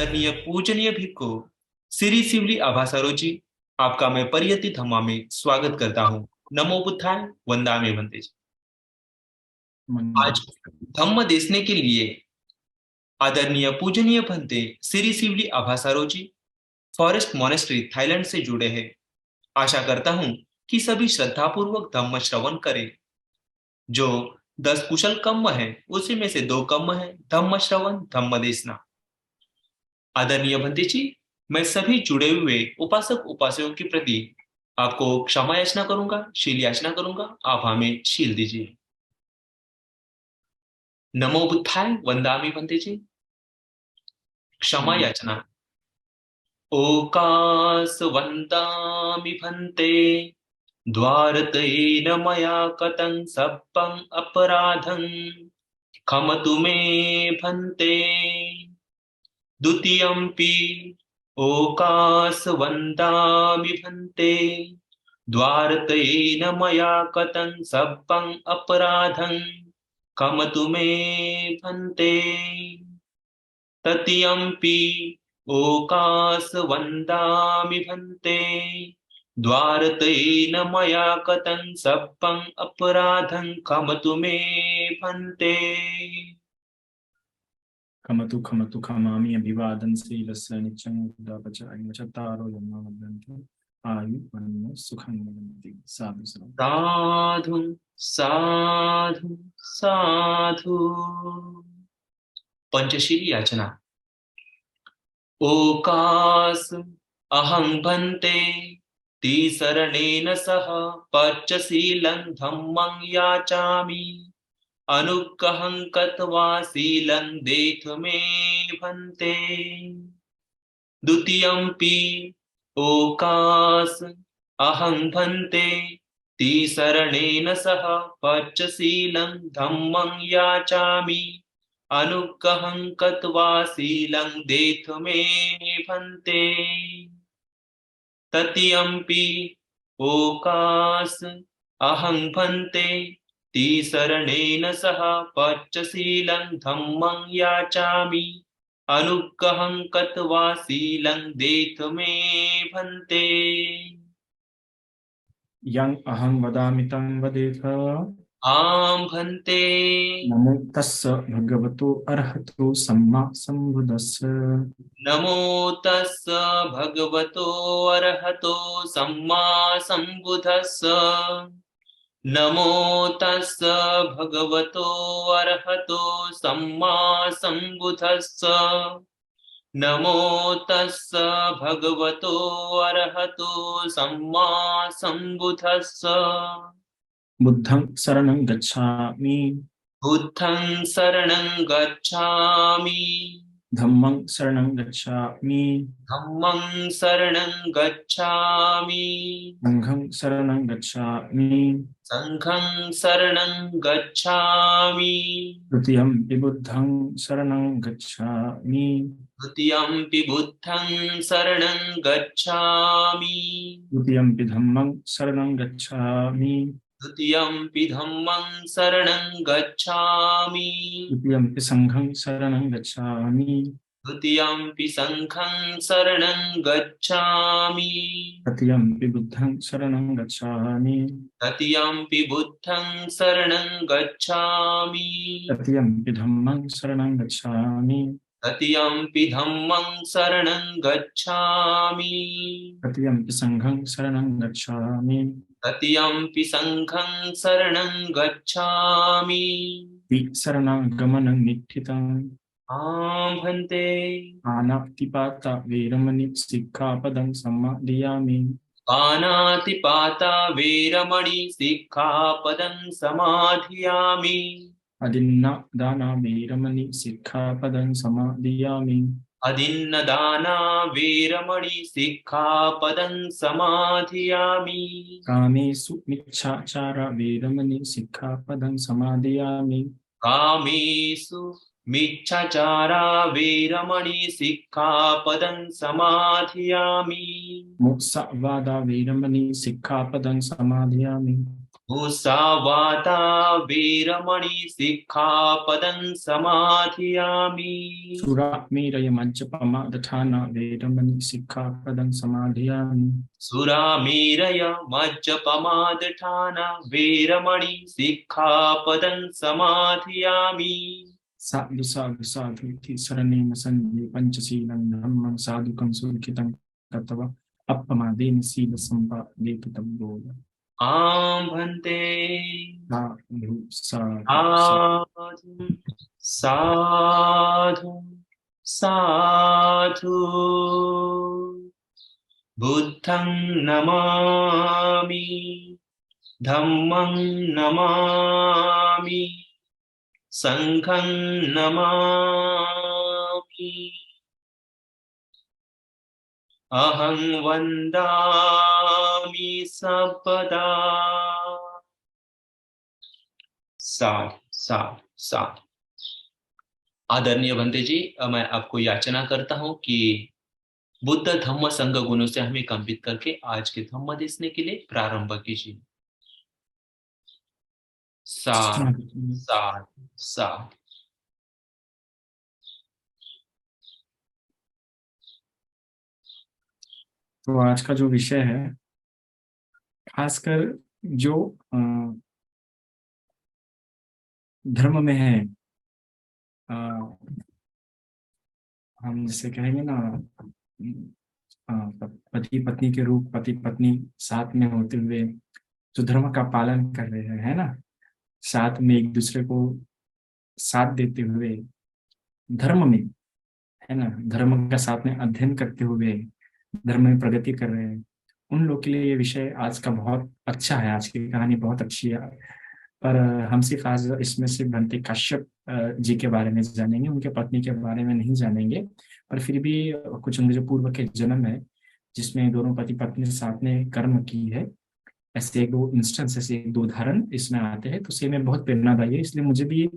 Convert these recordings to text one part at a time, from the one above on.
आदरणीय पूजनीय भिक्खु श्री शिवली आभासारोजी, आपका मैं परियति धम्मा में स्वागत करता हूँ। नमो बुद्धाय वंदामि भन्ते। आज धम्म देखने के लिए आदरणीय पूजनीय भंते श्री शिवली आभासारोजी फॉरेस्ट मोनेस्ट्री थाईलैंड से जुड़े हैं। आशा करता हूँ कि सभी श्रद्धापूर्वक धम्म श्रवण करें। जो 10 कुशल कर्म है उसी में से 2 कर्म है धम्म श्रवण धम्म देशना। आदरणीय भंते जी, मैं सभी जुड़े हुए उपासक उपासकों के प्रति आपको क्षमा याचना करूंगा, शील याचना करूंगा। आप हमें शील दीजिए। नमो बुद्धाय वंदामि भंते जी। क्षमा याचना। ओकास वंदामि भंते द्वारतेन मया कतं सप्पं अपराधं क्षमतु मे भंते। द्वितीयंपि ओकास वंदामि भंते द्वारतेन मया कतं सप्पं अपराधं क्षमतु मे भंते। तृतीयंपि ओकास वंदामि भंते द्वारतेन मया कतं सप्पं अपराधं क्षमतु मे भंते। खमतु खमतु खमामि अभिवादन शीलस्य नित्यं उदापचारि चत्तारो यन्नामद्यन्ते आयु वन्नो सुखं वदन्ति। साधु साधु साधु साधु। पंचशील याचना। ओकास अहं भंते तिसरणेन सह पञ्चशीलं धम्मं याचामि अनुग्रहं कृत्वा शीलं देतु मे भंते। द्वितीयंपि ओकास अहं भंते तिसरणेन सह पञ्चशीलं धम्मं याचामि अनुग्रहं कृत्वा शीलं देतु मे भंते। तृतीयंपि ओकास अहं भंते तिसरणेन सह पञ्चशीलं धम्मं याचामि अनुग्रहं कृत्वा शीलं देतु मे भंते। यं अहं वदामि तं वदेथ। आं भंते। नमो तस्स भगवतो अरहतो सम्मा सम्बुद्धस्स। नमो तस्स भगवतो अरहतो सम्मा सम्बुद्धस्स। नमो तस्स भगवतो अरहतो सम्मा सम्बुद्धस्स। नमो तस्स भगवतो अरहतो सम्मा सम्बुद्धस्स। बुद्धं शरणं गच्छामि। बुद्धं शरणं गच्छामि। धम्मं शरणं गच्छामि। धम्मं शरणं गच्छामि। संघं शरणं गच्छामि। संघं शरणं गच्छामि। तृतीयंपि बुद्धं शरणं गच्छामि। द्वितीयंपि बुद्धं शरणं गच्छामि। तृतीयंपि धम्मं शरणं गच्छामि। द्वितीयंपि धम्मं शरणं गच्छामि। तृतीयंपि संघं शरणं गच्छामि। द्वितीयंपि संघं शरणं गच्छामि। तृतीयंपि बुद्धं शरणं गच्छामि। तृतीयंपि बुद्धं शरणं गच्छामि। तृतीयंपि धम्मं शरणं गच्छामि। तृतीयंपि धम्मं शरणं गच्छामि। तृतीयंपि संघं शरणं गच्छामि। तृतीयंपि संघं शरणं गच्छामि। शरणागमनं निठितम्। आं भंते। पानातिपाता वेरमणि सिक्खापदं समादयामि। पानातिपाता वेरमणि सिक्खापदं समाधियामि। अदिन्नदाना वेरमणि सिक्खापदं समादयामि। अदिन्नदाना वेरमणि सिक्खापदं समाधियामि। कामेषु मिच्छाचारा वेरमणि सिक्खापदं समादयामि। कामेषु मिच्छाचारा वेरमणि सिक्खापदं समाधियामि। मुत्सवादा वेरमणि सिक्खापदं समादयामि। मुसावादा वीरमणि सिक्खापदं समाधियामि सुरामेरय मज्जपमादठाना वेरमणि सिक्खापदं समाधियामि सुरामेरय मज्जपमादठाना वीरमणि सिक्खापदं समाधियामि साधु साधु साधु इति शरणेन सन्धि पंचशीलं धम्मं साधुकं सुलिखितं तत्त्व अपमादेन शील संपादितव्यो आं भन्ते साधु साधु साधु साधु साधु बुद्धं नमामि धम्मं नमामि संघं नमामि अहं वन्दामि सर्वदा साध साध साध। आदरणीय भंते जी, मैं आपको याचना करता हूं कि बुद्ध धम्म संघ गुणों से हमें कंपित करके आज के धम्म देशने के लिए प्रारंभ कीजिए। साध साधु। साध साध। तो आज का जो विषय है, खासकर जो धर्म में है, हम जिसे कहेंगे ना, पति पत्नी के रूप, पति पत्नी साथ में होते हुए जो धर्म का पालन कर रहे हैं, है ना, साथ में एक दूसरे को साथ देते हुए धर्म में, है ना, धर्म का साथ में अध्ययन करते हुए धर्म में प्रगति कर रहे हैं, उन लोग के लिए ये विषय आज का बहुत अच्छा है। आज की कहानी बहुत अच्छी है। पर हम सिर्फ आज इसमें से भंते काश्यप जी के बारे में जानेंगे, उनके पत्नी के बारे में नहीं जानेंगे। पर फिर भी कुछ उनके जो पूर्व के जन्म है, जिसमें दोनों पति पत्नी साथ में कर्म की है, ऐसे एक दो इंस्टेंस, ऐसे एक दो उदाहरण इसमें आते हैं, तो से में बहुत प्रेरणादायी है। इसलिए मुझे भी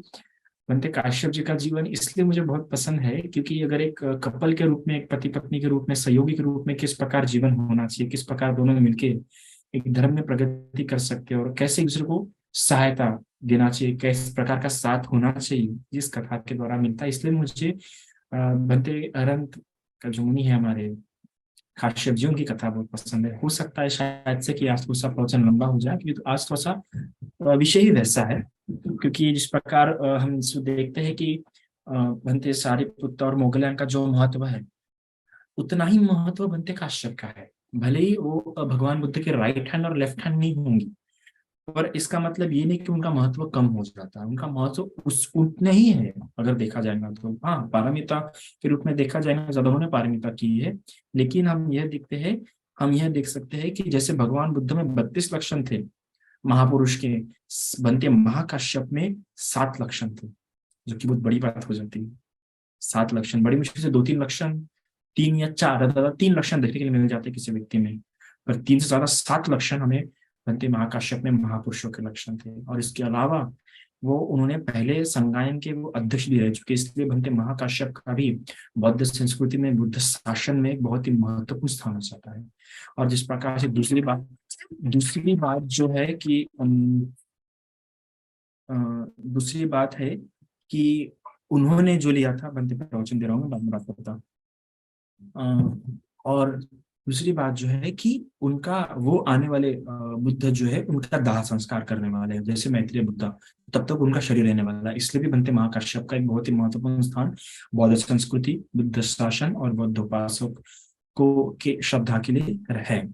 बनते काश्यप जी का जीवन इसलिए मुझे बहुत पसंद है, क्योंकि अगर एक कपल के रूप में, एक पति पत्नी के रूप में, सहयोगी के रूप में किस प्रकार जीवन होना चाहिए, किस प्रकार दोनों मिलके एक धर्म में प्रगति कर सकते हैं और कैसे एक दूसरे को सहायता देना चाहिए, किस प्रकार का साथ होना चाहिए, जिस कथा के द्वारा मिलता है। इसलिए मुझे बनते अरंत का जो मुनि है हमारे काश्यप जी, उनकी कथा बहुत पसंद है। हो सकता है शायद से कि आज थोड़ा सा प्रवचन लंबा हो जाए, क्योंकि तो आज थोड़ा सा विषय ही वैसा है। क्योंकि जिस प्रकार हम इसको देखते हैं कि बनते सारिपुत्र और मोगलायन का जो महत्व है, उतना ही महत्व बनते काश्यप का है। भले ही वो भगवान बुद्ध के राइट हैंड और लेफ्ट हैंड नहीं होंगी, पर इसका मतलब ये नहीं कि उनका महत्व कम हो जाता है। उनका महत्व उस उतने ही है। अगर देखा जाएगा तो हाँ, पारमिता के रूप में देखा जाएगा, ज्यादा उन्होंने पारमिता की है। लेकिन हम यह देख सकते हैं कि जैसे भगवान बुद्ध में 32 लक्षण थे महापुरुष के, बनते महाकाश्यप में 7 लक्षण थे, जो कि बहुत बड़ी बात हो जाती है। 7 लक्षण, बड़ी मुश्किल से 2-3 लक्षण, 3 या 4, ज्यादा 3 लक्षण देखने के लिए मिल जाते किसी व्यक्ति में, पर 3 से ज्यादा 7 लक्षण हमें बनते महाकाश्यप में महापुरुषों के लक्षण थे। और इसके अलावा वो उन्होंने पहले संगायन के वो अध्यक्ष भी रह चुके, इसलिए बनते महाकाश्यप का भी बौद्ध संस्कृति में, बुद्ध शासन में एक बहुत ही महत्वपूर्ण स्थान हो जाता है। और जिस प्रकार से दूसरी बात जो है कि दूसरी बात है कि उन्होंने जो लिया था, बनते प्रवचन दे रहा हूँ मैं, बाद में बात करता। और दूसरी बात जो है कि उनका वो आने वाले बुद्ध जो है, उनका दाह संस्कार करने वाले हैं, जैसे मैत्रेय बुद्ध, तब तक उनका शरीर रहने वाला है। इसलिए भी बनते महाकाश्यप का एक बहुत ही महत्वपूर्ण स्थान बौद्ध संस्कृति, बुद्ध शासन और बौद्ध उपासक को के श्रद्धा के लिए है।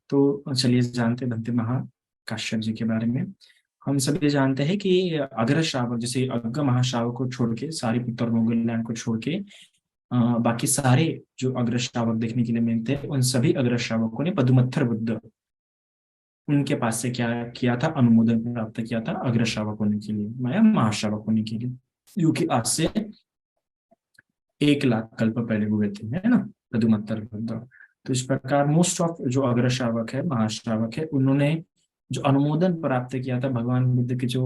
तो चलिए जानते बनते महाकाश्यप जी के बारे में। हम सभी जानते हैं कि अग्र श्रावक, जैसे अग्र महाश्रावक को छोड़ के, सारिपुत्र और मोगलैंड को छोड़ के बाकी सारे जो अग्र श्रावक देखने के लिए मिलते हैं, उन सभी अग्र श्रावकों ने पदुमत्थर बुद्ध, उनके पास से क्या किया था, अनुमोदन प्राप्त किया था अग्र श्रावक होने के लिए या महाश्रावक होने के लिए, क्योंकि आज से 1 लाख कल्प पहले हुए थे, है ना, पदुमत्थर बुद्ध। तो इस प्रकार मोस्ट ऑफ जो अग्र श्रावक है, महाश्रावक है, उन्होंने जो अनुमोदन प्राप्त किया था भगवान बुद्ध की जो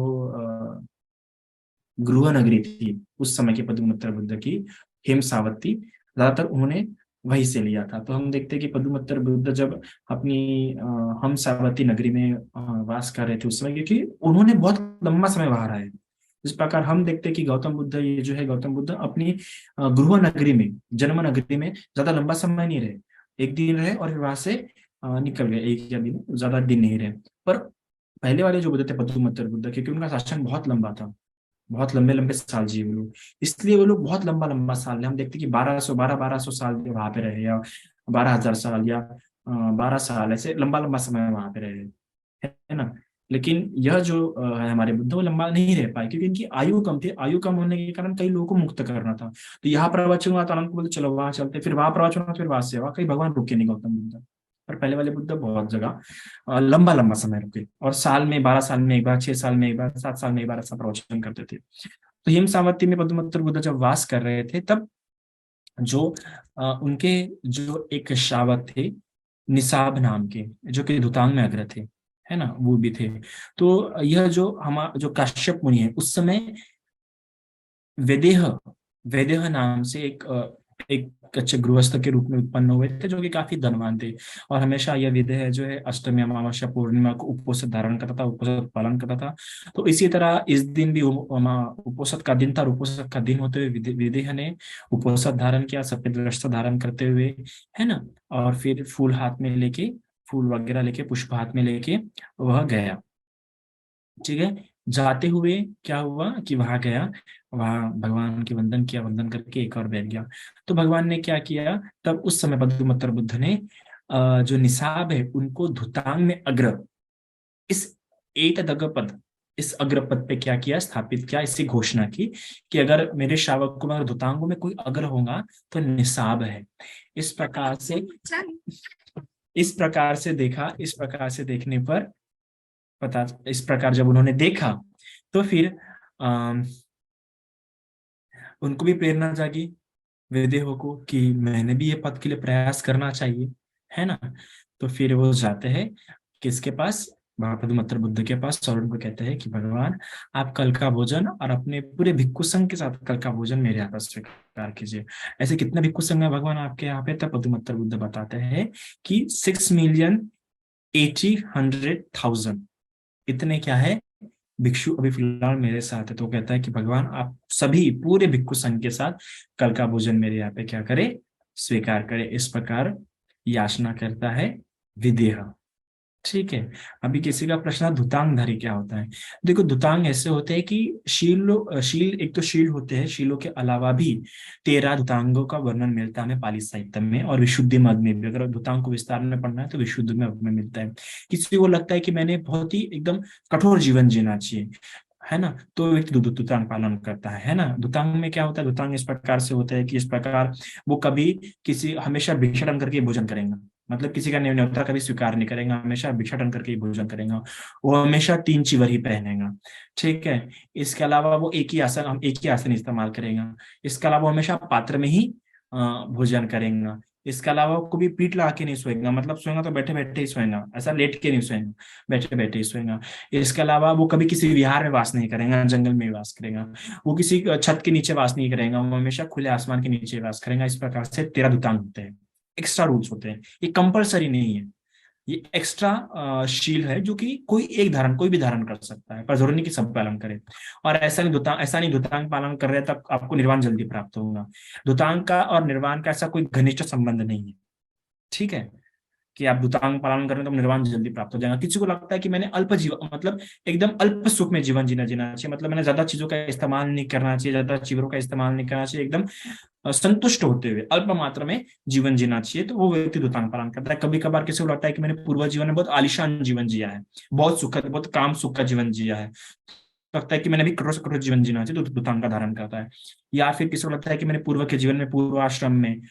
गृह नगरी थी उस समय के पदुमत्थर बुद्ध की, हेमसावती, ज्यादातर उन्होंने वहीं से लिया था। तो हम देखते हैं कि पदुमत्तर बुद्ध जब अपनी हमसावती नगरी में वास कर रहे थे उस समय, क्योंकि उन्होंने बहुत लंबा समय वहां रहा है। इस प्रकार हम देखते हैं कि गौतम बुद्ध, ये जो है गौतम बुद्ध अपनी गृह नगरी में, जन्म नगरी में ज्यादा लंबा समय नहीं रहे। एक दिन रहे और फिर वहां से निकल गए, एक या दिन, ज्यादा दिन नहीं रहे। पर पहले वाले जो बुद्ध थे पदुमत्तर बुद्ध, क्योंकि उनका शासन बहुत लंबा था, बहुत लंबे लंबे साल जिए वो लोग, इसलिए वो लोग बहुत लंबा लंबा साल रहे। हम देखते हैं कि 1200 साल वहां पे रहे, या 12,000 साल, या 12 साल, ऐसे लंबा लंबा समय वहां पे रहे, है ना। लेकिन यह जो है हमारे बुद्ध, वो लंबा नहीं रह पाए, क्योंकि इनकी आयु कम थी। आयु कम होने के कारण कई लोगों को मुक्त करना था। तो यहाँ प्रवचन हुआ तो अनंत बोलते चलो वहां चलते, फिर वहां प्रवचन हुआ, फिर वहां से वहां, कहीं भगवान रुके नहीं गौतम बुद्ध। पर पहले वाले बुद्ध बहुत जगह लंबा लंबा समय रुके, और साल में, 12 साल में एक बार, 6 साल में एक बार, 7 साल में एक बार ऐसा प्रवचन करते थे। तो हिम सामर्थ्य में पद्मपुत्र बुद्ध जब वास कर रहे थे, तब जो उनके जो एक श्रावक थे निसाब नाम के, जो कि धुतांग में अग्र थे, है ना, वो भी थे। तो यह जो हमारा जो काश्यप मुनि है, उस समय वेदेह, वेदेह नाम से एक अच्छे गृहस्थ के रूप में उत्पन्न हुए थे, जो कि काफी धनवान थे। और हमेशा यह विदेह जो है अष्टमी अमावस्या पूर्णिमा को उपवास धारण करता था, उपवास पालन करता था। तो इसी तरह इस दिन भी उपवास का दिन था, और उपवास का दिन होते हुए विदेह ने उपवास धारण किया, सफेद वस्त्र धारण करते हुए, है ना। और फिर फूल हाथ में लेके, फूल वगैरह लेके, पुष्प हाथ में लेके वह गया। ठीक है। जाते हुए क्या हुआ कि वहां गया, वहां भगवान के वंदन किया, वंदन करके एक और बैठ गया। तो भगवान ने क्या किया, तब उस समय पद्मपुत्र बुद्ध ने जो निसाब है उनको धुतांग में अग्र, इस एतदगपद, इस अग्रपद पे क्या किया, स्थापित किया, इसकी घोषणा की कि अगर मेरे श्रावक में, अगर धुतांगों में कोई अग्र होगा तो निसाब है। इस प्रकार से, इस प्रकार से देखा, इस प्रकार से देखने पर पता, इस प्रकार जब उन्होंने देखा, तो फिर उनको भी प्रेरणा जागी, वेदेहों को, कि मैंने भी ये पद के लिए प्रयास करना चाहिए, है ना। तो फिर वो जाते हैं किसके पास, महापद्मत्र बुद्ध के पास, और उनको कहते हैं कि भगवान, आप कल का भोजन और अपने पूरे भिक्खु संघ के साथ कल का भोजन मेरे यहाँ पर स्वीकार कीजिए। ऐसे कितने भिक्खु संघ है भगवान आपके यहाँ पे, तब पद्मत्र बुद्ध बताते हैं कि 6,80,100,000, इतने क्या है भिक्षु अभी फिलहाल मेरे साथ है। तो कहता है कि भगवान आप सभी पूरे भिक्षु संघ के साथ कल का भोजन मेरे यहाँ पे क्या करे, स्वीकार करे। इस प्रकार याचना करता है विदेह। ठीक है। अभी किसी का प्रश्न है, धुतांगधारी क्या होता है। देखो, धुतांग ऐसे होते हैं कि शील, एक तो शील होते हैं, शीलों के अलावा भी 13 धुतांगों का वर्णन मिलता है हमें पाली साहित्य में, और विशुद्धि मग में भी। अगर धुतांग को विस्तार में पढ़ना है तो विशुद्धि मग में मिलता है। किसी को लगता है कि मैंने बहुत ही एकदम कठोर जीवन जीना चाहिए, है ना, तो व्यक्ति धुतांग पालन करता है ना। धुतांग में क्या होता है, धुतांग इस प्रकार से होता है कि इस प्रकार वो कभी किसी, हमेशा भिक्षाटन करके भोजन करेंगे, मतलब किसी का न्योता कभी स्वीकार नहीं करेगा, हमेशा भिक्षाटन करके ही भोजन करेगा। वो हमेशा 3 चीवर ही पहनेगा। ठीक है। इसके अलावा वो एक ही आसन, हम एक ही आसन इस्तेमाल करेगा। इसके अलावा वो हमेशा पात्र में ही भोजन करेगा। इसके अलावा वो कभी पीठ लगा के नहीं सोएगा, मतलब सोएगा तो बैठे बैठे ही सोएगा, ऐसा लेट के नहीं सोएगा, बैठे बैठे ही सोएगा। इसके अलावा वो कभी किसी विहार में वास नहीं करेगा, जंगल में वास करेगा। वो किसी छत के नीचे वास नहीं करेगा, वो हमेशा खुले आसमान के नीचे वास करेगा। इस प्रकार से 13 दुतांग होते हैं, एक्स्ट्रा रूल्स होते हैं, ये कंपलसरी नहीं है। ये एक्स्ट्रा शील है, जो कि कोई एक धारण, कोई भी धारण कर सकता है, पर जरूरी नहीं कि सब पालन करे। और ऐसा नहीं धुतांग पालन कर रहे हैं तब आपको निर्वाण जल्दी प्राप्त होगा। धुतांग का और निर्वाण का ऐसा कोई घनिष्ठ संबंध नहीं है। ठीक है, कि आप धुतांग पालन करें तो निर्वाण जल्दी प्राप्त हो जाएगा। किसी को लगता है कि मैंने अल्प जीवन, मतलब एकदम अल्प सुख में जीवन जीना जीना चाहिए, मतलब मैंने ज्यादा चीजों का इस्तेमाल नहीं करना चाहिए, ज्यादा चीजों का इस्तेमाल नहीं करना चाहिए, एकदम संतुष्ट होते हुए अल्प मात्रा में जीवन जीना चाहिए, तो वो व्यक्ति धुतांग पालन करता है। कभी कभार किसी को लगता है कि मैंने पूर्व जीवन में बहुत आलिशान जीवन जिया है, बहुत सुखद, बहुत काम सुख का जीवन जिया है, लगता है कि मैंने भी कठोर से कठोर जीवन जीना चाहिए, तो धुतांग का धारण करता है। या फिर किसी को लगता है कि मैंने पूर्व के जीवन में, पूर्वाश्रम में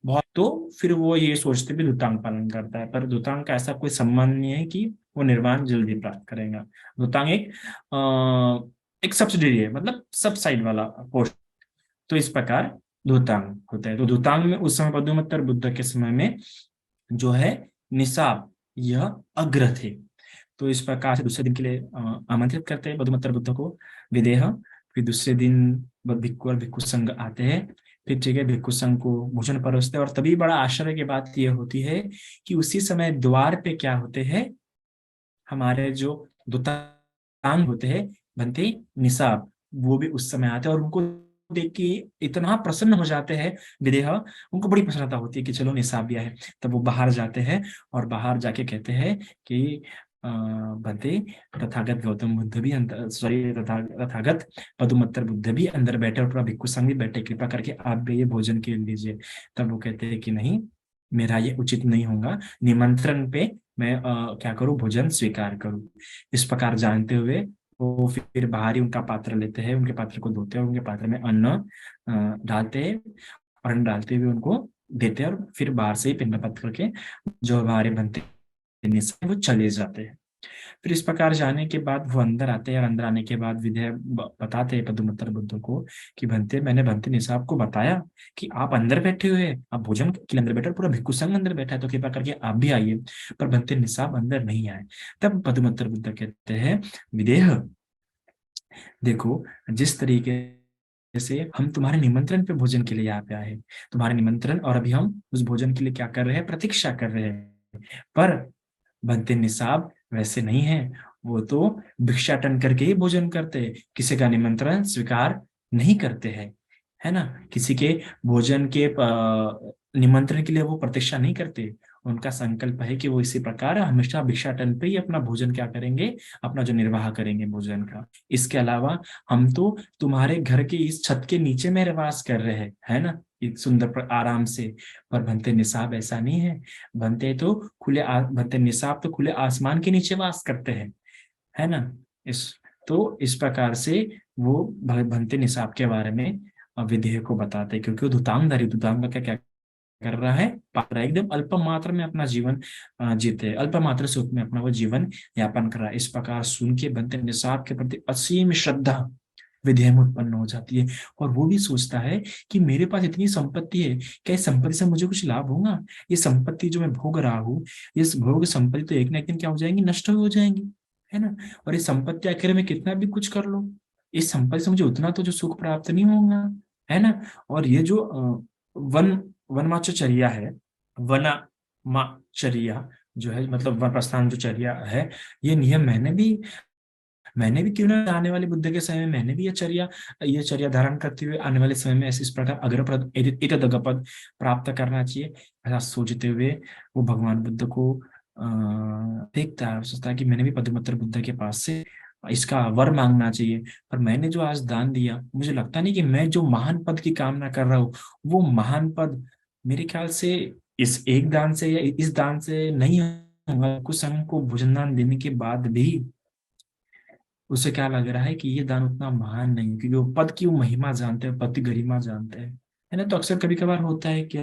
बहुत, तो फिर वो ये सोचते भी धुतांग पालन करता है। पर धुतांग का ऐसा कोई संबंध नहीं है कि वो निर्वाण जल्दी प्राप्त करेगा। धुतांग एक सब्सिडरी है, मतलब सब साइड वाला पोस्ट। तो इस प्रकार धुतांग होता है। तो धुतांग में उस समय पद्मोत्तर बुद्ध के समय में जो है निसाब, यह अग्र थे। तो इस प्रकार से दूसरे दिन के लिए आमंत्रित करते हैं पद्मोत्तर बुद्ध को विदेह। फिर दूसरे दिन भिक्खु और भिक्खु संघ आते हैं, फिर ठीक है भिक्षु संघ को भोजन परोसते हैं। और तभी बड़ा आश्चर्य की बात ये होती है कि उसी समय द्वार पे क्या होते हैं, हमारे जो दुतांग होते हैं बनते निसाब, वो भी उस समय आते हैं और उनको देख के इतना प्रसन्न हो जाते हैं विदेह, उनको बड़ी प्रसन्नता होती है कि चलो निसाब भी आए। तब वो बाहर जाते हैं और बाहर जाके कहते हैं कि बनते तथागत गौतम बुद्ध भी अंदर, सॉरी तथागत पदुमत्तर बुद्ध भी अंदर बैठे और पूरा भिक्षु संघ भी बैठे, कृपा करके आप भी ये भोजन के लीजिए। तब वो कहते हैं कि नहीं, मेरा ये उचित नहीं होगा, निमंत्रण पे मैं क्या करूं, भोजन स्वीकार करूं। इस प्रकार जानते हुए वो फिर बाहर ही उनका पात्र लेते हैं, उनके पात्र को धोते हैं, उनके पात्र में अन्न डालते हैं और अन्न डालते हुए उनको देते हैं और फिर बाहर से ही पिंडपात करके जो हमारे बनते हैं वो चले जाते हैं। फिर इस प्रकार जाने के बाद वो अंदर आते हैं और अंदर आने के बाद विधेय बताते हैं पदुमत्तर बुद्ध को कि बनते, मैंने बनते निसाब को बताया कि आप अंदर बैठे हुए हैं, आप भोजन के लिए अंदर बैठे, पूरा भिक्षु संघ अंदर बैठा है, तो कृपा करके आप भी आइए। पर बनते निसाब अंदर नहीं आए। तब पदुमत्तर बुद्ध कहते हैं विदेह, देखो जिस तरीके से हम तुम्हारे निमंत्रण पे भोजन के लिए यहाँ पे आए हैं, तुम्हारे निमंत्रण, और अभी हम उस भोजन के लिए क्या कर रहे हैं, प्रतीक्षा कर रहे हैं। पर बनते निसाब वैसे नहीं है, वो तो भिक्षाटन करके ही भोजन करते हैं, किसी का निमंत्रण स्वीकार नहीं करते हैं, है ना। किसी के भोजन के निमंत्रण के लिए वो प्रतीक्षा नहीं करते। उनका संकल्प है कि वो इसी प्रकार हमेशा भिक्षाटन पे ही अपना भोजन क्या करेंगे, अपना जो निर्वाह करेंगे भोजन का। इसके अलावा हम तो तुम्हारे घर के इस छत के नीचे में निवास कर रहे हैं, है ना, एक सुंदर आराम से। पर बनते निसाब ऐसा नहीं है। बनते निसाब तो खुले आसमान के नीचे वास करते हैं, है ना। इस तो इस प्रकार से वो बनते निसाब के बारे में विधेय को बताते हैं, क्योंकि वो दुतांगधारी, दुतांग का क्या कर रहा है, पा रहा है, एकदम अल्प मात्रा में अपना जीवन जीते, अल्प मात्रा सुख में अपना वो जीवन यापन कर रहा है। इस प्रकार सुन के बनते निसाब के प्रति असीम श्रद्धा विधेय में उत्पन्न हो जाती है। और वो भी सोचता है कि मेरे पास इतनी संपत्ति है, क्या इस संपत्ति से मुझे कुछ लाभ होगा? ये संपत्ति जो मैं भोग रहा हूँ, इस भोग संपत्ति तो एक ना एक दिन क्या हो जाएंगी, नष्ट हो जाएंगी, है ना। और ये संपत्ति आखिर में कितना भी कुछ कर लो, इस संपत्ति से मुझे उतना तो जो सुख प्राप्त नहीं होगा, है ना। और ये जो वन वनमाचर्या है, वनमाचर्या जो है, मतलब वन प्रस्थान जो चर्या है, ये नियम मैंने भी क्यों ना आने वाले बुद्ध के समय में मैंने भी ये चर्या धारण करते हुए आने वाले समय में ऐसे इस प्रकार अग्रपद इतदगपद प्राप्त करना चाहिए, ऐसा सोचते हुए वो भगवान बुद्ध को देखता है, सोचता है कि मैंने भी पदुमत्तर बुद्ध के पास से इसका वर मांगना चाहिए। पर मैंने जो आज दान दिया, मुझे लगता नहीं कि मैं जो महान पद की कामना कर रहा हूँ, वो महान पद मेरे ख्याल से इस एक दान से या इस दान से नहीं होगा। कुछ समय को भोजन दान देने के बाद भी उसे क्या लग रहा है कि ये दान उतना महान नहीं है, क्योंकि वो पद की वो महिमा जानते हैं, पद की गरिमा जानते हैं, है ना। तो अक्सर कभी कभार होता है कि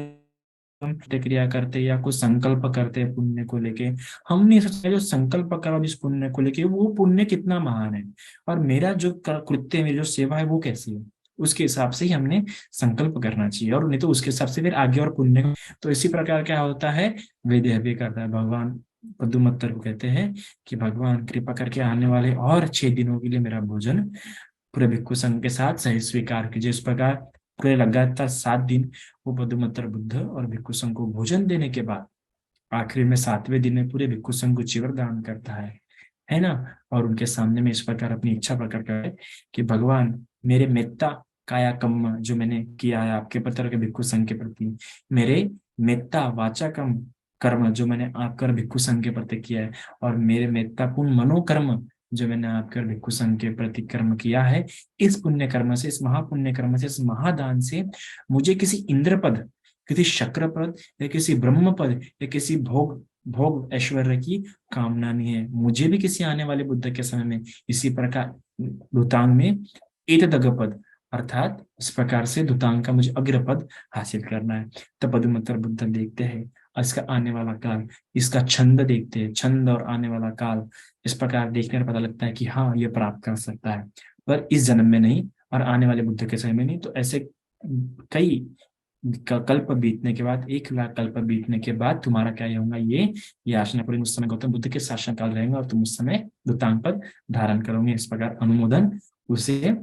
हम प्रतिक्रिया करते या कुछ संकल्प करते हैं पुण्य को लेके, हम नहीं सोचते जो संकल्प करा जिस पुण्य को लेके वो पुण्य कितना महान है, और मेरा जो कृत्य, मेरी जो सेवा है वो कैसी है, उसके हिसाब से ही हमने संकल्प करना चाहिए, और नहीं तो उसके हिसाब से फिर आगे और पुण्य। तो इसी प्रकार क्या होता है, वेद भी करता है। भगवान पदुमत्तर को कहते हैं कि भगवान कृपा करके आने वाले और 6 दिनों के लिए मेरा भोजन पूरे भिक्षु संघ के साथ सही स्वीकार कीजिए। इस प्रकार पूरे लगातार 7 दिन वो पदुमत्तर बुद्ध और भिक्षु संघ को भोजन देने के बाद आखिरी में 7वें दिन में पूरे भिक्षु संघ को चीवर दान करता है ना। और उनके सामने में इस प्रकार अपनी इच्छा प्रकट करे कि भगवान मेरे मेत्ता काया कम्म जो मैंने किया है आपके पत्र के भिक्षु संघ के प्रति, मेरे मेत्ता वाचा कर्म जो मैंने आपकर भिक्षु संघ के प्रति किया है, और मेरे मेत्ता पुण्य मनोकर्म जो मैंने आपकर भिक्षु संघ के प्रति कर्म किया है, इस पुण्य कर्म से, इस महापुण्य कर्म से, इस महादान से मुझे किसी इंद्र पद, किसी शक्र पद या किसी ब्रह्म पद या किसी भोग भोग ऐश्वर्य की कामना नहीं है। मुझे भी किसी आने वाले बुद्ध के समय में इसी प्रकार दुतांग में एतदग पद, अर्थात इस प्रकार से दुतांग का मुझे अग्र पद हासिल करना है। तब पदुमत्तर बुद्ध देखते हैं इसका आने वाला काल, इसका छंद देखते हैं, छंद और आने वाला काल इस प्रकार देखने पर पता लगता है कि हाँ ये प्राप्त कर सकता है, पर इस जन्म में नहीं और आने वाले बुद्ध के समय में नहीं। तो ऐसे कई कल्प बीतने के बाद, 1 लाख कल्प बीतने के बाद तुम्हारा क्या होगा, ये आशना पूरी उस समय गौतम बुद्ध के शासन काल रहेगा और तुम उस समय दुतांग पद धारण करोगे। इस प्रकार अनुमोदन उसे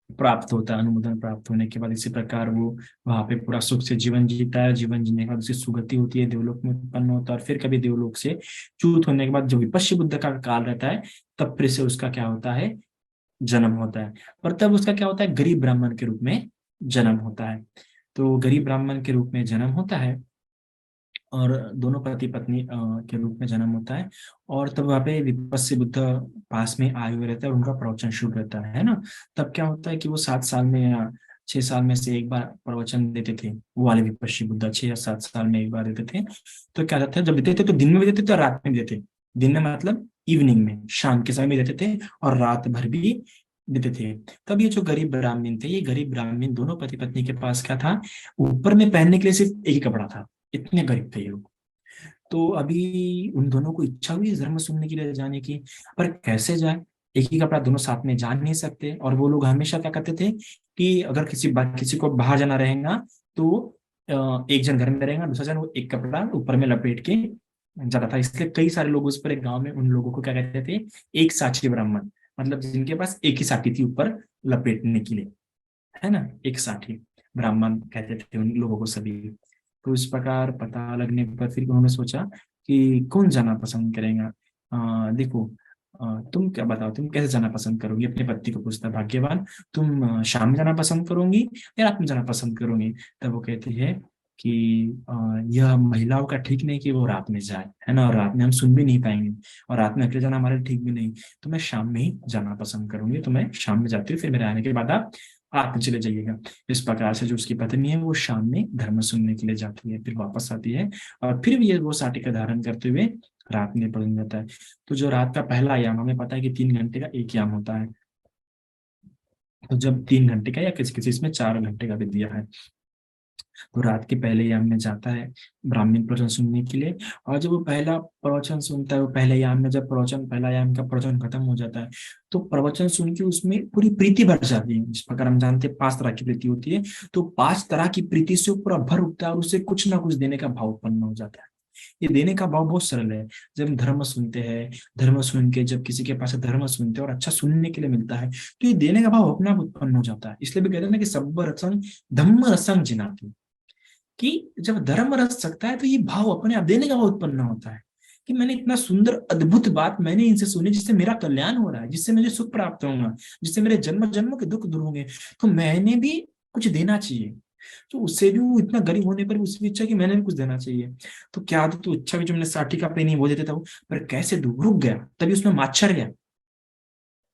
प्राप्त होता है। अनुमोदन प्राप्त होने के बाद इसी प्रकार वो वहां पे पूरा सुख से जीवन जीता है। जीवन जीने के बाद उसे सुगति होती है, देवलोक में उत्पन्न होता है। और फिर कभी देवलोक से च्युत होने के बाद जो विपश्य बुद्ध का काल रहता है, तब फिर से उसका क्या होता है, जन्म होता है। और तब उसका क्या होता है, गरीब ब्राह्मण के रूप में जन्म होता है। तो गरीब ब्राह्मण के रूप में जन्म होता है और दोनों पति पत्नी के रूप में जन्म होता है। और तब वहाँ पे विपस्सी बुद्ध पास में आए हुए रहते हैं और उनका प्रवचन शुरू रहता है ना। तब क्या होता है कि वो 7 साल में या 6 साल में से एक बार प्रवचन देते थे। वो वाले विपस्सी बुद्ध 6 या 7 साल में एक बार देते थे। तो क्या रहता है, जब देते थे तो दिन में भी देते थे और रात में भी देते। दिन में मतलब इवनिंग में, शाम के समय भी देते थे, और रात भर भी देते थे। तब ये जो गरीब ब्राह्मण थे, ये गरीब ब्राह्मण दोनों पति पत्नी के पास क्या था, ऊपर में पहनने के लिए सिर्फ एक ही कपड़ा था। इतने गरीब थे ये लोग। तो अभी उन दोनों को इच्छा हुई धर्म सुनने के लिए जाने की, पर कैसे जाए, एक ही कपड़ा, दोनों साथ में जा नहीं सकते। और वो लोग हमेशा क्या करते थे कि अगर किसी को बाहर जाना रहेगा तो एक जन घर में रहेगा, दूसरा जन वो एक कपड़ा ऊपर में लपेट के जाता था। इसलिए कई सारे लोग उस पर एक गांव में उन लोगों को क्या कहते थे, एक साक्षी ब्राह्मण, मतलब जिनके पास एक ही साठी थी ऊपर लपेटने के लिए, है ना, एक साठी ब्राह्मण कहते थे उन लोगों को सभी। तो इस प्रकार पता लगने पर फिर उन्होंने सोचा कि कौन जाना पसंद करेगा। देखो, तुम क्या बताओ, तुम कैसे जाना पसंद करोगी, अपने पति को पूछता है भाग्यवान। तुम शाम में जाना पसंद करोगी या रात में जाना पसंद करोगी। तब वो कहती है कि यह महिलाओं का ठीक नहीं कि वो रात में जाए, है ना, और रात में हम सुन भी नहीं पाएंगे, और रात में अकेले जाना हमारे लिए ठीक भी नहीं। तो मैं शाम में ही जाना पसंद करूंगी, तो मैं शाम में जाती हूँ, फिर मेरे आने के बाद आप चले जाइएगा। इस प्रकार से जो उसकी पत्नी है वो शाम में धर्म सुनने के लिए जाती है, फिर वापस आती है, और फिर भी ये वो साटी का धारण करते हुए रात में पड़ जाता है। तो जो रात का पहला याम, हमें पता है कि 3 घंटे का एक याम होता है। तो जब 3 घंटे का या किसी किसी इसमें 4 घंटे का भी दिया है, तो रात के पहले याम में जाता है ब्राह्मण प्रवचन सुनने के लिए। और जब वो पहला प्रवचन सुनता है, वो पहले याम में जब प्रवचन, पहला याम का प्रवचन खत्म हो जाता है, तो प्रवचन सुन के उसमें पूरी प्रीति भर जाती है। जिस प्रकार हम जानते हैं 5 तरह की प्रीति होती है, तो 5 तरह की प्रीति से वो पूरा भर उठता है और उससे कुछ ना कुछ देने का भाव उत्पन्न हो जाता है। ये देने का भाव बहुत सरल है। जब हम धर्म सुनते हैं, धर्म सुन के जब किसी के पास से धर्म सुनते हैं और अच्छा सुनने के लिए मिलता है, तो ये देने का भाव अपने आप उत्पन्न हो जाता है। इसलिए भी कहते हैं ना कि सब रसं धम्म रसं जिनाति, कि जब धर्म रस सकता है तो ये भाव अपने आप देने का भाव उत्पन्न होता है, कि मैंने इतना सुंदर अद्भुत बात मैंने इनसे सुनी जिससे मेरा कल्याण हो रहा है, जिससे मुझे सुख प्राप्त होगा, जिससे मेरे जन्म जन्मों के दुख दूर होंगे, तो मैंने भी कुछ देना चाहिए। तो उससे भी वो इतना गरीब होने पर भी उसकी इच्छा कि मैंने भी कुछ देना चाहिए। तो क्या तो इच्छा भी जो मैंने साठी का पे नहीं वो देते था वो, पर कैसे दूर रुक गया, तभी उसमें माच्छर,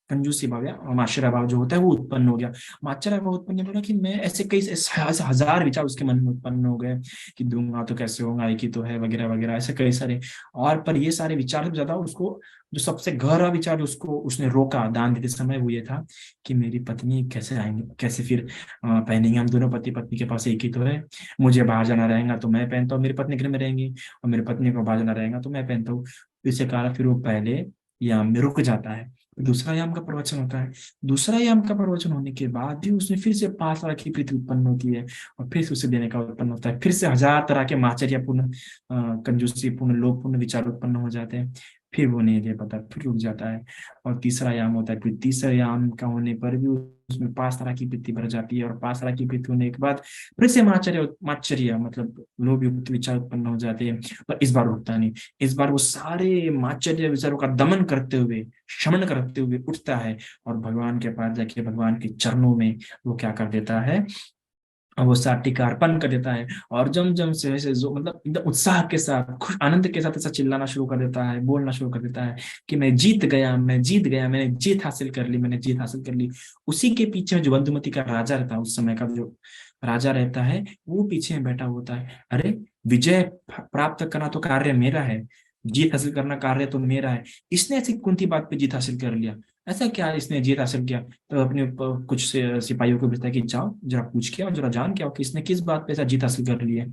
कंजूसी भाव या माशरा भाव जो होता है वो उत्पन्न हो गया। माचरा भाव उत्पन्न हो गया कि मैं ऐसे कई ऐसे हजार विचार उसके मन में उत्पन्न हो गए कि दूंगा तो कैसे होगा, एक ही तो है, वगैरह वगैरह, ऐसे कई सारे। और पर ये सारे विचार से ज्यादा उसको जो सबसे गहरा विचार जो उसको उसने रोका दान देते समय, वो ये था कि मेरी पत्नी कैसे आएंगे, कैसे फिर पहनेंगे, हम दोनों पति पत्नी के पास एक ही तो है। मुझे बाहर जाना रहेगा तो मैं पहनता हूँ, मेरी पत्नी घर में रहेंगी, और मेरी पत्नी को बाहर जाना रहेगा तो मैं पहनता हूँ। इसी कारण फिर वो पहले याम में रुक जाता है। दूसरा याम का प्रवचन होता है। दूसरा याम का प्रवचन होने के बाद भी उसमें फिर से 5 तरह की प्रीति उत्पन्न होती है, और फिर से उसे देने का उत्पन्न होता है, फिर से हजार तरह के माचर्यपूर्ण कंजूसीपूर्ण लोभपूर्ण विचार उत्पन्न हो जाते हैं। फिर वो नहीं दे पाता, फिर रुक जाता है। और तीसरा याम होता है, फिर तीसरे याम का होने पर भी उसमें 5 तरह की प्रीति भर जाती है, और 5 तरह की प्रीति होने के बाद फिर से माचर्य मतलब लोभ युक्त विचार उत्पन्न हो जाते हैं। पर इस बार रुकता नहीं। इस बार वो सारे माचर्य विचारों का दमन करते हुए, शमन करते हुए उठता है, और भगवान के पास जाके भगवान के चरणों में वो क्या कर देता है, वो साटी का अर्पण कर देता है। और जम जम से ऐसे जो मतलब एकदम उत्साह के साथ, खुश आनंद के साथ ऐसा चिल्लाना शुरू कर देता है, बोलना शुरू कर देता है कि मैं जीत गया, मैं जीत गया, मैंने जीत हासिल कर ली, मैंने जीत हासिल कर ली। उसी के पीछे में जो बंधुमती का राजा रहता है, उस समय का जो राजा रहता है, वो पीछे में बैठा होता है। अरे, विजय प्राप्त करना तो कार्य मेरा है, जीत हासिल करना कार्य तो मेरा है, इसने ऐसी कौन सी बात पे जीत हासिल कर लिया, ऐसा क्या इसने जीत हासिल किया। तो अपने कुछ सिपाहियों को भेजता है कि जाओ जरा पूछ के आओ, जरा जान के आओ कि इसने किस बात पे ऐसा जीत हासिल कर ली है।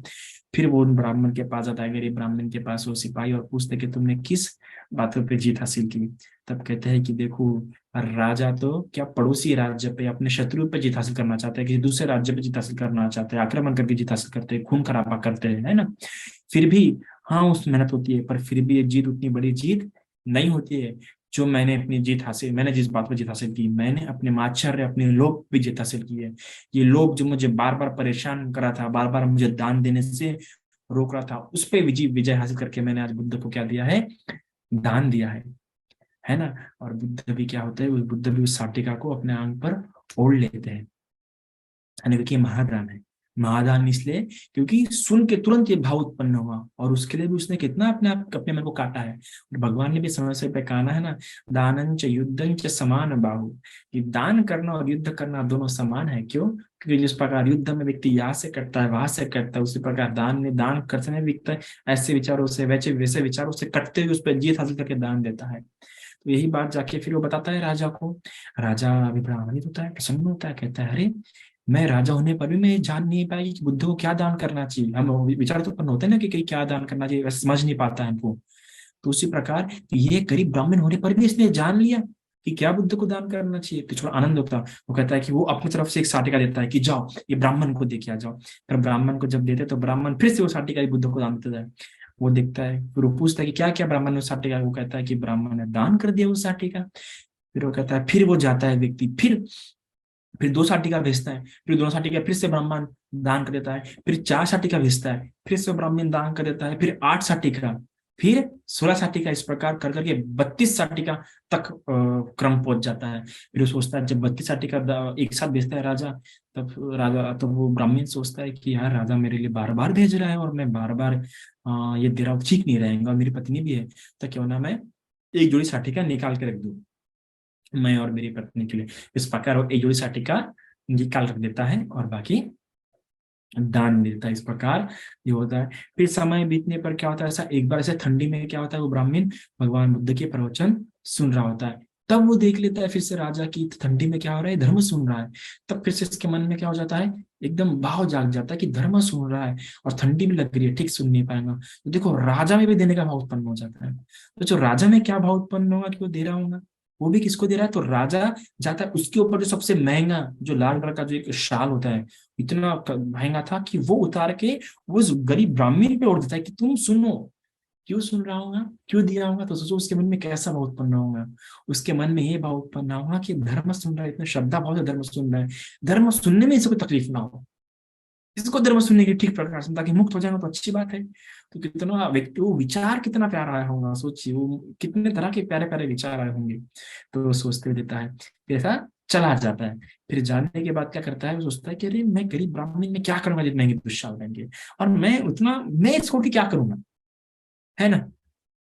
फिर वो उन ब्राह्मण के पास आता है, गरीब ब्राह्मण के पास वो सिपाही, और पूछते कि तुमने किस बातों पे जीत हासिल की। तब कहते हैं कि देखो, राजा तो क्या पड़ोसी राज्य पे, अपने शत्रु पे जीत हासिल करना चाहते हैं, किसी दूसरे राज्य पे जीत हासिल करना चाहते हैं, आक्रमण करके जीत हासिल करते हैं, खून खराबा करते हैं, है ना। फिर भी हाँ, उस मेहनत होती है, पर फिर भी ये जीत उतनी बड़ी जीत नहीं होती है। जो मैंने जिस बात पर जीत हासिल की, मैंने अपने मात्सर्य, अपने लोभ पे जीत हासिल की है। ये लोभ जो मुझे बार बार परेशान कर रहा था, बार बार मुझे दान देने से रोक रहा था, उस पे विजय विजय हासिल करके मैंने आज बुद्ध को क्या दिया है, दान दिया है ना। और बुद्ध भी क्या होता है, उस बुद्ध भी उस साटिका को अपने आंग पर ओढ़ लेते हैं, यानी कि महादान है। महादान इसलिए क्योंकि सुन के तुरंत ये भाव उत्पन्न हुआ, और उसके लिए भी उसने कितना अपने आप अपने मन को काटा है। और भगवान ने भी समय से पे कहा है ना, दानं च युद्धं च समान बाहु, कि दान करना और युद्ध करना दोनों समान है। क्यों? क्योंकि जिस प्रकार युद्ध में व्यक्ति यहाँ से करता है, वहां से करता है, उसी प्रकार दान में, दान करते में व्यक्ति ऐसे विचारों से, वैसे वैसे विचारों से कटते हुए उस पर जीत हासिल करके दान देता है। तो यही बात जाके फिर वो बताता है राजा को। राजा अभी ब्राह्मणित होता है, प्रसन्न होता है, कहता है अरे, मैं राजा होने पर भी मैं ये जान नहीं पाई कि बुद्ध को क्या दान करना चाहिए। हम विचार तो उत्पन्न होते हैं ना कि क्या दान करना चाहिए, वैसे समझ नहीं पाता है हमको। तो उसी प्रकार ये गरीब ब्राह्मण होने पर भी इसने जान लिया कि क्या बुद्ध को दान करना चाहिए। तो थोड़ा आनंद होता है। वो कहता है कि वो अपनी तरफ से एक साटिका देता है कि जाओ ये ब्राह्मण को दे के आ जाओ। फिर ब्राह्मण को जब देते तो ब्राह्मण फिर से वो साटिका बुद्ध को दान देता है। वो देखता है, फिर वो पूछता है कि क्या क्या ब्राह्मण ने उस साटिका, वो कहता है कि ब्राह्मण ने दान कर दिया उस साटिका। फिर वो कहता है, फिर वो जाता है व्यक्ति, फिर 2 साटिका भेजता है, फिर 2 साटिका फिर से ब्राह्मण दान कर देता है, फिर 4 साटिका भेजता है, फिर से ब्राह्मण दान कर देता है, फिर 8 साटिका, फिर 16 साटिका, इस प्रकार कर करके 32 साटिका तक क्रम पहुंच जाता है। फिर वो सोचता है, जब 32 साटिका एक साथ भेजता है राजा, तब वो ब्राह्मण सोचता है कि यार राजा मेरे लिए बार बार भेज रहा है और मैं बार बार ये दे रहा हूँ, ठीक नहीं रहेगा, मेरी पत्नी भी है, तो क्यों ना मैं एक जोड़ी साटिका निकाल के रख दूं, मैं और मेरी पत्नी के लिए। इस प्रकार वो एक जोड़ी साटिका निकाल रख देता है और बाकी दान देता है। इस प्रकार ये होता है। फिर समय बीतने पर क्या होता है, ऐसा एक बार ऐसे ठंडी में क्या होता है, वो ब्राह्मण भगवान बुद्ध के प्रवचन सुन रहा होता है। तब वो देख लेता है फिर से राजा की ठंडी में क्या हो रहा है, धर्म सुन रहा है। तब फिर से इसके मन में क्या हो जाता है, एकदम भाव जाग जाता है कि धर्म सुन रहा है और ठंडी भी लग रही है, ठीक सुन नहीं पाएगा। तो देखो राजा में भी देने का भाव उत्पन्न हो जाता है। तो जो राजा में क्या भाव उत्पन्न होगा कि वो दे रहा होगा, वो भी किसको दे रहा है, तो राजा जाता है उसके ऊपर जो सबसे महंगा जो लाल कलर का जो एक शाल होता है, इतना महंगा था कि वो उतार के वो उस गरीब ब्राह्मण पे ओढ़ देता है कि तुम सुनो, क्यों सुन रहा होगा, क्यों दिया होगा। तो सोचो उसके मन में कैसा भाव उत्पन्न होगा। उसके मन में ये भाव उत्पन्न होगा कि धर्म सुन रहा है, इतने श्रद्धा भाव से धर्म सुन रहा है, धर्म सुनने में इसे कोई तकलीफ ना हो, इसको धर्म सुनने की ठीक प्रकार से, ताकि मुक्त हो जाएगा तो अच्छी बात है। तो कितना व्यक्ति, वो विचार कितना प्यारा आया होगा, सोचिए वो कितने तरह के प्यारे प्यारे विचार आए होंगे। तो वो सोचते हुए देता है, फिर ऐसा चला जाता है। फिर जाने के बाद क्या करता है, वो सोचता है कि अरे मैं गरीब ब्राह्मण में क्या करूंगा जितने दुष्चाल रहेंगे, और मैं उतना मैं इसको कि क्या करूंगा, है ना।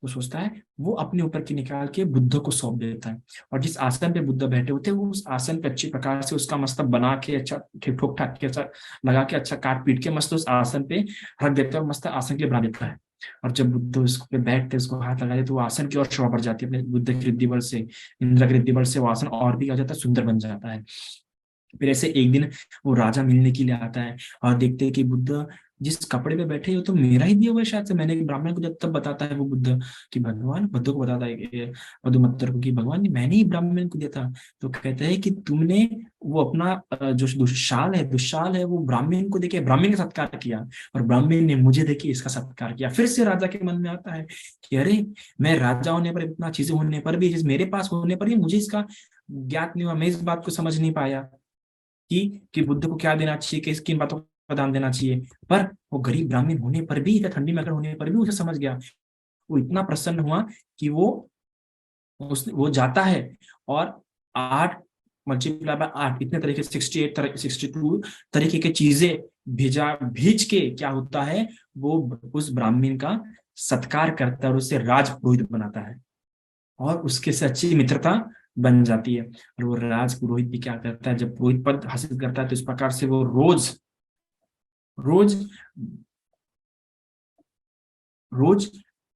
वो सोचता है, वो अपने ऊपर की निकाल के बुद्ध को सौंप देता है। और जिस आसन पे बुद्ध बैठे होते हैं, वो उस आसन पे अच्छी प्रकार से उसका मस्तक बना के अच्छा ठीक ठोक ठाक के अच्छा लगा के अच्छा काट पीट के मस्त उस आसन पे रख देता है, और मस्त आसन के लिए बना देता है। और जब बुद्ध उस पे बैठते उसको हाथ लगा देते, तो वो आसन की और शोभा बढ़ जाती है अपने बुद्ध की रिद्धि बल से, इंद्र की रिद्धि बल से वो आसन और भी आ जाता है, सुंदर बन जाता है। फिर ऐसे एक दिन वो राजा मिलने के लिए आता है, और देखते हैं कि बुद्ध जिस कपड़े पे बैठे हो तो मेरा ही दिया हुआ है शायद से, मैंने एक ब्राह्मण को जब तब बताता है वो बुद्ध कि भगवान, बुद्ध को बताता है कि मधुमत्तर को कि भगवान ने, मैंने ही ब्राह्मण को दिया था। तो कहते हैं कि तुमने वो अपना जो दुशाल है वो ब्राह्मण को देके ब्राह्मण का सत्कार किया, और ब्राह्मण ने मुझे देके इसका सत्कार किया। फिर से राजा के मन में आता है कि अरे, मैं राजा होने पर, इतना चीजें होने पर भी, मेरे पास होने पर भी मुझे इसका ज्ञात नहीं हुआ, मैं इस बात को समझ नहीं पाया कि बुद्ध को क्या देना चाहिए, किस किन बातों का दान देना चाहिए। पर वो गरीब ब्राह्मण होने पर भी, इतना ठंडी में अगर होने पर भी उसे समझ गया। वो इतना प्रसन्न हुआ कि वो जाता है और 8 × 8 इतने तरीके, 62 तरीके की चीजें भेज के क्या होता है, वो उस ब्राह्मण का सत्कार करता है और उससे राजपुरोहित बनाता है, और उसके से अच्छी मित्रता बन जाती है। और वो राजपुरोहित भी क्या करता है, जब पुरोहित पद हासिल करता है तो इस प्रकार से वो रोज रोज रोज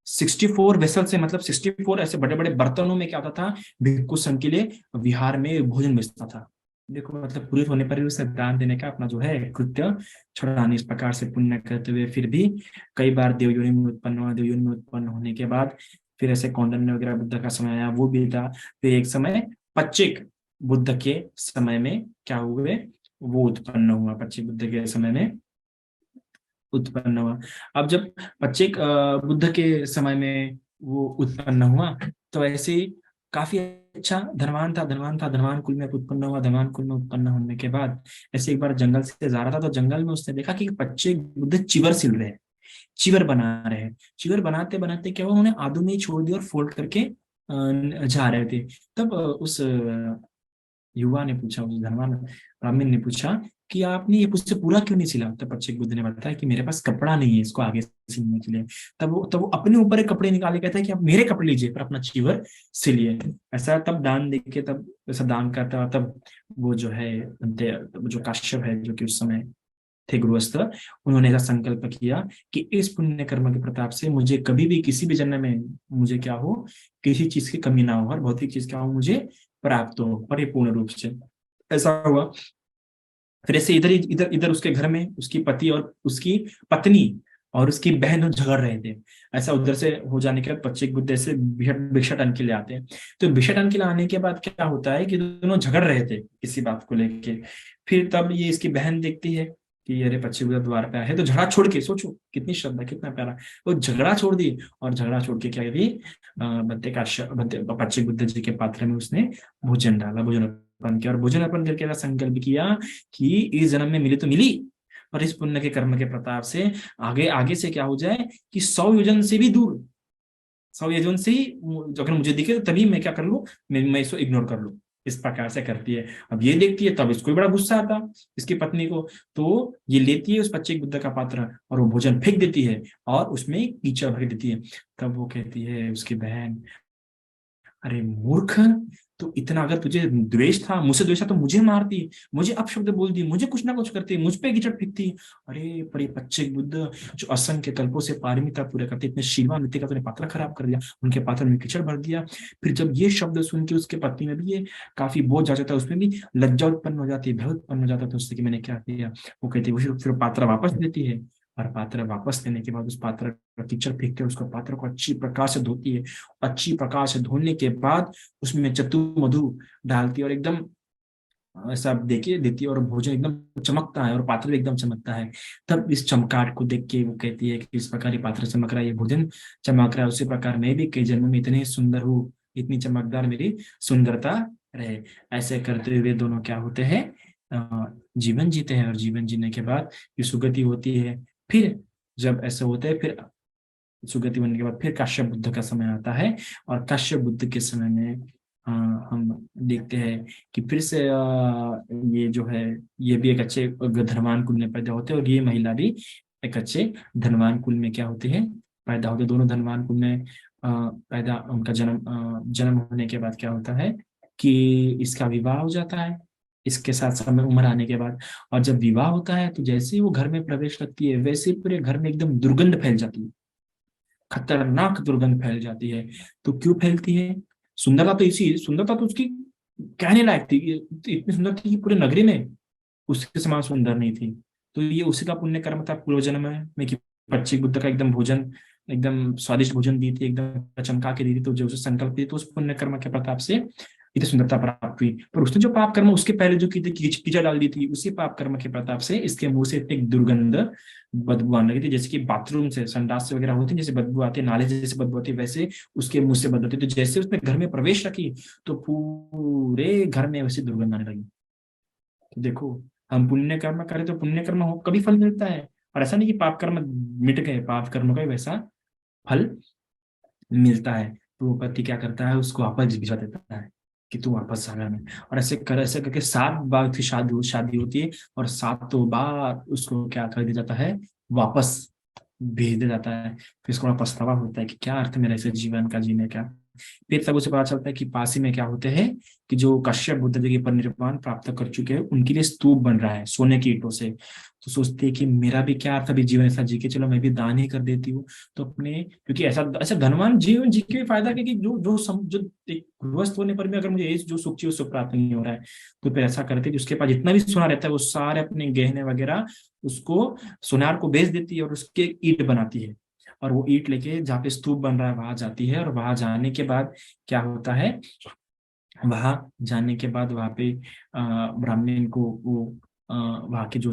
64 वेसल से, मतलब 64 ऐसे बड़े बड़े बर्तनों में क्या होता था, भिक्षु संघ के लिए विहार में भोजन बेचता था। देखो मतलब पुरोहित होने पर भी उसे दान देने का अपना जो है कृत्य छुड़ाने, इस प्रकार से पुण्य करते हुए फिर भी कई बार देवयोनि में उत्पन्न हुआ। देवयोनि में उत्पन्न होने के बाद फिर ऐसे कौंडन्य वगैरह बुद्ध का समय आया, वो भी था। फिर एक समय पच्चिक बुद्ध के समय में क्या हुए, वो उत्पन्न हुआ, पच्चिक बुद्ध के समय में उत्पन्न हुआ। अब जब पच्चिक बुद्ध के समय में वो उत्पन्न हुआ, तो ऐसे ही काफी अच्छा धनवान था, धनवान था, धनवान कुल में उत्पन्न हुआ। धनवान कुल में उत्पन्न होने के बाद ऐसे एक बार जंगल से जा रहा था, तो जंगल में उसने देखा कि बच्चे बुद्ध चिवर सिल रहे हैं, चिवर बना रहे हैं। चिवर बनाते बनाते क्या हुआ, उन्होंने आदू में ही छोड़ दिया और फोल्ड करके जा रहे थे। तब उस युवा ने पूछा, उस धनवान ब्राह्मण ने पूछा कि आपने ये मुझसे पूरा क्यों नहीं सिला? तब बच्चे बुद्ध ने बताया कि मेरे पास कपड़ा नहीं है इसको आगे सिलने के लिए। तब वो अपने ऊपर एक कपड़े निकाले, कहता है कि आप मेरे कपड़े लीजिए पर अपना चीवर सिलिए। ऐसा तब दान देके, तब ऐसा दान करता, तब वो जो है जो काश्यप है, जो कि उस समय थे गृहस्थ, उन्होंने ऐसा संकल्प किया कि इस पुण्य कर्म के प्रताप से मुझे कभी भी किसी भी जन्म में मुझे क्या हो, किसी चीज की कमी ना हो और भौतिक चीज क्या हो मुझे प्राप्त हो परिपूर्ण रूप से। ऐसा हुआ। फिर ऐसे इधर इधर इधर उसके घर में उसकी पति और उसकी पत्नी और उसकी बहन झगड़ रहे थे। ऐसा उधर से हो जाने के बाद बच्चे एक बुद्ध से भिक्षाटन के लिए आते हैं। तो भिक्षाटन के लिए आने के बाद क्या होता है कि दोनों झगड़ रहे थे किसी बात को लेके। फिर तब ये इसकी बहन देखती है कि अरे बच्चे बुद्ध द्वार पे आए हैं, तो झगड़ा छोड़ के, सोचो कितनी श्रद्धा, कितना प्यारा, वो झगड़ा छोड़ दी और झगड़ा छोड़ के क्या करी, बच्चे बुद्ध जी के पात्र में उसने भोजन डाला, भोजन अर्पण किया और भोजन अर्पण करके ऐसा संकल्प किया कि इस जन्म में मिली तो मिली, और इस पुण्य के कर्म के प्रताप से आगे आगे से क्या हो जाए कि 100 योजन से भी दूर, 100 योजन से ही अगर मुझे दिखे तो तभी मैं क्या कर लूं, मैं इसको इग्नोर कर लूं। इस प्रकार से करती है। अब ये देखती है, तब इसको भी बड़ा गुस्सा आता इसकी पत्नी को। तो ये लेती है उस बच्चे बुद्ध का पात्र और वो भोजन फेंक देती है और उसमें कीचड़ भर देती है। तब वो कहती है उसकी बहन, अरे मूर्ख, तो इतना अगर तुझे द्वेष था, मुझसे द्वेष था तो मुझे मारती, मुझे अपशब्द बोलती, मुझे कुछ ना कुछ करती, मुझ पे कीचड़ फेंकती। अरे पर ये बच्चे बुद्ध जो असंख्य कल्पों से पारमिता पूरे करते, इतने शीलवान व्यक्ति का तूने पात्र खराब कर दिया, उनके पात्र में कीचड़ भर दिया। फिर जब ये शब्द सुन के उसके पत्नी में भी ये काफी बोझ आ जाता है, उसमें भी लज्जा उत्पन्न हो जाती है, भय उत्पन्न हो जाता है, तो उससे कि मैंने क्या किया। वो कहती है, फिर पात्र वापस देती है और पात्र वापस लेने के बाद उस पात्र का कीचड़ फेंक कर उसको पात्र को अच्छी प्रकार से धोती है। अच्छी प्रकार से धोने के बाद उसमें चतु मधु डालती है और एकदम ऐसा देखिए देती है और भोजन एकदम चमकता है और पात्र भी एकदम चमकता है। तब इस चमकाट को देख के वो कहती है कि इस प्रकार ये पात्र चमक रहा है, ये भोजन चमक रहा है, उसी प्रकार मैं भी कई जन्म में इतने सुंदर हूँ, इतनी चमकदार मेरी सुंदरता रहे। ऐसे करते हुए दोनों क्या होते हैं, जीवन जीते हैं और जीवन जीने के बाद ये सुगति होती है। फिर जब ऐसा होता है, फिर सुगति बनने के बाद फिर काश्यप बुद्ध का समय आता है और काश्यप बुद्ध के समय में हम देखते हैं कि फिर से ये जो है ये भी एक अच्छे धनवान कुल में पैदा होते हैं और ये महिला भी एक अच्छे धनवान कुल में क्या होते हैं, पैदा होते हैं। दोनों धनवान कुल में पैदा, उनका जन्म होने के बाद क्या होता है कि इसका विवाह हो जाता है इसके साथ समय उम्र आने के बाद। और जब विवाह होता है तो जैसे ही वो घर में प्रवेश करती है वैसे ही पूरे घर में एकदम दुर्गंध फैल जाती है, खतरनाक दुर्गंध फैल जाती है। तो क्यों फैलती है? सुंदरता तो उसकी कहने लायक थी, इतनी सुंदर थी कि पूरे नगरी में उसके समान सुंदर नहीं थी। तो ये उसी का पुण्य कर्म था पूर्व जन्म में कि पक्षी बुद्ध का एकदम भोजन, एकदम स्वादिष्ट भोजन दी थी, एकदम चमका के दी थी। तो जो उसे संकल्प दी तो उस पुण्य कर्म के प्रताप से इतनी सुंदरता प्राप्त हुई। पर उसने जो पाप कर्म उसके पहले जो की थी, कीचड़ डाल दी थी, उसी पाप कर्म के प्रताप से इसके मुंह से एक दुर्गंध बदबू आने लगी थी। जैसे कि बाथरूम से, संडास से वगैरह होती है जैसे बदबू आती है, नाले से जैसे बदबू आती है, वैसे उसके मुंह से बदबू आती है। तो जैसे उसने घर में प्रवेश रखी तो पूरे घर में वैसी दुर्गंध आने लगी। तो देखो, हम पुण्य कर्म करें तो पुण्य कर्म हो कभी फल मिलता है, और ऐसा नहीं कि पाप कर्म मिट गए, पाप कर्म का भी वैसा फल मिलता है। तो वो पति क्या करता है, उसको वापस भिजवा देता है कि तू वापस आ घर में। और ऐसे करके 7 बार उसकी शादी होती है और 7 बार उसको क्या कर दिया जाता है, वापस भेज दिया जाता है। फिर इसको बड़ा पछतावा होता है कि क्या अर्थ मेरा ऐसे जीवन का जीने का। फिर तब उसे पता चलता है कि पास ही में क्या होते हैं कि जो कश्यप बुद्ध जी के परिनिर्वाण प्राप्त कर चुके हैं उनके लिए स्तूप बन रहा है सोने की ईंटों से। तो सोचते हैं कि मेरा भी क्या अर्थ अभी जीवन ऐसा जी के, चलो मैं भी दान ही कर देती हूँ। तो अपने, क्योंकि ऐसा ऐसा धनवान जीवन जी के फायदा, क्योंकि जो एक गृहस्थ होने पर भी अगर मुझे जो सुख चाहिए सुख प्राप्त नहीं हो रहा है, तो फिर ऐसा करते हैं कि उसके पास जितना भी सोना रहता है वो सारे अपने गहने वगैरह उसको सुनार को बेच देती है और उसके ईंट बनाती है। और वो ईंट लेके जहाँ पे स्तूप बन रहा है वहां जाती है, और वहां जाने के बाद क्या होता है, वहां जाने के बाद वहां पे ब्राह्मण को वो वहाँ के जो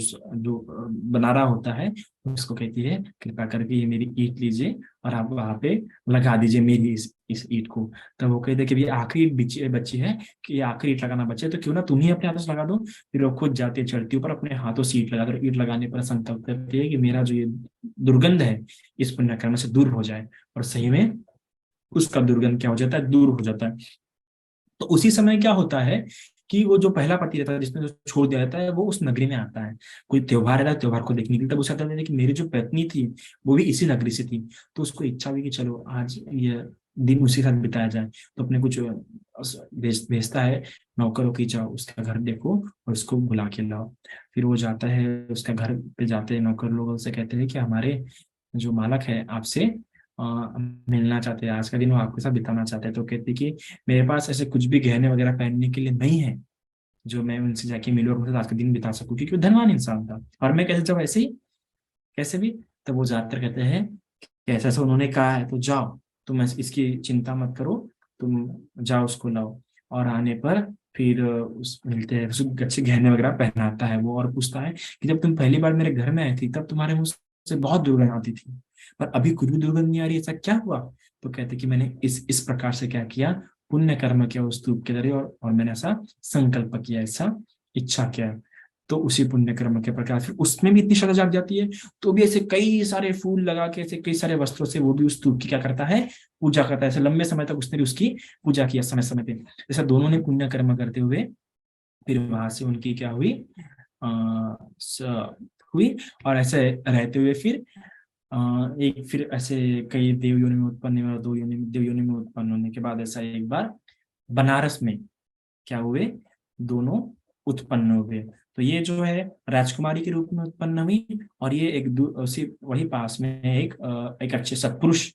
बना रहा होता है उसको कहती है कृपा करके ये मेरी ईंट लीजिए और आप वहाँ पे लगा दीजिए मेरी इस ईंट को। तब वो कहते हैं कि ये आखिरी ईंट बची है, कि ये आखिरी ईंट लगाना बचे, तो क्यों ना तुम ही अपने हाथों से लगा दो। फिर वो खुद जाती है, चढ़ती ऊपर, अपने हाथों से ईंट लगा दो। ईंट लगाने पर संकल्प करती है कि मेरा जो ये दुर्गंध है इस पुण्य कर्म से दूर हो जाए। और सही में उसका दुर्गंध क्या हो जाता है, दूर हो जाता है। तो उसी समय क्या होता है कि वो जो पहला पति रहता है जिसने जो छोड़ दिया रहता है, वो उस नगरी में आता है। कोई त्योहार रहता है, त्योहार को देखने के लिए। तब उसे आता है कि मेरी जो पत्नी थी वो भी इसी नगरी से थी। तो उसको इच्छा हुई कि चलो आज ये दिन उसी के साथ बिताया जाए। तो अपने कुछ भेजता है नौकरों की, जाओ उसका घर देखो और उसको बुला के लाओ। फिर वो जाता है उसका घर पे, जाते हैं नौकर लोग, उससे कहते हैं कि हमारे जो मालक है आपसे अ, मिलना चाहते हैं, आज का दिन वो आपके साथ बिताना चाहते हैं। तो कहते हैं कि मेरे पास ऐसे कुछ भी गहने वगैरह पहनने के लिए नहीं है जो मैं उनसे जाके मिलूं और उनके साथ आज का दिन बिता सकूं, क्योंकि वो धनवान इंसान था। और मैं कैसे जब ऐसे ही कैसे भी, तब वो जाकर कहते हैं कि ऐसा ऐसा उन्होंने कहा है तो जाओ, तुम इसकी चिंता मत करो, तुम जाओ उसको लाओ। और आने पर फिर उस मिलते हैं, उसको अच्छे गहने वगैरह पहनाता है वो, और पूछता है कि जब तुम पहली बार मेरे घर में आई थी तब तुम्हारे मुंह से बहुत दुर्गंध आती थी, पर अभी कुछ भी दुर्गंध नहीं आ रही, ऐसा क्या हुआ? तो कहते कि मैंने इस प्रकार से क्या किया, पुण्य कर्म किया उस धूप के जरिए, और मैंने ऐसा संकल्प किया, ऐसा इच्छा किया। तो उसी पुण्य कर्म के प्रकार फिर उसमें भी इतनी श्रद्धा जाग जाती है, तो भी ऐसे कई सारे फूल लगा के, ऐसे कई सारे वस्त्रों से वो भी उस धूप की क्या करता है, पूजा करता है। ऐसे लंबे समय तक उसने भी उसकी पूजा किया समय समय पे। जैसा दोनों ने पुण्य कर्म करते हुए फिर वहां से उनकी क्या हुई, हुई। और ऐसे रहते हुए फिर एक फिर ऐसे कई देव योनि में उत्पन्न हुए, और दो योनि देव योनि में उत्पन्न होने के बाद ऐसा एक बार बनारस में क्या हुए, दोनों उत्पन्न हुए। तो ये जो है राजकुमारी के रूप में उत्पन्न हुई, और ये उसी वही पास में एक अच्छे सत्पुरुष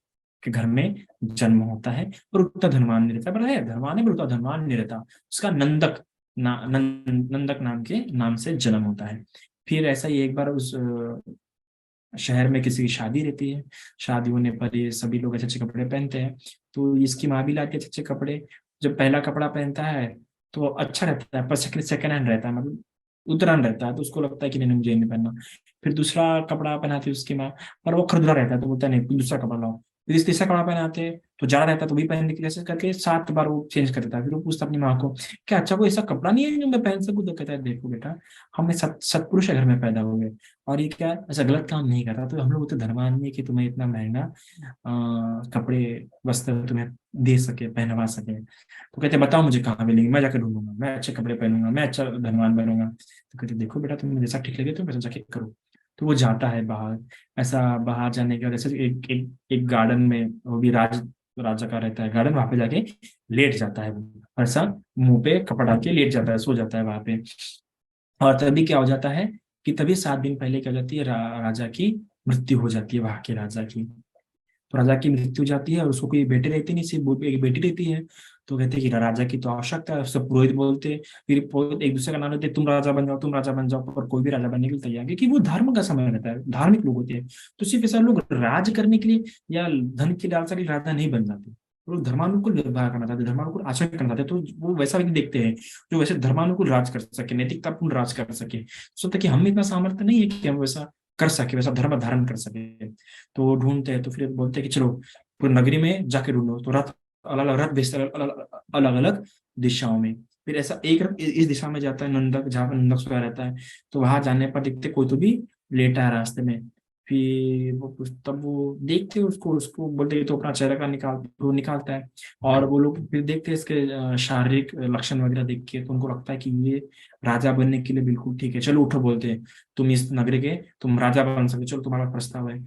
के घर में जन्म होता है। पर उतना धनवान नहीं रहता, पर है धनवान है, पर उतना धनवान नहीं रहता। उसका नंदक नाम के नाम से जन्म होता है। फिर ऐसा ही एक बार उस शहर में किसी की शादी रहती है। शादी होने पर ये सभी लोग अच्छे अच्छे कपड़े पहनते हैं, तो इसकी माँ भी लाती है अच्छे अच्छे कपड़े। जब पहला कपड़ा पहनता है तो अच्छा रहता है, पर सेकंड सेकंड हैंड रहता है, मतलब उतरान रहता है, तो उसको लगता है कि नहीं मुझे नहीं पहनना। फिर दूसरा कपड़ा पहनाती है उसकी माँ, पर वो खुरदरा रहता है, तो बोलता है नहीं दूसरा कपड़ा लाओ। फिर इस तीसरा कपड़ा पहनाते हैं तो ज्यादा रहता है, तो भी पहनने की जैसे करके 7 बार वो चेंज कर देता है। फिर वो पूछता है अपनी माँ को, क्या अच्छा कोई ऐसा कपड़ा नहीं है जो मैं पहन सकूं? तो कहता है देखो बेटा, हमें सत्पुरुष के घर में पैदा हुए, और ये क्या ऐसा गलत काम नहीं करता, तो हम लोग तो धर्मान्य नहीं है कि तुम्हें इतना महंगा कपड़े वस्त्र तुम्हें दे सके, पहनवा सके। तो कहते बताओ मुझे कहाँ मिलेंगे, मैं जाकर ढूंढूंगा, मैं अच्छे कपड़े पहनूंगा, मैं अच्छा धनवान बनूंगा। तो कहते देखो बेटा, तुम्हें जैसा ठीक लगे तुम वैसा जाके करो। तो वो जाता है बाहर। ऐसा बाहर जाने के बाद जैसे एक गार्डन में, वो भी राजा का रहता है गार्डन, वहां पे जाके लेट जाता है वो, ऐसा मुंह पे कपड़ा डाल के लेट जाता है, सो जाता है वहां पे। और तभी क्या हो जाता है कि तभी 7 दिन पहले क्या हो जाती है, राजा की मृत्यु हो जाती है, वहां के राजा की। तो राजा की मृत्यु हो जाती है, और उसको कोई बेटे रहती नहीं, सिर्फ एक बेटी रहती है। तो कहते हैं कि राजा की तो आवश्यकता है, सब पुरोहित बोलते हैं। फिर एक दूसरे का नाम लेते, तुम राजा बन जाओ, तुम राजा बन जाओ, पर कोई भी राजा बनने के लिए तैयार, क्योंकि वो धर्म का समय रहता है, धार्मिक लोग होते हैं। तो सिर्फ ऐसा लोग राज करने के लिए या धन की लालसा के लिए राजा नहीं बन जाते। वो लोग धर्मानुकूल व्यवहार करना चाहते, धर्मानुकूल आचरण करना चाहते, तो वो वैसा व्यक्ति देखते हैं जो वैसे धर्मानुकूल राज कर सके, नैतिकतापूर्ण राज कर सके। सोचते कि हम इतना सामर्थ्य नहीं है कि हम वैसा कर सके, वैसा धर्म धारण कर सके। तो ढूंढते हैं, तो फिर बोलते हैं कि चलो पूरी नगरी में जाके ढूंढो। तो रथ अलग अलग रथ भेजते हैं, अलग अलग दिशाओं में। फिर ऐसा एक रथ इस दिशा में जाता है, नंदक जहाँ पर नंदक सोया रहता है। तो वहां जाने पर देखते कोई तो भी लेटा है रास्ते में। फिर तब वो देखते हैं उसको उसको बोलते हैं, तो अपना चेहरा का वो निकालता है। और वो लोग फिर देखते हैं इसके शारीरिक लक्षण वगैरह देख के, तो उनको लगता है कि ये राजा बनने के लिए बिल्कुल ठीक है, चलो उठो, बोलते हैं तुम इस नगरी के, तुम राजा बन सकते, चलो तुम्हारा प्रस्ताव है।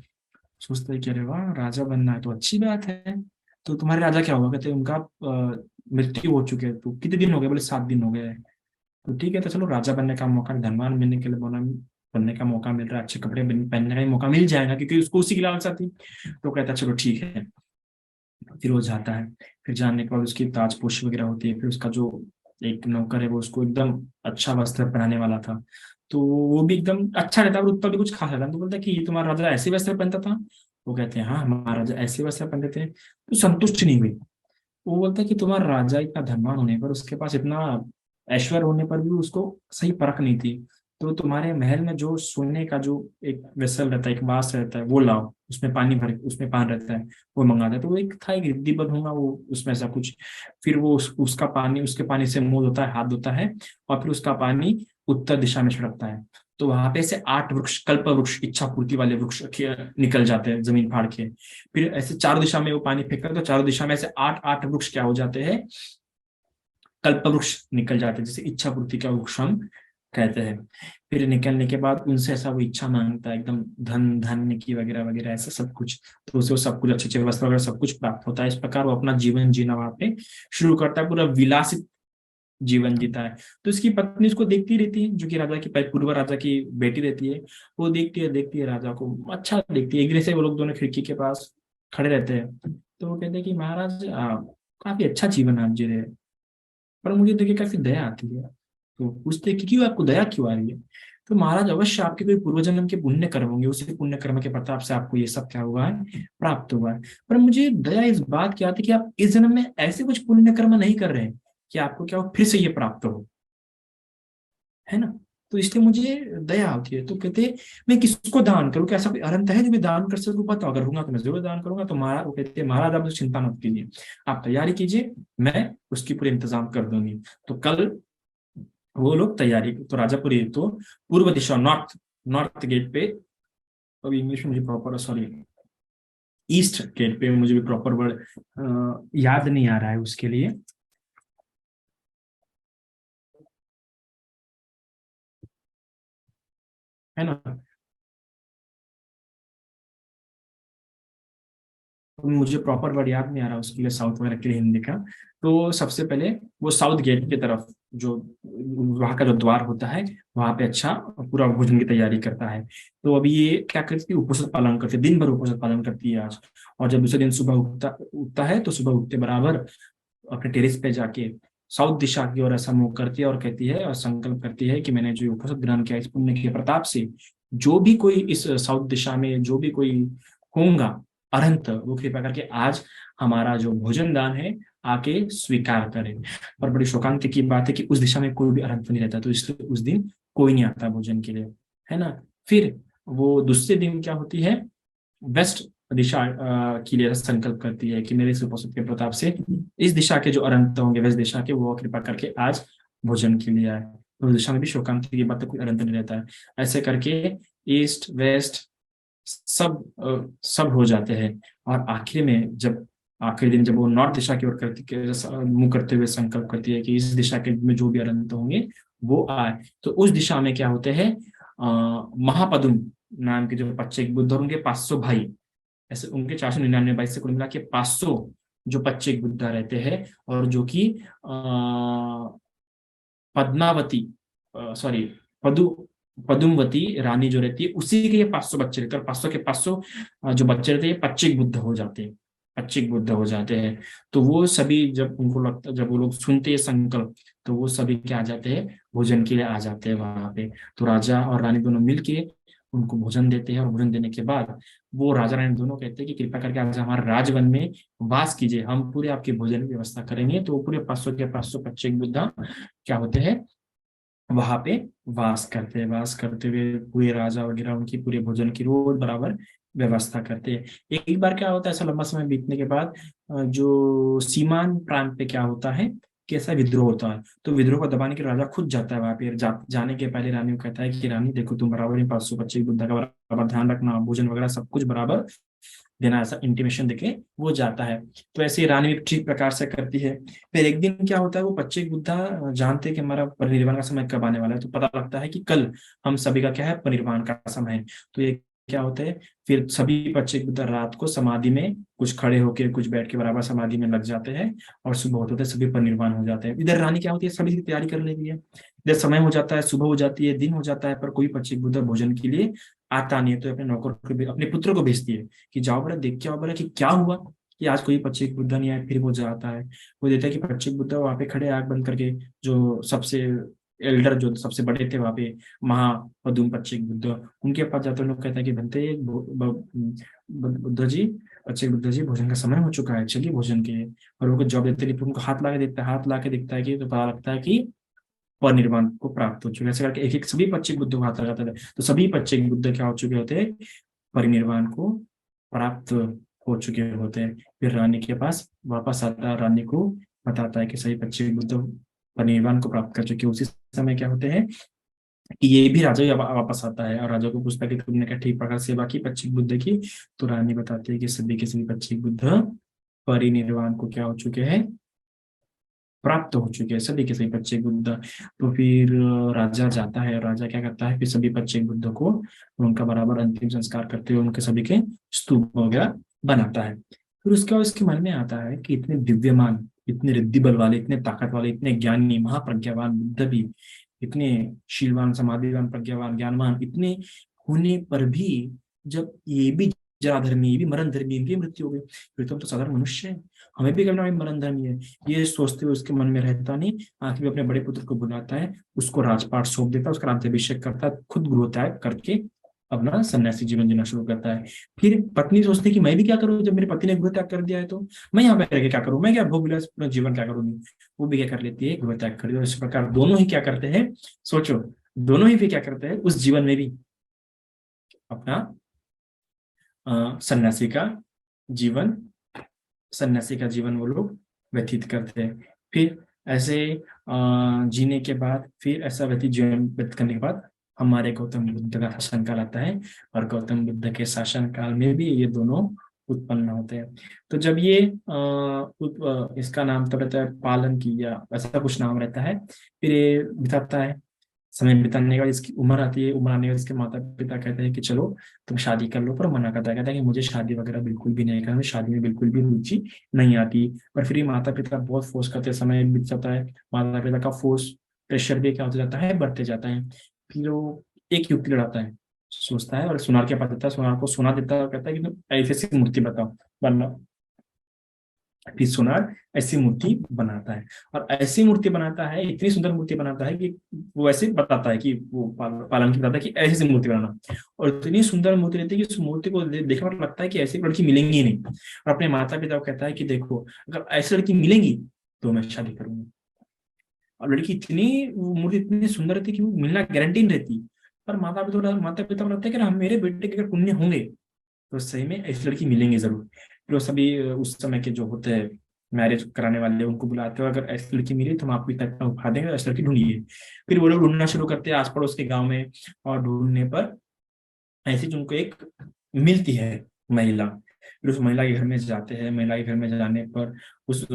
सोचते हैं कि अरे वाह, राजा बनना है तो अच्छी बात है। तो तुम्हारे राजा क्या होगा? कहते हैं उनका मृत्यु हो चुकी है। तो कितने दिन हो गए? बोले 7 दिन हो गए हैं। तो ठीक है, तो चलो राजा बनने का मौका, धनवान बनने के लिए बनने का मौका मिल रहा है, अच्छे कपड़े पहनने का ही मौका मिल जाएगा, क्योंकि उसको उसी की लालसा थी। तो कहता है चलो ठीक है। फिर वो जाता है। फिर जानने के बाद उसकी ताजपोशी वगैरह होती है। फिर उसका जो एक नौकर है वो उसको एकदम अच्छा वस्त्र पहनाने वाला था। तो वो भी एकदम अच्छा रहता है, और उतना भी कुछ खास रहता है। तो बोलता है कि ये तुम्हारा राजा ऐसे वस्त्र पहनता था? वो कहते हैं हाँ, हमारा राजा ऐसे वस्त्र पहनते थे। तो संतुष्ट नहीं हुई। वो बोलता है कि तुम्हारा राजा इतना धनवान होने पर, उसके पास इतना ऐश्वर्य होने पर भी उसको सही परख नहीं थी। तो तुम्हारे महल में जो सोने का जो एक वेसल रहता है, एक वास रहता है, वो लाओ, उसमें पानी भर, उसमें पान रहता है, वो मंगाता है। तो वो एक था, एक रिद्धी बंधुआ, वो उसमें ऐसा कुछ। फिर वो उसका पानी, उसके पानी से मुंह धोता है, हाथ धोता है, और फिर उसका पानी उत्तर दिशा में छिड़कता है। तो वहां पे से 8 वृक्ष, कल्प वृक्ष, इच्छा पूर्ति वाले वृक्ष निकल जाते हैं जमीन फाड़ के। फिर ऐसे चारों दिशा में वो पानी फेंकता है, तो चारों दिशा में ऐसे 8 8 वृक्ष क्या हो जाते हैं, कल्प वृक्ष निकल जाते हैं, जैसे इच्छा पूर्ति का वृक्ष हम कहते हैं। फिर निकलने के बाद उनसे ऐसा वो इच्छा मांगता है, एकदम धन धान्य की वगैरह वगैरह, ऐसा सब कुछ। तो उसे वो सब कुछ, अच्छे अच्छे वस्त्र वगैरह सब कुछ प्राप्त होता है। इस प्रकार वो अपना जीवन जीना वहां पे शुरू करता है, पूरा विलासित जीवन जीता है। तो इसकी पत्नी उसको देखती रहती है, जो कि राजा की, पूर्व राजा की बेटी रहती है। वो देखती है राजा को, अच्छा देखती है। एक दिन से वो लोग दोनों खिड़की के पास खड़े रहते हैं। तो वो कहते हैं कि महाराज, काफी अच्छा जीवन आप जी रहे हैं, पर मुझे देखिए काफी दया आती है। तो पूछते कि क्यों, आपको दया क्यों आ रही है? तो महाराज, अवश्य आपके कोई पूर्व जन्म के पुण्य कर्म होंगे, उसी पुण्य कर्म के प्रताप से आपको ये सब क्या हुआ है, प्राप्त हुआ है। पर मुझे दया इस बात की आती है कि आप इस जन्म में ऐसे कुछ पुण्य कर्म नहीं कर रहे हैं कि आपको क्या हो, फिर से ये प्राप्त हो, है ना? तो इसलिए मुझे दया होती है। तो कहते, मैं किसको दान करूं, क्या ऐसा कोई अनंत है जो मैं दान कर सकूं? बताओ, अगर होगा तो मैं जरूर दान करूंगा। तो महाराज, वो कहते हैं, महाराज आप चिंता मत कीजिए, आप तैयारी कीजिए, मैं उसकी पूरी इंतजाम कर दूंगी। तो कल वो लोग तैयारी, तो राजापुरी तो पूर्व दिशा, नॉर्थ, नॉर्थ गेट पे, अभी इंग्लिश में मुझे प्रॉपर, सॉरी, ईस्ट गेट पे, मुझे भी प्रॉपर वर्ड याद नहीं आ रहा है उसके लिए, है ना? तो मुझे प्रॉपर वर्ड याद नहीं आ रहा उसके लिए, साउथ वगैरह के लिए हिंदी का। तो सबसे पहले वो साउथ गेट की तरफ, जो वहां का जो द्वार होता है, वहां पे अच्छा पूरा भोजन की तैयारी करता है। तो अभी ये क्या करती है, उपवास पालन करती है, दिन भर उपवास पालन करती है आज। और जब दूसरे दिन सुबह उठता उठता है, तो सुबह उठते बराबर अपने टेरेस पे जाके साउथ दिशा की ओर ऐसा मुंह करती है और कहती है, और संकल्प करती है कि मैंने जो उपनिषद ग्रहण किया, इस पुण्य के प्रताप से जो भी कोई इस साउथ दिशा में जो भी कोई होगा अरंत, वो कृपा करके आज हमारा जो भोजन दान है आके स्वीकार करे। और बड़ी शोकांत की बात है कि उस दिशा में कोई भी अरंत नहीं रहता, तो इसलिए उस दिन कोई नहीं आता भोजन के लिए, है ना? फिर वो दूसरे दिन क्या होती है, वेस्ट दिशा के लिए संकल्प करती है कि मेरे इस उपासक के प्रताप से इस दिशा के जो अरंत होंगे, वेस्ट दिशा के, वो कृपा करके आज भोजन के लिए आए। तो उस दिशा में भी शोकांति की बात है, कोई अरंत नहीं रहता है। ऐसे करके ईस्ट वेस्ट सब हो जाते हैं। और आखिर में जब आखिरी दिन जब वो नॉर्थ दिशा की ओर मुंह करते हुए संकल्प करती है कि इस दिशा के में जो भी अरंत होंगे वो आए, तो उस दिशा में क्या होते हैं, महापदुम नाम के जो बच्चे एक बुद्ध और उनके 500 भाई, ऐसे उनके 499 भाई से कुल मिला के 500 जो बच्चे एक बुद्धा रहते हैं, और जो कि पद्मावती, सॉरी, पदु पदुमवती रानी जो रहती है, उसी के ये 500 बच्चे रहते हैं। और 500 के 500 जो बच्चे रहते हैं, 25 बुद्ध हो जाते हैं, 25 बुद्ध हो जाते हैं। तो वो सभी जब उनको लगता, जब वो लोग सुनते हैं संकल्प, तो वो सभी क्या आ जाते हैं, भोजन के लिए आ जाते हैं वहां पे। तो राजा और रानी दोनों मिलके उनको भोजन देते हैं, और भोजन देने के बाद वो राजा रानी दोनों कहते हैं कि कृपा करके आज हमारे राजवन में वास कीजिए, हम पूरे आपकी भोजन की व्यवस्था करेंगे। तो वो पूरे 500 के 500 25 बुद्धा क्या होते हैं, वहां पे वास करते हैं। वास करते हुए पूरे राजा वगैरह उनकी पूरे भोजन की रोज बराबर व्यवस्था करते हैं। एक बार क्या होता है, ऐसा लंबा समय बीतने के बाद जो सीमांत प्रांत पे क्या होता है, कैसा विद्रोह होता है। तो विद्रोह को दबाने के लिए राजा खुद जाता है वहां पे। जाने के पहले रानी को कहता है कि रानी देखो, तुम बराबर ही 500 25 बुद्धा का बराबर ध्यान रखना, भोजन वगैरह सब कुछ बराबर देना, ऐसा इंटीमेशन देके वो जाता है। तो ऐसे ही रानी भी ठीक प्रकार से करती है। फिर एक दिन क्या होता है, वो बच्चे बुद्धा जानते हैं कि हमारा परिनिर्वाण का समय कब आने वाला है। तो पता लगता है कि कल हम सभी का क्या है, परिनिर्वाण का समय है। तो ये क्या होता है, फिर सभी बच्चे बुद्धा रात को समाधि में कुछ खड़े होकर कुछ बैठ के बराबर समाधि में लग जाते हैं, और सुबह होते होते सभी परिनिर्वाण हो जाते हैं। इधर रानी क्या होती है, सभी की तैयारी कर लेती है। इधर समय हो जाता है, सुबह हो जाती है, दिन हो जाता है, पर कोई बच्चे बुद्धा भोजन के लिए आता नहीं है। तो अपने नौकर को, अपने पुत्र को भेजती है कि जाओ बड़ा देख के आओ बड़ा कि क्या हुआ, कि आज कोई पच्चीक बुद्धा नहीं आया। फिर वो जाता है, वो देता है कि पच्चीक बुद्धा वहां पे खड़े, आंख बंद करके, जो सबसे एल्डर, जो सबसे बड़े थे वहां पे, महापदुम पच्चीक बुद्ध, उनके पास जाते हैं। लोग कहता है कि बनते बुद्ध जी, पच्चीक बुद्ध जी, भोजन का समय हो चुका है, चलिए भोजन के लिए। और उनको जॉब देते हैं, उनको हाथ ला के देखता है, हाथ ला के देखता है कि, तो पता लगता है कि परिनिर्वाण को प्राप्त हो चुके हैं। ऐसे करके एक एक सभी 25 बुद्धों को हाथ लगाता था, तो सभी 25 बुद्ध क्या हो चुके होते हैं, परिनिर्वाण को प्राप्त हो चुके होते हैं। फिर रानी के पास वापस आता है, रानी को बताता है कि सभी 25 बुद्ध परिनिर्वाण को प्राप्त कर चुके हैं। उसी समय क्या होते हैं कि ये भी राजा ही वापस आता है और राजा को पूछता है कि तुमने क्या ठीक प्रकार सेवा की 25 बुद्ध की। तो रानी बताती है कि सभी के सभी 25 बुद्ध परिनिर्वाण को क्या हो चुके हैं, प्राप्त हो चुके हैं, सभी के सभी 25 बुद्ध। तो फिर राजा जाता है, राजा क्या करता है, फिर सभी 25 बुद्धों को उनका बराबर अंतिम संस्कार करते हुए उनके सभी के स्तूप वगैरह बनाता है। फिर उसके बाद उसके मन में आता है कि इतने दिव्यमान, इतने रिद्धि बल वाले, इतने ताकत वाले, इतने ज्ञानी महाप्रज्ञावान बुद्ध भी, इतने शीलवान समाधिवान प्रज्ञावान ज्ञानवान इतने होने पर भी, जब ये भी जराधर्मी, ये भी मरण धर्मी, इनकी मृत्यु हो गई, फिर तो हम तो साधारण मनुष्य है, हमें भी करना मरण धर्मी है। ये सोचते हुए उसके मन में रहता नहीं, आखिर में अपने बड़े पुत्र को बुलाता है, उसको राजपाट सौंप देता है, उसका राज्याभिषेक करता है, खुद गृह त्याग करके अपना सन्यासी जीवन जीना शुरू करता है। फिर पत्नी सोचती है कि मैं भी क्या करूं, जब मेरे पति ने गृह त्याग कर दिया है तो मैं यहाँ पे रह के क्या करूं, मैं क्या भोग विलास अपना जीवन क्या करूंगी। वो भी क्या कर लेती है, गृह त्याग कर दिया। इस प्रकार दोनों ही क्या करते हैं, सोचो, दोनों ही फिर क्या करते हैं उस जीवन में भी अपना सन्यासी का जीवन, सन्यासी का जीवन वो लोग व्यतीत करते हैं। फिर ऐसे जीने के बाद, फिर ऐसा व्यतीत जीवन व्यतीत करने के बाद हमारे गौतम बुद्ध का शासन काल आता है, और गौतम बुद्ध के शासन काल में भी ये दोनों उत्पन्न होते हैं। तो जब ये इसका नाम तो रहता है पालन की या ऐसा कुछ नाम रहता है, फिर ये बिताता है, समय बिताने के बाद इसकी उम्र आती है, उम्र आने के बाद इसके माता पिता कहते हैं कि चलो तुम शादी कर लो, पर मना करता है, कहता है कि मुझे शादी वगैरह बिल्कुल भी नहीं करना, शादी में बिल्कुल भी रुचि नहीं आती। पर फिर माता पिता बहुत फोर्स करते हैं, समय बीत जाता है, माता पिता का फोर्स प्रेशर भी क्या होता जाता है, बढ़ते जाता है। फिर वो एक युक्ति लड़ाता है, सोचता है और सुनार के पास देता है, सुनार को सुना देता है और कहता है कि तुम ऐसी ऐसी मूर्ति बताओ, वरना फिर सोनार ऐसी मूर्ति बनाता है, और ऐसी मूर्ति बनाता है, इतनी सुंदर मूर्ति बनाता है कि वो ऐसे बताता है कि वो पालन की बताता है कि ऐसी ऐसी मूर्ति बनाना, और इतनी सुंदर मूर्ति रहती है कि उस मूर्ति को देखने पर लगता है कि ऐसी लड़की मिलेंगी ही नहीं। और अपने माता पिता को कहता है कि देखो, अगर ऐसी लड़की मिलेंगी तो मैं शादी करूंगा। और लड़की इतनी, वो मूर्ति इतनी सुंदर रहती है कि वो मिलना गारंटी नहीं रहती। पर माता पिता को लगता है कि हम मेरे बेटे के अगर पुण्य होंगे तो सही में ऐसी लड़की मिलेंगे जरूर। फिर वो सभी उस समय के जो होते हैं मैरिज कराने वाले, उनको बुलाते हो, अगर ऐसी लड़की मिली तो हम आपको इतना इतना उपहार देंगे, ऐसी लड़की ढूंढिए। फिर वो लोग ढूंढना शुरू करते हैं आस पड़ोस के गाँव में, और ढूंढने पर ऐसी उनको एक मिलती है महिला। फिर उस महिला के घर में जाते हैं, महिला के घर में जाने पर उस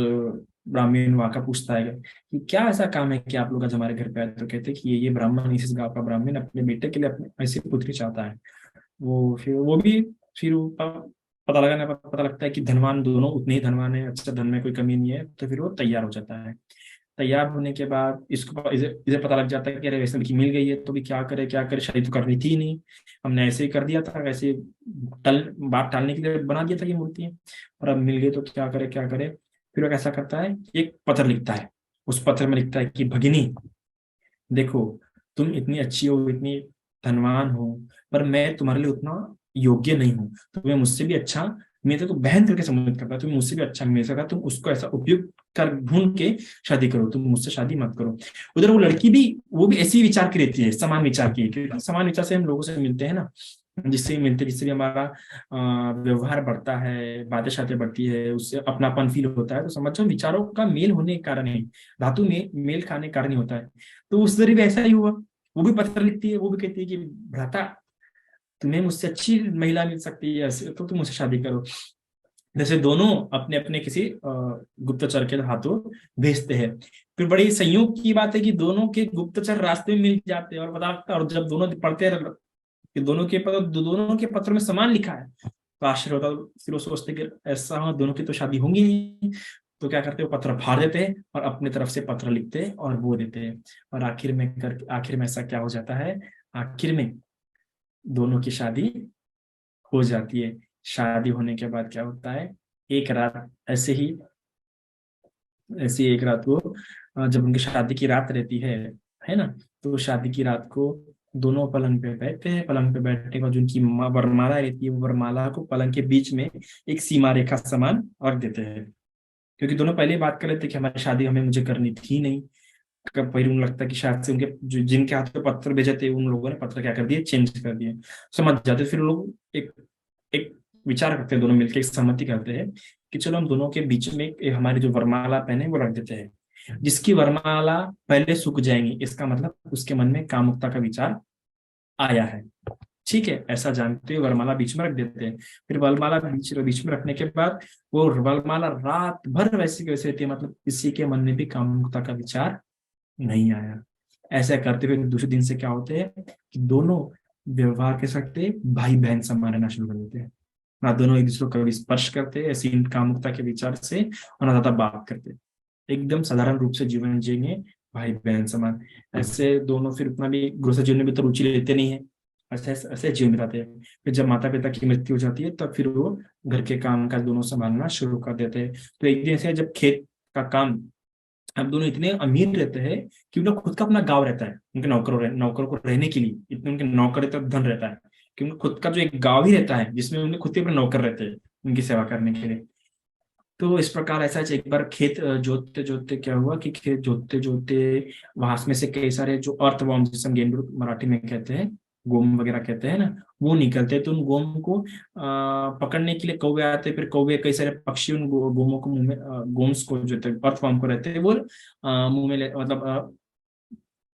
ब्राह्मण वहां का पूछता है कि क्या ऐसा काम है कि आप लोग आज हमारे घर पे आए, तो कहते हैं कि ये ब्राह्मण, इस गाँव का ब्राह्मण अपने बेटे के लिए अपनी ऐसी पुत्री चाहता है। वो फिर वो भी फिर वो पता लगाने पर पता लगता है कि धनवान दोनों उतने ही धनवान है, अच्छा धन में कोई कमी नहीं है, तो फिर वो तैयार हो जाता है। तैयार होने के बाद इसको इसे पता लग जाता है कि अरे वैसे लड़की मिल गई है तो भी क्या करे क्या करे, शादी तो करनी थी नहीं, हमने ऐसे ही कर दिया था, वैसे टल बात टालने के लिए बना दिया था ये मूर्ति, और अब मिल गई तो क्या करे क्या करे। फिर वो कैसा करता है, एक पत्र लिखता है, उस पत्र में लिखता है कि भगिनी देखो, तुम इतनी अच्छी हो, इतनी धनवान हो, पर मैं तुम्हारे लिए उतना योग्य नहीं हूँ, तुम्हें मुझसे भी अच्छा, मैं तो बहन करके संबोधित करता है, तुम्हें मुझसे भी अच्छा मिल सका, तुम उसको ऐसा उपयुक्त कर ढूंढ के शादी करो, तुम मुझसे शादी मत करो। उधर वो लड़की भी, वो भी ऐसी विचार की रहती है, समान विचार की, क्योंकि समान विचार से हम लोगों से मिलते हैं ना, जिससे मिलते जिससे भी हमारा व्यवहार बढ़ता है, बातें शातें बढ़ती है, उससे अपनापन फील होता है, तो समझो विचारों का मेल होने के कारण ही, धातु में मेल खाने के कारण ही होता है। तो उस तरह भी ऐसा ही हुआ, वो भी पत्र लिखती है, वो भी कहती है कि भ्राता तुम्हें मुझसे अच्छी महिला मिल सकती है, ऐसे तो तुम मुझसे शादी करो। जैसे दोनों अपने अपने किसी गुप्तचर के हाथों भेजते हैं। फिर बड़ी संयोग की बात है कि दोनों के गुप्तचर रास्ते में मिल जाते हैं, और पता, और जब दोनों पढ़ते हैं कि दोनों के पत्र में समान लिखा है, तो आश्चर्य होता है। फिर वो सोचते कि ऐसा हो, दोनों की तो शादी होंगी नहीं, तो क्या करते हैं, वो पत्र फाड़ देते हैं और अपनी तरफ से पत्र लिखते हैं और वो देते हैं। और आखिर में ऐसा क्या हो जाता है, आखिर में दोनों की शादी हो जाती है। शादी होने के बाद क्या होता है, एक रात ऐसी एक रात को जब उनकी शादी की रात रहती है ना, तो शादी की रात को दोनों पलंग पे बैठते हैं। पलंग पे बैठने के बाद जो उनकी वरमाला रहती है, वो वरमाला को पलंग के बीच में एक सीमा रेखा समान रख देते हैं, क्योंकि दोनों पहले ही बात कर रहे थे कि हमारी शादी मुझे करनी थी नहीं। फिर उन्हें लगता है कि शायद से उनके जो जिनके हाथ में पत्थर भेजे थे उन लोगों ने पत्थर क्या कर दिए, चेंज कर दिए, समझ जाते। फिर लोग एक एक विचार करते हैं, दोनों मिलकर एक सहमति करते हैं कि चलो हम दोनों के बीच में हमारी जो वरमाला पहने वो रख देते हैं। जिसकी वरमाला पहले सूख जाएंगी इसका मतलब उसके मन में कामुकता का विचार आया है। ठीक है, ऐसा जानते हुए वरमाला बीच में रख देते हैं। फिर वरमाला बीच बीच में रखने के बाद वो वरमाला रात भर वैसी की वैसी रहती है, मतलब किसी के मन में भी कामुकता का विचार नहीं आया। ऐसा करते हुए दूसरे दिन से क्या होते हैं कि दोनों व्यवहार के सकते भाई बहन समान रहना शुरू कर देते हैं। ना दोनों एक दूसरे को कभी स्पर्श करते ऐसी कामुकता के विचार से, और ना ज्यादा बात करते, एकदम साधारण रूप से जीवन जिएंगे भाई बहन समान। ऐसे दोनों फिर उतना भी गृहस्थ जीवन में भी तो रुचि लेते नहीं है, ऐसे ऐसे जीवन बिताते हैं। फिर जब माता पिता की मृत्यु हो जाती है तब फिर वो घर के काम काज दोनों संभालना शुरू कर देते हैं। तो एक दिन से जब खेत का काम, अब दोनों इतने अमीर रहते हैं कि उनका खुद का अपना गांव रहता है, उनके नौकरों को रहने के लिए इतने उनके नौकर तक धन रहता है कि उनका खुद का जो एक गांव ही रहता है जिसमें उनके खुद के अपने नौकर रहते हैं उनकी सेवा करने के लिए। तो इस प्रकार ऐसा एक बार खेत जोतते जोतते क्या हुआ कि खेत जोतते जोतते वहां में से कई सारे जो अर्थवॉर्म, जिसे हम गेंडू मराठी में कहते हैं, गोम वगैरह कहते हैं ना, वो निकलते हैं। तो उन गोम को पकड़ने के लिए कौवे आते हैं। फिर कौवे कई सारे पक्षी उन गोमों को मुंह में गोम्स को जो अर्थवॉर्म को रहते हैं वो मुंह में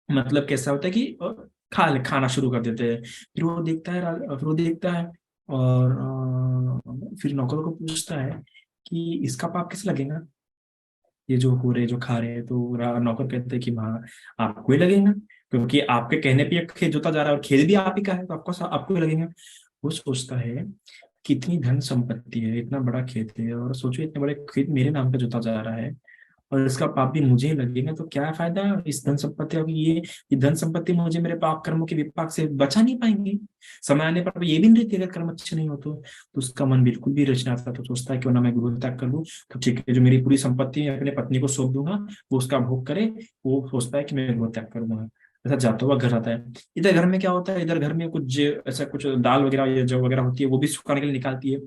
मतलब कैसा होता है कि खाना शुरू कर देते हैं। फिर वो देखता है और फिर नौकर को पूछता है कि इसका पाप किसे लगेगा, ये जो हो रहे जो खा रहे हैं। तो नौकर कहते हैं कि हाँ आपको ही लगेगा, क्योंकि आपके कहने पे ये खेत जोता जा रहा है और खेत भी आप ही का है, तो आपको ही लगेगा। वो सोचता है कितनी धन संपत्ति है, इतना बड़ा खेत है, और सोचो इतने बड़े खेत मेरे नाम पे जोता जा रहा है और इसका पाप भी मुझे ही लगेगा, तो क्या फायदा इस धन संपत्ति अब ये धन संपत्ति मुझे मेरे पाप कर्मों के विपाक से बचा नहीं पाएंगे। समय आने पर ये भी नहीं रहती अगर कर्म अच्छे नहीं हो तो उसका मन बिल्कुल भी रचना आता, तो सोचता है क्यों ना मैं गृह त्याग कर लूं। तो ठीक है, जो मेरी पूरी संपत्ति मैं अपने पत्नी को सौंप दूंगा, वो उसका भोग करे। वो सोचता है कि मैं गृह त्याग कर दूंगा। ऐसा जाता हुआ घर आता है। इधर घर में क्या होता है, इधर घर में कुछ ऐसा कुछ दाल वगैरह या जौ वगैरह होती है वो भी सुखाने के लिए निकालती है।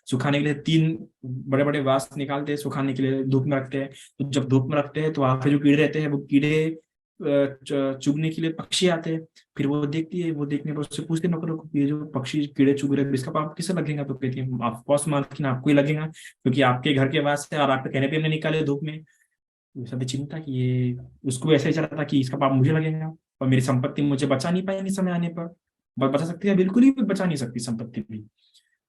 सुखाने के लिए 3 बड़े बड़े वास निकालते हैं, सुखाने के लिए धूप में रखते हैं। तो जब धूप में रखते हैं तो वहां पे जो कीड़े रहते हैं वो कीड़े चुगने के लिए पक्षी आते हैं। फिर वो देखती है, वो देखने पर उससे पूछते नौकर को ये जो पक्षी कीड़े चुग रहे हैं इसका पाप किसे लगेगा। तो कहती है ऑफकोर्स मालकिन आपको ही लगेगा, क्योंकि आपके घर के वास है और आपके कहने पे हमने निकाले धूप में। तो सभी चिंता कि ये उसको ऐसा ही चला था कि इसका पाप मुझे लगेगा और मेरी संपत्ति मुझे बचा नहीं पाएंगी समय आने पर। बचा सकती है, बिल्कुल ही बचा नहीं सकती संपत्ति भी।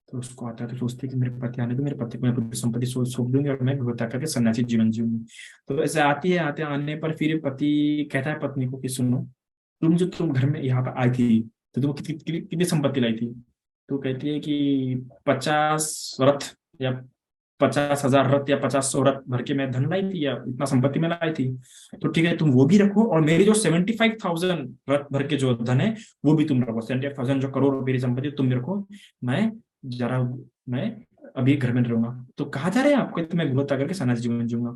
तो उसको आता है तो सोचते हैं कि मेरे पति आने दो, मेरे पति को मैं पूरी संपत्ति सौंप दूंगी और मैं गृहत्याग करके सन्यासी जीवन जीऊंगी। तो ऐसे आती है, आते आने पर फिर पति कहता है पत्नी को कि सुनो, तुम घर में यहाँ पर आई थी तो तुम कितनी संपत्ति लाई थी। तो कहती है कि 50 रथ या 50,000 रथ या 50 रथ भर के मैं धन लाई थी या इतना संपत्ति में लाई थी। तो ठीक है तुम वो भी रखो और मेरी जो 75,000 रथ भर के जो धन है वो भी तुम रखो, 75,000 जो करोड़ मेरी संपत्ति तुम भी रखो। मैं जरा मैं अभी घर में रहूंगा। तो कहा जा रहा है आपको तो मैं गुरुत्वा करके सन्यासी जीवन जीऊंगा।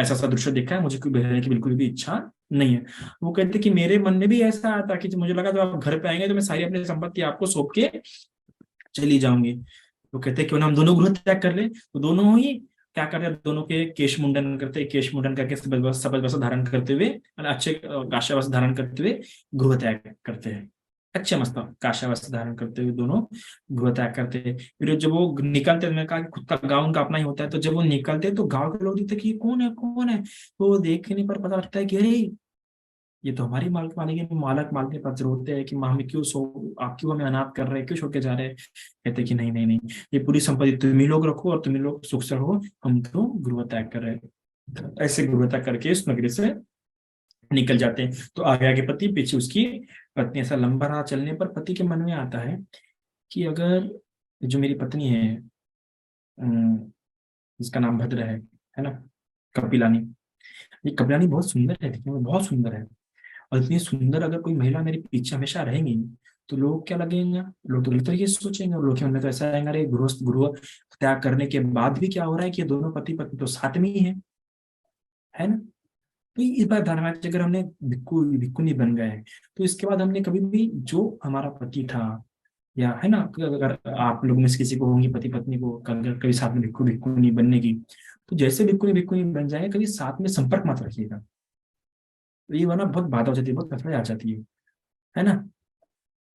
ऐसा सा दृश्य देखा है, मुझे कोई बहने की बिल्कुल भी इच्छा नहीं है। वो कहते कि मेरे मन में भी ऐसा आता कि मुझे लगा जब आप घर पे आएंगे तो मैं सारी अपनी संपत्ति आपको सौंप के चली जाऊंगी। तो कहते क्यों ना हम दोनों गृह त्याग कर ले। तो दोनों ही क्या करते हैं, दोनों के केश मुंडन करते, केश मुंडन करके सबज वस्त्र धारण करते हुए अच्छे काशा वस्त्र धारण करते हुए गृह त्याग करते हैं। अच्छे मस्त काशा वस्त्र धारण करते हुए दोनों गृह त्याग करते हैं। फिर जब वो निकलते, मैंने कहा कि खुद का गांव उनका अपना ही होता है, तो जब वो निकलते तो गांव के लोग दिखते कि ये कौन है कौन है। तो वो देखने पर पता लगता है कि अरे ये तो हमारी मालिक मालिक मालक मालिक के पास रोते हैं कि माँ हमें क्यों सो, आप क्यों हमें अनाथ कर रहे हैं, क्यों छोड़ के जा रहे हैं। कहते कि नहीं नहीं नहीं, ये पूरी संपत्ति तुम ही लोग रखो और तुम ही लोग सुख से रहो, हम तो गृह त्याग कर रहे हैं। ऐसे गृह त्याग करके इस नगरी से निकल जाते हैं। तो आगे आगे पति पीछे उसकी पत्नी। ऐसा लंबा राह चलने पर पति के मन में आता है कि अगर जो मेरी पत्नी है जिसका नाम भद्र है ना, कपिलानी। ये कपिलानी बहुत सुंदर है, दिखने में बहुत सुंदर है, और इतनी सुंदर अगर कोई महिला मेरे पीछे हमेशा रहेंगी तो लोग क्या लगेंगे, लोग तो गलत तरीके से सोचेंगे और लोग के मन में तो ऐसा आएगा अरे गृहस्थ गृह त्याग करने के बाद भी क्या हो रहा है कि ये दोनों पति पत्नी तो साथ में ही है ना। तो इस बार धारावाहिक अगर हमने भिक्खु भिक्खुनी बन गए हैं तो इसके बाद हमने कभी भी जो हमारा पति था या है ना, अगर आप लोग में से किसी को होंगी पति पत्नी को अगर कभी साथ में भिक्खु भिक्खुनी बनने की, तो जैसे भिक्खुनी भिक्खुनी बन जाए कभी साथ में संपर्क मत रखिएगा। तो ये वरना बहुत बाधा हो जाती है, बहुत नफरत आ जाती है ना,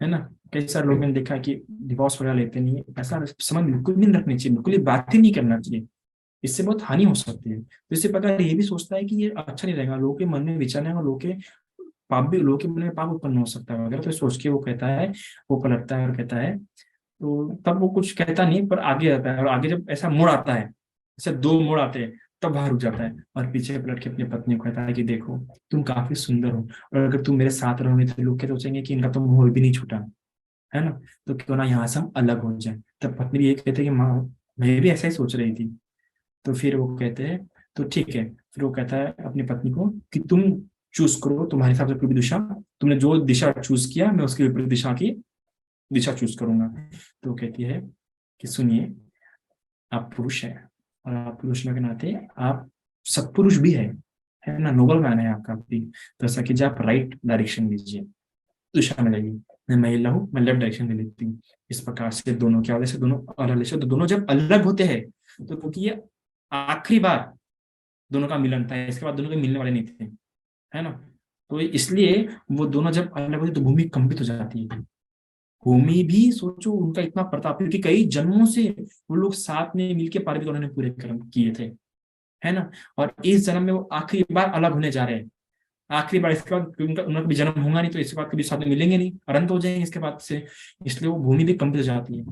है ना। कई सारे लोग मैंने देखा है कि डिवोर्स वगैरह लेते नहीं है, ऐसा समझ बिल्कुल भी नहीं रखनी चाहिए, बिल्कुल ही बात ही नहीं करना चाहिए, इससे बहुत हानि हो सकती है। तो इससे प्रकार ये भी सोचता है कि ये अच्छा नहीं रहेगा, लोगों के मन में विचार और लोगों के पाप भी, लोगों के मन में पाप उत्पन्न हो सकता है वगैरह, तो सोच के वो कहता है, वो पलटता है और कहता है, तो तब वो कुछ कहता नहीं पर आगे आता है, और आगे जब ऐसा मोड़ आता है, ऐसे दो मोड़ आते हैं, तब बाहर रुक जाता है और पीछे पलट के अपनी पत्नी को कहता है कि देखो तुम काफी सुंदर हो, और अगर तुम मेरे साथ रहोगे तो लोग क्या सोचेंगे कि इनका तो मोह भी नहीं छूटा, है ना, तो क्यों ना यहाँ से हम अलग हो जाए। तब पत्नी भी ये कहते हैं कि माँ मैं भी ऐसा ही सोच रही थी। तो फिर वो कहते हैं तो ठीक है, फिर वो कहता है अपनी पत्नी को कि तुम चूज करो, तुम्हारे हिसाब से कोई भी दिशा, तुमने जो दिशा चूज किया मैं उसके विपरीत दिशा की दिशा चूज करूंगा। तो वो कहती है कि सुनिए, आप पुरुष हैं, और आप पुरुष होने के नाते आप सत्पुरुष भी है ना, नोबल मैन है आपका भी, तो ऐसा कीजिए आप राइट डायरेक्शन लीजिए, दिशा में जाइए। मैं महिला हूँ, मैं लेफ्ट डायरेक्शन में लेती हूँ। इस प्रकार से दोनों क्या होते हैं, दोनों अलग से, तो दोनों जब अलग होते हैं तो क्योंकि ये आखिरी बार दोनों का मिलन था, इसके बाद दोनों के मिलने वाले नहीं थे, है ना, तो इसलिए वो दोनों जब अलग होते तो भूमि कंपित हो जाती है। भूमि भी सोचो उनका इतना प्रताप, क्योंकि कई जन्मों से वो लोग साथ में मिलके पार्वती उन्होंने पूरे कर्म किए थे, है ना, और इस जन्म में वो आखिरी बार अलग होने जा रहे हैं, आखिरी बार, इसके बाद उनका उनका कभी जन्म होगा नहीं, तो इसके बाद कभी साथ में मिलेंगे नहीं, अनंत हो जाएंगे इसके बाद से, इसलिए वो भूमि भी कंपित हो जाती है।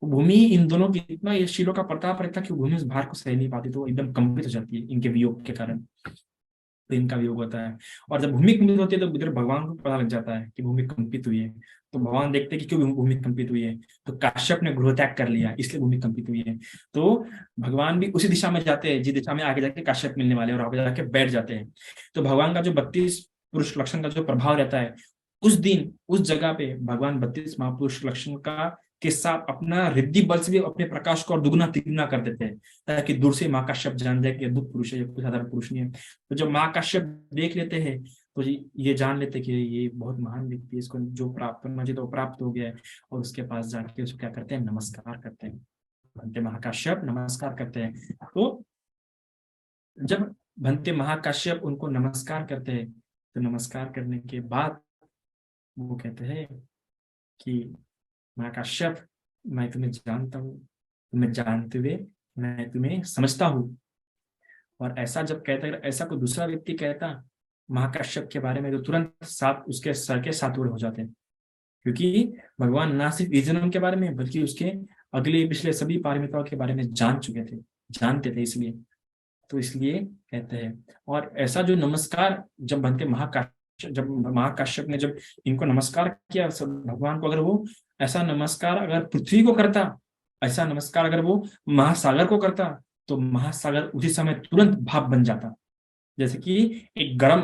वो भूमि इन दोनों की इतना ये शीलों का प्रताप रहता है कि वो भूमि उस भार को सह नहीं पाती, तो वो एकदम कंपित हो जाती है इनके वियोग के कारण, तो इनका वियोग होता है। और जब भूमि कंपित होती है तो इधर भगवान को पता लग जाता है कि भूमि कंपित हुई है, तो भगवान देखते हैं कि क्यों भूमि कंपित हुई है, तो काश्यप ने गृह त्याग कर लिया इसलिए भूमि कंपित हुई है। तो भगवान भी उसी दिशा में जाते हैं जिस दिशा में आगे जाके काश्यप मिलने वाले हैं, और आगे जाके बैठ जाते हैं। तो भगवान का जो 32 पुरुष लक्षण का जो प्रभाव रहता है, उस दिन उस जगह पे भगवान 32 महापुरुष लक्षण का के साथ अपना रिद्धि बल से भी अपने प्रकाश को और दुगना तिगुना कर देते हैं, ताकि दूर से माँ काश्यप जान जाए कि अद्भुत पुरुष है, ये कोई साधारण पुरुष नहीं है। तो जब माँ काश्यप देख लेते हैं तो ये जान लेते हैं कि ये बहुत महान व्यक्ति है, इसको जो प्राप्त करना चाहिए तो वो प्राप्त हो गया है, और उसके पास जाके उसको क्या करते हैं, नमस्कार करते हैं, भंते महाकाश्यप नमस्कार करते हैं। तो जब भंते महाकाश्यप उनको नमस्कार करते हैं, तो नमस्कार करने के बाद वो कहते हैं कि महाकाश्यप, मैं तुम्हें जानता हूँ, तुम्हें जानते हुए मैं तुम्हें समझता हूँ। और ऐसा जब कहता है, ऐसा कोई दूसरा व्यक्ति कहता महाकाश्यप के बारे में, तो तुरंत सात उसके सर के सात उड़ हो जाते हैं, क्योंकि भगवान ना सिर्फ इस जन्म के बारे में बल्कि उसके अगले पिछले सभी पारमिताओं के बारे में जान चुके थे, जानते थे, इसलिए तो इसलिए कहते हैं। और ऐसा जो नमस्कार जब बनते महाकाश्यप, जब महाकाश्यप ने जब इनको नमस्कार किया सब भगवान को, अगर वो ऐसा नमस्कार अगर पृथ्वी को करता, ऐसा नमस्कार अगर वो महासागर को करता, तो महासागर उसी समय तुरंत भाप बन जाता। जैसे कि एक गर्म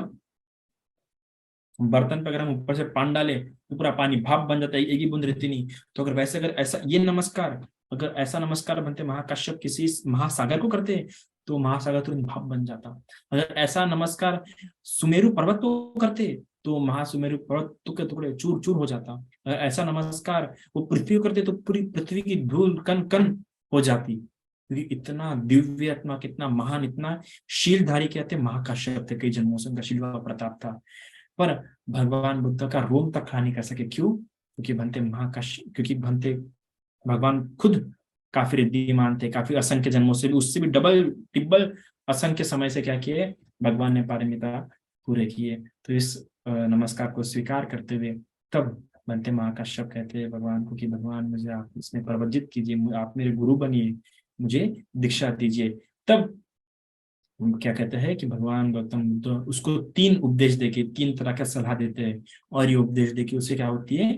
बर्तन पे अगर हम ऊपर से पानी डाले तो पूरा पानी भाप बन जाता है, एक ही बूंद रहती नहीं। तो अगर वैसे अगर ऐसा ये नमस्कार, अगर ऐसा नमस्कार बनते महाकाश्यप किसी महासागर को करते, तो महासागर तुरंत भाप बन जाता। अगर ऐसा नमस्कार सुमेरु पर्वत को करते, तो महासुमेरु पर्वत के टुकड़े चूर चूर हो जाता। अगर ऐसा नमस्कार वो पृथ्वी को करते, तो पूरी पृथ्वी की धूल कण कण हो जाती, क्योंकि इतना दिव्य, इतना कितना महान, इतना शीलधारी कहते महाकाश्यप थे, कई जन्मों से उनका शील का प्रताप था। पर भगवान बुद्ध का रोम तक खड़ा नहीं कर सके, क्यों? क्योंकि भंते महाकाश्यप, क्योंकि भंते भगवान खुद काफी रिद्धिमान थे, काफी असंख्य जन्मों से भी, उससे भी डबल टिब्बल असंख्य समय से क्या किए भगवान ने पारमिता पूरे किए। तो इस नमस्कार को स्वीकार करते हुए तब बनते महाकाश्यप कहते हैं भगवान को कि भगवान मुझे आप इसमें प्रवज्जित कीजिए, आप मेरे गुरु बनिए, मुझे दीक्षा दीजिए। तब क्या कहते हैं कि भगवान गौतम बुद्ध उसको 3 उपदेश देके 3 तरह का सलाह देते हैं, और ये उपदेश देके उससे क्या होती है,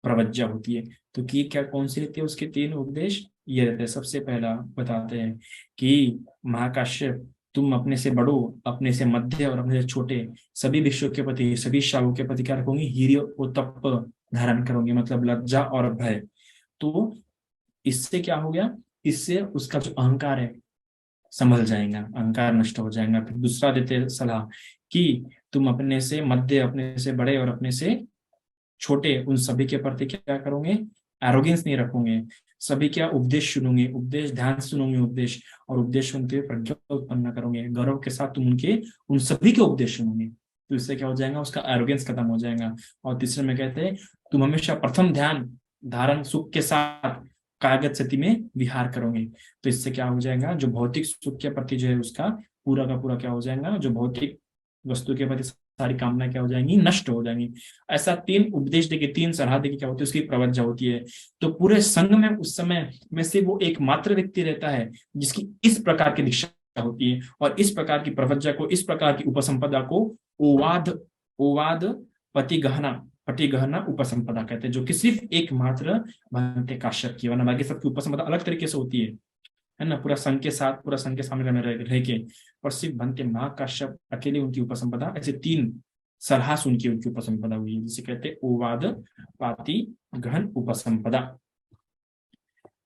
प्रवज्जा होती है। तो कि क्या कौन सी रहती है उसके 3 उपदेश, ये रहते हैं। सबसे पहला बताते हैं कि महाकाश्यप, तुम अपने से बड़ो, अपने से मध्य और अपने से छोटे सभी विश्व के प्रति, सभी शावों के प्रति क्या रखोगे, हीरे और तप धारण करोगे, मतलब लज्जा और भय। तो इससे क्या हो गया, इससे उसका जो अहंकार है संभल जाएगा, अहंकार नष्ट हो जाएगा। फिर दूसरा देते सलाह कि तुम अपने से मध्य, अपने से बड़े और अपने से छोटे उन सभी के प्रति क्या करोगे, एरोगेंस नहीं रखोगे, सभी क्या उपदेश सुनोगे, उपदेश ध्यान से सुनोगे उपदेश, और उपदेश सुनते हुए प्रज्ञा उत्पन्न करोगे, गौरव के साथ तुम उनके उन सभी के उपदेश सुनोगे। तो इससे क्या हो जाएगा, उसका एरोगेंस खत्म हो जाएगा। और तीसरे में कहते हैं तुम हमेशा प्रथम ध्यान धारण सुख के साथ कायगत स्थिति में विहार करोगे। तो इससे क्या हो जाएगा, जो भौतिक सुख के प्रति जो है उसका पूरा का पूरा क्या हो जाएगा, जो भौतिक वस्तु के प्रति सारी कामना क्या हो जाएंगी, नष्ट हो जाएंगी। ऐसा तीन उपदेश देके, तीन सलाह देके क्या होती है, उसकी प्रवज्जा होती है। तो पूरे संघ में उस समय में से वो एकमात्र व्यक्ति रहता है जिसकी इस प्रकार की दीक्षा होती है, और इस प्रकार की प्रवज्जा को, इस प्रकार की उपसंपदा को ओवाद ओवाद पतिगहना पटिगहना उपसंपदा कहते हैं, जो कि सिर्फ एकमात्र भंते काश्यप की, वरना बाकी सबकी उपसंपदा अलग तरीके से होती है ना, पूरा संघ के साथ, पूरा संघ के सामने रह के, और सिर्फ भंते महाकाश्यप अकेले उनकी उपसंपदा, ऐसे तीन सलाह सुन के उनकी उपसंपदा हुई है, जिसे कहते हैं ओवाद पाति गहन उपसंपदा।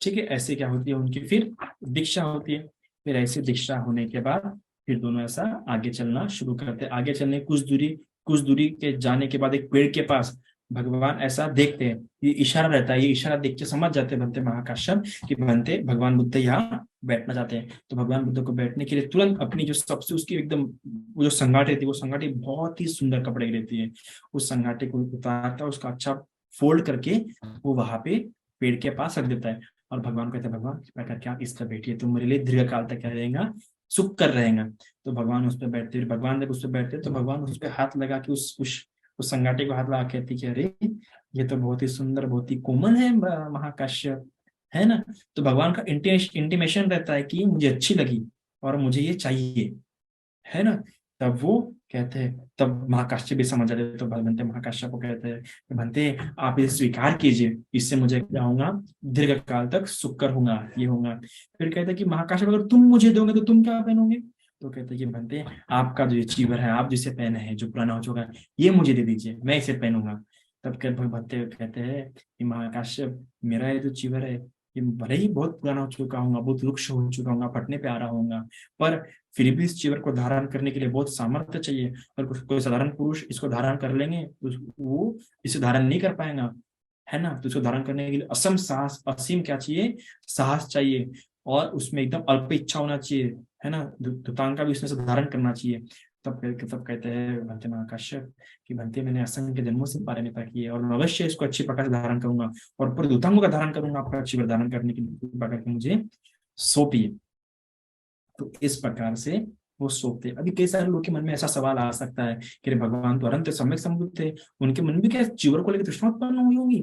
ठीक है, ऐसे क्या होती है उनकी फिर दीक्षा होती है। फिर ऐसे दीक्षा होने के बाद फिर दोनों ऐसा आगे चलना शुरू करते हैं। आगे चलने कुछ दूरी के जाने के बाद एक पेड़ के पास भगवान ऐसा देखते हैं, ये इशारा रहता है, ये इशारा देख के समझ जाते हैं भंते महाकाश्यप कि भंते भगवान बुद्ध यहाँ बैठना चाहते हैं। तो भगवान बुद्ध को बैठने के लिए तुरंत अपनी जो सबसे उसकी एकदम वो जो संगाटे थी, वो संगाटे बहुत ही सुंदर कपड़े की रहती है, उस संगाटे को उतारता है, उसका अच्छा फोल्ड करके वो वहां पे पेड़ के पास रख देता है। और भगवान कहते हैं भगवान कृपा करके आप इस पर बैठिए, तो मेरे लिए दीर्घ काल तक क्या रहेगा, सुख कर रहेगा। तो भगवान उस पर बैठते, भगवान जब उस पर बैठते तो भगवान उस पर हाथ लगा के उस संगाटे को हाथ लगा कहती कि अरे ये तो बहुत ही सुंदर, बहुत ही कोमल है महाकाश्यप, है ना। तो भगवान का इंटीमेशन रहता है कि मुझे अच्छी लगी और मुझे ये चाहिए, है ना। तब वो कहते हैं, तब महाकाश्यप भी समझ जाते हैं, तो भगवंते महाकाश्यप को कहते हैं कि भंते आप इसे स्वीकार कीजिए, इससे मुझे क्या होगा, दीर्घ काल तक सुखकर होगा, ये होगा। फिर कहते हैं कि महाकाश्यप अगर तुम मुझे दोगे तो तुम क्या पहनोगे। तो कहते हैं कि भंते आपका जो ये चीवर है, आप जिसे पहने हैं, जो पुराना हो चुका है, ये मुझे दे दीजिए, मैं इसे पहनूंगा। तब भंते कहते हैं कि महाकाश्यप मेरा ये जो चीवर है, ये भले ही बहुत पुराना हो चुका होगा, बहुत रुक्ष हो चुका होगा, फटने पे आ रहा होगा, पर फिर भी इस चीवर को धारण करने के लिए बहुत सामर्थ्य चाहिए। और कोई साधारण पुरुष इसको धारण कर लेंगे तो वो इसे धारण नहीं कर पाएगा, है ना। तो इसको धारण करने के लिए असम साहस, असीम क्या चाहिए, साहस चाहिए, और उसमें एकदम अल्प इच्छा होना चाहिए, है ना। धुतांग का भी उसमें से धारण करना चाहिए। तब कहते हैं भंते महाकाश्यप कि भंते मैंने असंख्य जन्मों से पारमिता की है, और मैं अवश्य इसको अच्छी प्रकार से धारण करूंगा, और पूरे धुतांगों का धारण करूंगा, आपका चीवर धारण करने की कृपा करके मुझे सौंपिए। तो इस प्रकार से वो सोते। अभी कई सारे लोग के मन में ऐसा सवाल आ सकता है कि अरे भगवान तो अनंत सम्यक समुद्र थे, उनके मन में क्या चीवर को लेकर तृष्णा उत्पन्न हुई होगी।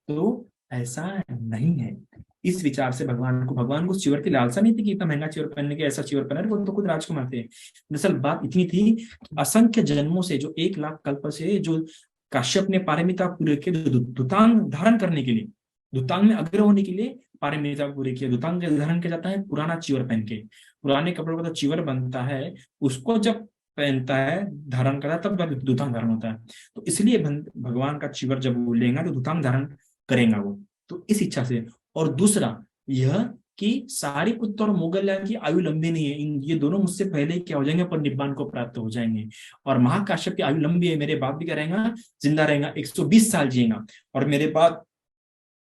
तो ऐसा नहीं है। इस विचार से भगवान को चीवर की लालसा नहीं थी कि इतना महंगा चीवर पहनने के, ऐसा चीवर पहना, वो तो खुद राजकुमार थे। दरअसल बात इतनी थी, असंख्य जन्मों से, जो 1 लाख कल्प से जो काश्यप ने पारमिता पूरे के दुतांग धारण करने के लिए, दुतांग में अग्र होने के लिए पारमिता पूरे किया। दुतांग धारण किया जाता है पुराना चीवर पहन के, पुराने कपड़ों का तो चीवर बनता है, उसको जब पहनता है, धारण करता है, तब दुतांग धारण होता है। तो इसलिए भगवान का चीवर जब वो लेगा तो दुतांग धारण करेगा वो, तो इस इच्छा से। और दूसरा यह कि सारी पुत्र और मोगल्या की आयु लंबी नहीं है, ये दोनों मुझसे पहले ही क्या हो जाएंगे, पर निब्बान को प्राप्त हो जाएंगे। और महाकाश्यप की आयु लंबी है, मेरे बाप भी क्या रहेगा, जिंदा रहेगा, 120 साल जिएगा। और मेरे बाद,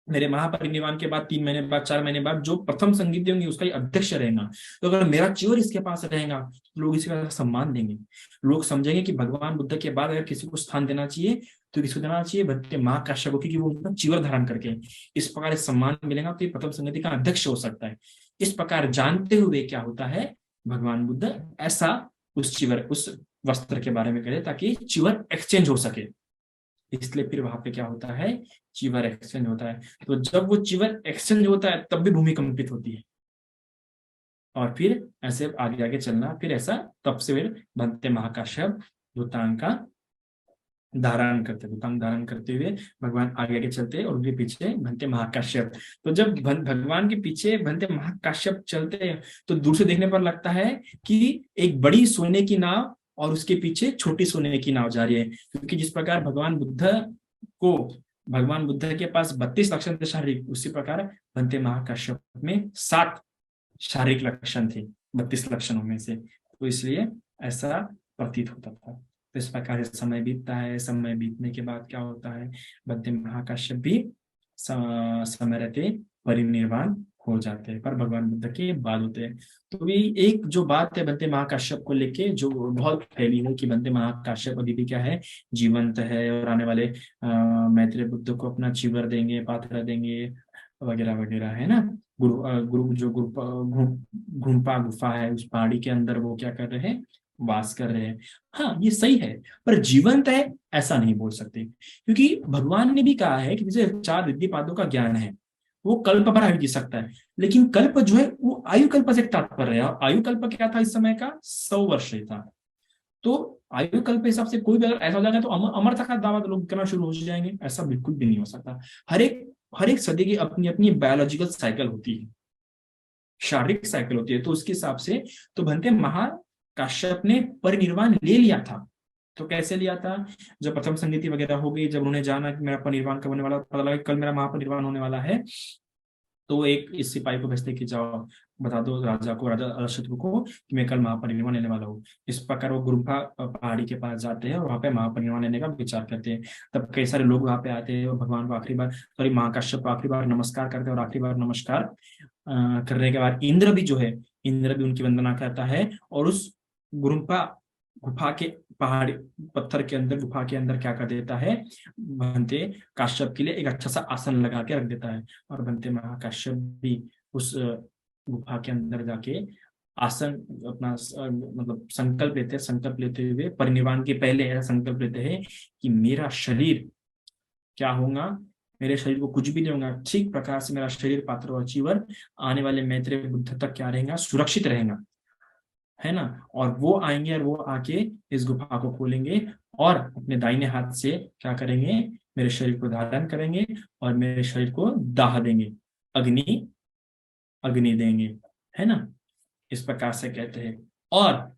मेरे महापरिनिर्वाण के बाद 3 महीने बाद, 4 महीने बाद जो प्रथम संगीत होंगे उसका ही अध्यक्ष रहेगा। तो अगर मेरा चीवर इसके पास रहेगा तो लोग इसका सम्मान देंगे, लोग समझेंगे कि भगवान बुद्ध के बाद अगर किसी को स्थान देना चाहिए तो किसको देना चाहिए, भक्त महाकाश्यप को, क्योंकि वो उनका चीवर धारण करके इस प्रकार सम्मान मिलेगा तो ये प्रथम संगति का अध्यक्ष हो सकता है। इस प्रकार जानते हुए क्या होता है, भगवान बुद्ध ऐसा उस चीवर, उस वस्त्र के बारे में करे ताकि चीवर एक्सचेंज हो सके। इसलिए फिर वहां पे क्या होता है, चीवर एक्सचेंज होता है। तो जब वो चीवर एक्सचेंज होता है तब भी भूमि कंपित होती है। और फिर ऐसे आगे आगे चलना, फिर ऐसा तब से फिर भंते महाकाश्यप दुतांग का धारण करते, दुतांग धारण करते हुए भगवान आगे आगे चलते और उनके पीछे भंते महाकाश्यप। तो जब भगवान के पीछे भंते महाकाश्यप चलते हैं तो दूर से देखने पर लगता है कि एक बड़ी सोने की नाव और उसके पीछे छोटी सोने की नाव जा रही है, क्योंकि जिस प्रकार को भगवान बुद्ध के पास 32 लक्षण थे शारीरिक, उसी प्रकार भंते महाकाश्यप में 7 शारीरिक लक्षण थे 32 लक्षणों में से। तो इसलिए ऐसा प्रतीत होता था। तो इस प्रकार से समय बीतता है, समय बीतने के बाद क्या होता है, भंते महाकाश्यप भी समय रहते परिनिर्वाण हो जाते हैं, पर भगवान बुद्ध के बाद होते हैं। तो भी एक जो बात है बनते महाकाश्यप को लेके जो बहुत फैली है कि बनते महाकाश्यप अभी भी क्या है, जीवंत है, और आने वाले मैत्रेय बुद्ध को अपना चीवर देंगे, पाथर देंगे, वगैरह वगैरह, है ना। गुरु जो गुम्पा गुफा है उस पहाड़ी के अंदर वो क्या कर रहे हैं, वास कर रहे हैं। हाँ ये सही है, पर जीवंत है ऐसा नहीं बोल सकते, क्योंकि भगवान ने भी कहा है कि जैसे 4 रिद्धि पादों का ज्ञान है, वो कल्प भर आयु जी सकता है, लेकिन कल्प जो है वो आयु कल्प से तात्पर्य है, और आयु कल्प क्या था इस समय का, 100 वर्ष ही था। तो आयु कल्प के हिसाब से कोई भी अगर ऐसा हो जाएगा तो अमरता का दावा तो लोग करना शुरू हो जाएंगे, ऐसा बिल्कुल भी नहीं हो सकता। हर एक सदी की अपनी अपनी बायोलॉजिकल साइकिल होती है, शारीरिक साइकिल होती है, तो उसके हिसाब से तो भंते महाकाश्यप ने परिनिर्वाण ले लिया था। तो कैसे लिया था, जब प्रथम संगीति वगैरह हो गई, जब उन्होंने जाना कि मेरा परिनिर्वाण कब होने वाला, पता लगा कि कल मेरा महापरिनिर्वाण होने वाला है, तो एक इस सिपाही को भेजते कि जाओ बता दो राजा को, राजा अशत्रु को, कि मैं कल महापरिनिर्वाण लेने वाला हूँ। इस प्रकार वो गुरुपा पहाड़ी के पास जाते हैं और वहां पे महापरिनिर्वाण लेने का विचार करते हैं। तब कई सारे लोग वहां पे आते हैं और भगवान को आखिरी बार, सॉरी महाकाश्यप को आखिरी बार नमस्कार करते हैं, और आखिरी बार नमस्कार करने के बाद इंद्र भी जो है, इंद्र भी उनकी वंदना करता है, और उस गुरुपा गुफा के पहाड़ी पत्थर के अंदर, गुफा के अंदर क्या कर देता है, भंते काश्यप के लिए एक अच्छा सा आसन लगा के रख देता है। और भंते महाकाश्यप भी उस गुफा के अंदर जाके आसन अपना मतलब संकल्प लेते हैं, संकल्प लेते हुए परिनिर्वाण के पहले ऐसा संकल्प लेते हैं कि मेरा शरीर क्या होगा, मेरे शरीर को कुछ भी नहीं होगा, ठीक प्रकार से मेरा शरीर पात्र और चीवर आने वाले मैत्रेय बुद्ध तक क्या रहेगा, सुरक्षित रहेगा, है ना। और वो आएंगे और वो आके इस गुफा को खोलेंगे और अपने दाहिने हाथ से क्या करेंगे, मेरे शरीर को धारण करेंगे और मेरे शरीर को दाह देंगे, अग्नि अग्नि देंगे, है ना। इस प्रकार से कहते हैं। और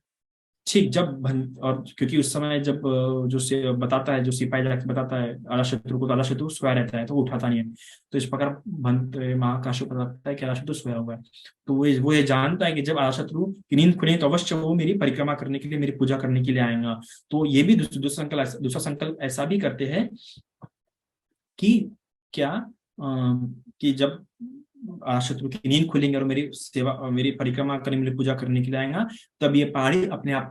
ठीक और क्योंकि उस समय जब जो से बताता है, जो सिपाही जाके बताता है अजातशत्रु को, तो अजातशत्रु सोया रहता है, तो वो उठाता नहीं है। तो इस प्रकार महाकाश्यप को बताता है कि अजातशत्रु सोया हुआ है। तो वो ये जानता है कि जब अजातशत्रु की नींद खुले तो अवश्य वो मेरी परिक्रमा करने के लिए, मेरी पूजा करने के लिए आएगा। तो ये भी दूसरा संकल्प ऐसा भी करते हैं कि क्या कि जब शत्रु की नींद खुलेंगे और मेरी सेवा, मेरी परिक्रमा करने, मेरी पूजा करने के लिए आएगा, तब ये पहाड़ी अपने आप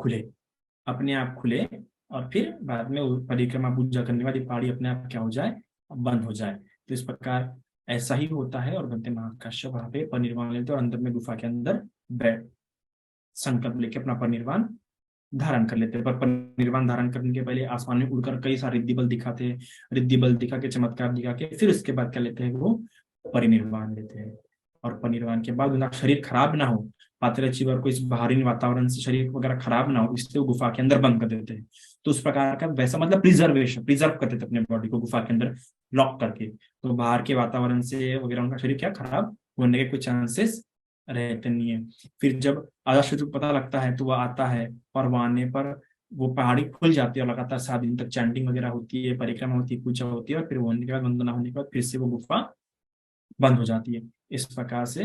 खुले, और फिर बाद में परिक्रमा पूजा करने वाली पहाड़ी अपने आप क्या हो जाए, बंद हो जाए। तो इस प्रकार ऐसा ही होता है। और भंते महाकाश्यप वहां पे परिनिर्वाण लेते और अंदर में गुफा के अंदर बैठ संकल्प लेके अपना परिनिर्वाण धारण कर लेते हैं। पर परिनिर्वाण धारण करने के पहले आसमान में उड़कर कई सारे रिद्धि बल दिखाते हैं, रिद्धि बल दिखा के, चमत्कार दिखा के, फिर उसके बाद क्या लेते हैं, वो परिनिर्वाण लेते हैं। और परिनिर्वाण के बाद उनका शरीर खराब ना हो, पात्र चीवर को इस बाहरी वातावरण से शरीर वगैरह खराब ना हो, इसलिए वो गुफा के अंदर बंद कर देते हैं। तो उस प्रकार का वैसा मतलब प्रिजर्व करते थे अपने बॉडी को गुफा के अंदर लॉक करके, तो बाहर के वातावरण से वगैरह उनका शरीर क्या खराब होने के कोई चांसेस रहते नहीं है। फिर जब अजातशत्रु को पता लगता है तो वह आता है, और वह आने पर वो पहाड़ी खुल जाती है और लगातार 7 दिन तक चैंटिंग वगैरह होती है, परिक्रमा होती है, पूजा होती है, और फिर वो होने के बाद, वंदना होने के बाद फिर से वो गुफा बंद हो जाती है। इस प्रकार से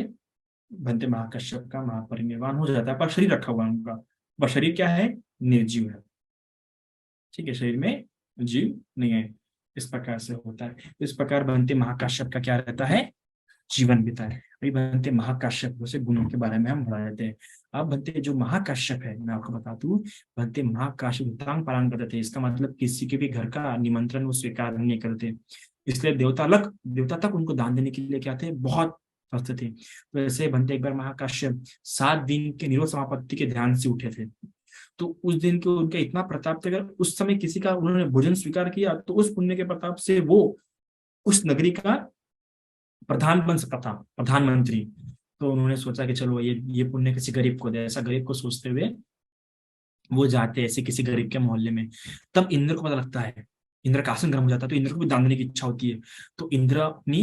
भंते महाकाश्यप का महापरिनिर्वाण हो जाता है। पर शरीर रखा हुआ है उनका, पर शरीर क्या है, निर्जीव है, ठीक है, शरीर में जीव नहीं है। इस प्रकार से होता है। इस प्रकार भंते महाकाश्यप का क्या रहता है, जीवन बीता है। अभी भंते महाकाश्यप से गुणों के बारे में हम बढ़ा देते हैं। अब भंते जो महाकाश्यप है, मैं आपको बता दूं, भंते महाकाश्यप उतांग पालन करते थे। इसका मतलब किसी के भी घर का निमंत्रण वो स्वीकार नहीं करते, इसलिए देवता तक उनको दान देने के लिए क्या थे, बहुत स्वस्थ थे। तो ऐसे भंते एक बार महाकाश्यप 7 दिन के निरोध समापत्ति के ध्यान से उठे थे। तो उस दिन के उनका इतना प्रताप था, अगर उस समय किसी का उन्होंने भोजन स्वीकार किया तो उस पुण्य के प्रताप से वो उस नगरी का प्रधान बन सकता था, प्रधानमंत्री। तो उन्होंने सोचा कि चलो ये पुण्य किसी गरीब को दे, ऐसा गरीब को सोचते हुए वो जाते ऐसे किसी गरीब के मोहल्ले में। तब इंद्र को पता लगता है, इंद्र का आसन गर्म हो जाता है, तो इंद्र को भी दान देने की इच्छा होती है। तो इंद्र अपनी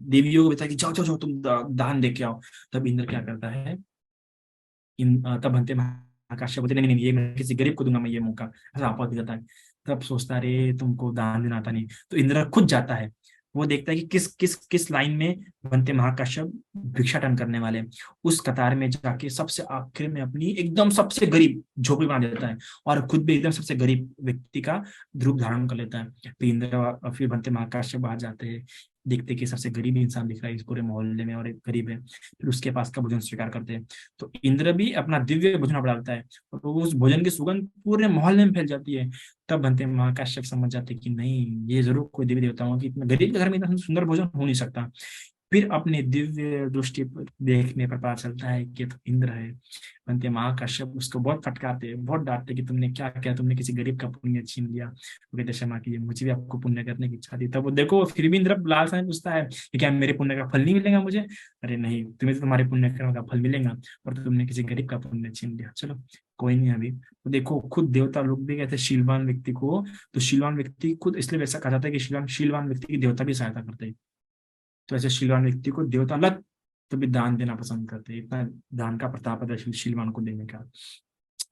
देवियों को बताया कि जाओ जाओ जाओ, तुम दान दे के आओ। तब इंद्र क्या करता है, तब भंते महाकाश्यप बोलते नहीं नहीं, ये मैं किसी गरीब को दूंगा, मैं ये मौका, ऐसा आपत्ति देता है। तब सोचता है तुमको दान देना आता नहीं, तो इंद्र खुद जाता है। वो देखता है कि किस किस किस लाइन में भंते महाकाश्यप भिक्षाटन करने वाले, उस कतार में जाके सबसे आखिर में अपनी एकदम सबसे गरीब झोपड़ी बना देता है, और खुद भी एकदम सबसे गरीब व्यक्ति का रूप धारण कर लेता है। तो इंद्र फिर भंते महाकाश्यप बाहर जाते हैं देखते कि सबसे गरीब इंसान दिख रहा है इस पूरे मोहल्ले में और एक गरीब है, फिर उसके पास का भोजन स्वीकार करते हैं। तो इंद्र भी अपना दिव्य भोजन डालता है और वो उस भोजन की सुगंध पूरे मोहल्ले में फैल जाती है। तब बनते महाकाश्यप समझ जाते कि नहीं, ये जरूर कोई देवी देवताओं की, इतना गरीब के घर में इतना सुंदर भोजन हो नहीं सकता। फिर अपने दिव्य दृष्टि पर देखने पर पता चलता है कि ये तो इंद्र है। बनते महाकाश्यप उसको बहुत फटकारते हैं, बहुत डांटते कि तुमने क्या किया, तुमने किसी गरीब का पुण्य छीन लिया। वो कहते क्षमा कीजिए, मुझे भी आपको पुण्य करने की इच्छा थी। तब वो देखो फिर भी इंद्र लालसा में पूछता है कि क्या मेरे पुण्य का फल नहीं मिलेगा मुझे? अरे नहीं, तुम्हें तो तुम्हारे पुण्य कर्म का फल मिलेगा, और तुमने किसी गरीब का पुण्य छीन लिया। चलो कोई नहीं। अभी तो देखो खुद देवता लोग भी कहते हैं शीलवान व्यक्ति को, तो शीलवान व्यक्ति खुद इसलिए वैसा कहा जाता है कि शीलवान शीलवान व्यक्ति की देवता भी सहायता करते हैं। तो ऐसे शीलवान व्यक्ति को देवता लग तो भी दान देना पसंद करते हैं, इतना दान का प्रताप है शीलवान को देने का।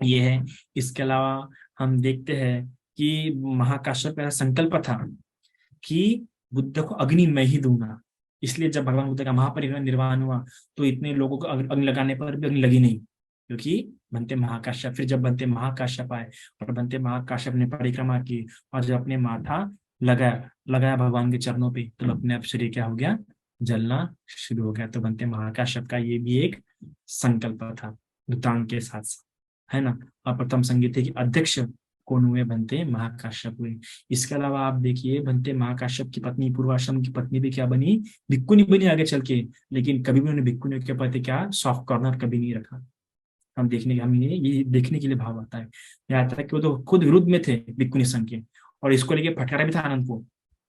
ये है। इसके अलावा हम देखते हैं कि महाकाश्यप का संकल्प था कि बुद्ध को अग्नि मैं ही दूंगा। इसलिए जब भगवान बुद्ध का महापरिनिर्वाण हुआ तो इतने लोगों को अग्नि लगाने पर भी अग्नि लगी नहीं, क्योंकि बनते महाकाश्यप, फिर जब बनते महाकाश्यप आए और बनते महाकाश्यप ने परिक्रमा की और जब अपने माथा लगाया लगाया भगवान के चरणों पे, तो अपने आप शरीर क्या हो गया, जलना शुरू हो गया। तो बनते महाकाश्यप का ये भी एक संकल्प था दुतांग के साथ, है ना। और प्रथम संगीत के अध्यक्ष कौन हुए, बनते महाकाश्यप हुए। इसके अलावा आप देखिए बनते महाकाश्यप की पत्नी पूर्वाश्रम की पत्नी भी क्या बनी, भिक्खुनी बनी आगे चल के। लेकिन कभी भी उन्होंने भिक्खुनी के प्रति क्या सॉफ्ट कॉर्नर कभी नहीं रखा। हमें ये देखने के लिए भाव आता है, यहाँ तक कि वो तो खुद विरुद्ध में थे भिक्खुनी संघ के। और इसको लेके फटकारा भी था आनंद को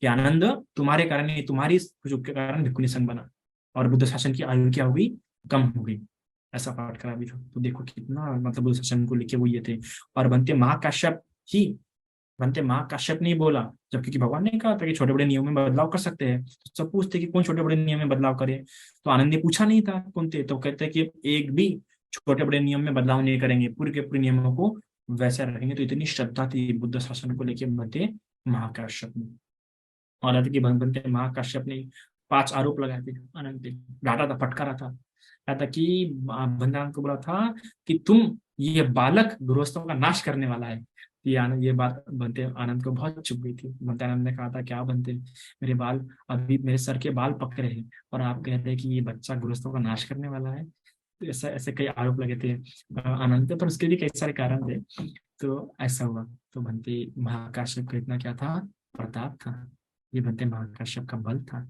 कि आनंद तुम्हारे कारण ही, तुम्हारी सुख के कारण भिक्खुनी संघ बना और बुद्ध शासन की आयु क्या हुई, कम हो गई। ऐसा फटकारा भी था। तो देखो कितना मतलब बुद्ध शासन को लेके वो ये थे। और बनते महाकाश्यप ही, बनते महाकाश्यप ने बोला, जब क्योंकि भगवान ने कहा था कि छोटे बड़े नियम में बदलाव कर सकते हैं। तो सब पूछते कि कौन छोटे बड़े नियम में बदलाव करे, तो आनंद ने पूछा नहीं था कौन थे, तो कहते हैं कि एक भी छोटे बड़े नियम में बदलाव नहीं करेंगे, पूरे के पूरे नियमों को वैसे रखेंगे। तो इतनी श्रद्धा थी बुद्ध शासन को लेकर बनते महाकाश्यप में। और आदि के बनते महाकाश्यप ने 5 आरोप लगाए थे आनंद पे, डांटा था, फटकारा था। कहा था कि भगवान को बोला था कि तुम, ये बालक गृहस्थों का नाश करने वाला है। ये आनंद, ये बात बनते आनंद को बहुत चुभ गई थी। बनते आनंद ने कहा था क्या बनते, मेरे बाल अभी मेरे सर के बाल पक रहे हैं और आप कह रहे हैं कि ये बच्चा गृहस्थों का नाश करने वाला है। तो ऐसा ऐसे कई आरोप लगे थे आनंद पे, पर उसके भी कई सारे कारण थे। तो ऐसा हुआ। तो बनते महाकाश्यप का इतना क्या था, प्रताप था। ये बनते महाकाश्यप का बल था।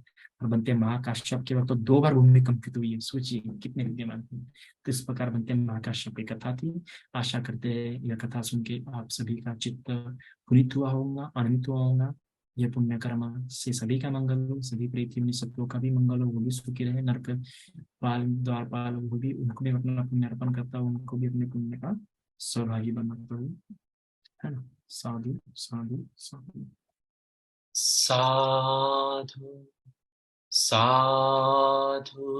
और बनते महाकाश्यप के वक्त तो 2 बार भूमि कंपित हुई है, सोचिए कितने विद्यमान थे। तो इस प्रकार बनते महाकाश्यप की कथा थी। आशा करते हैं यह कथा सुन के आप सभी का चित्त पुनीत हुआ होगा, आनंदित हुआ होगा। यह पुण्य कर्म से सभी का मंगल हो, सभी प्रीति उन्हीं सब लोग का भी मंगल हो, वो भी सुखी रहे। नरक पाल द्वारपाल वो भी, उनको भी अपना पुण्य अर्पण करता हूँ, उनको भी अपने पुण्य का सहभागी बनाता हूँ, है ना। साधु साधु साधु। साधु साधु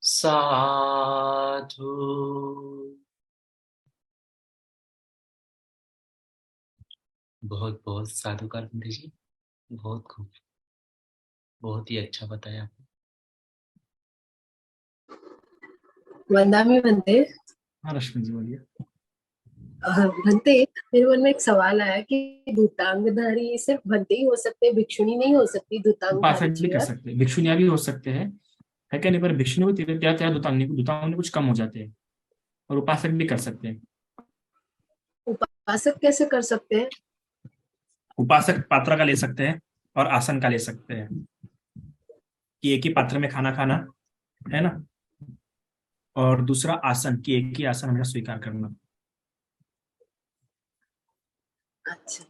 साधु। बहुत बहुत साधुकार बंधु जी, बहुत खूब, बहुत ही अच्छा बताया आपने। वंदा में बनते हाँ रश्मि जी बोलिए। बनते मेरे मन में एक सवाल आया कि धूतांगधारी सिर्फ बनते ही हो सकते हैं, भिक्षुणी नहीं हो सकती धूतांगधारी उपासक भी जी? कर सकते हैं, भिक्षुनिया भी हो सकते हैं, है क्या नहीं। पर भिक्षुनी को तीव्र क्या क्या दुतांग कुछ कम हो जाते हैं। और उपासक भी कर सकते हैं। उपासक कैसे कर सकते हैं? उपासक पात्र का ले सकते हैं और आसन का ले सकते हैं, कि एक ही पात्र में खाना खाना, है ना। और दूसरा आसन, कि एक ही आसन हमेशा स्वीकार करना। अच्छा।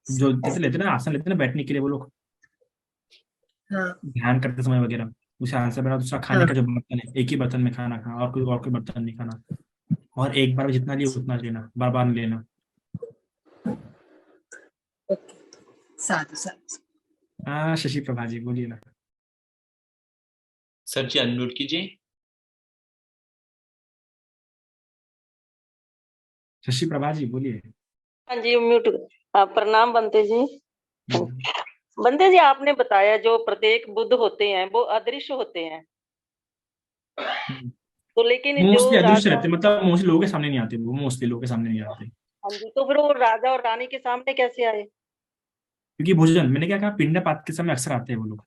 जो जैसे लेते ना आसन लेते ना बैठने के लिए वो लोग, हाँ ध्यान करते समय वगैरह, उसे आसन बना। दूसरा खाने हाँ। का जो बर्तन है, एक ही बर्तन में खाना खाना, और कोई बर्तन नहीं खाना। और एक बार में जितना लिए उतना लेना, बार बार नहीं लेना। ओके। साधु साधु। हाँ शशि प्रभा जी बोलिए ना। सर जी अनम्यूट कीजिए। शशि प्रभा जी बोलिए। हाँ जी म्यूट। प्रणाम बनते जी। हम्म। बनते जी आपने बताया जो प्रत्येक बुद्ध होते हैं वो अदृश्य होते हैं, तो लेकिन जो मोस्टली अदृश्य राजा, रहते, मतलब मोस्टली लोगों के सामने नहीं आते, वो मोस्टली लोगों के सामने नहीं आते। हाँ जी, तो फिर वो राजा और रानी के सामने कैसे आए? क्योंकि भोजन, मैंने क्या कहा, पिंडपात के समय अक्सर आते हैं वो लोग,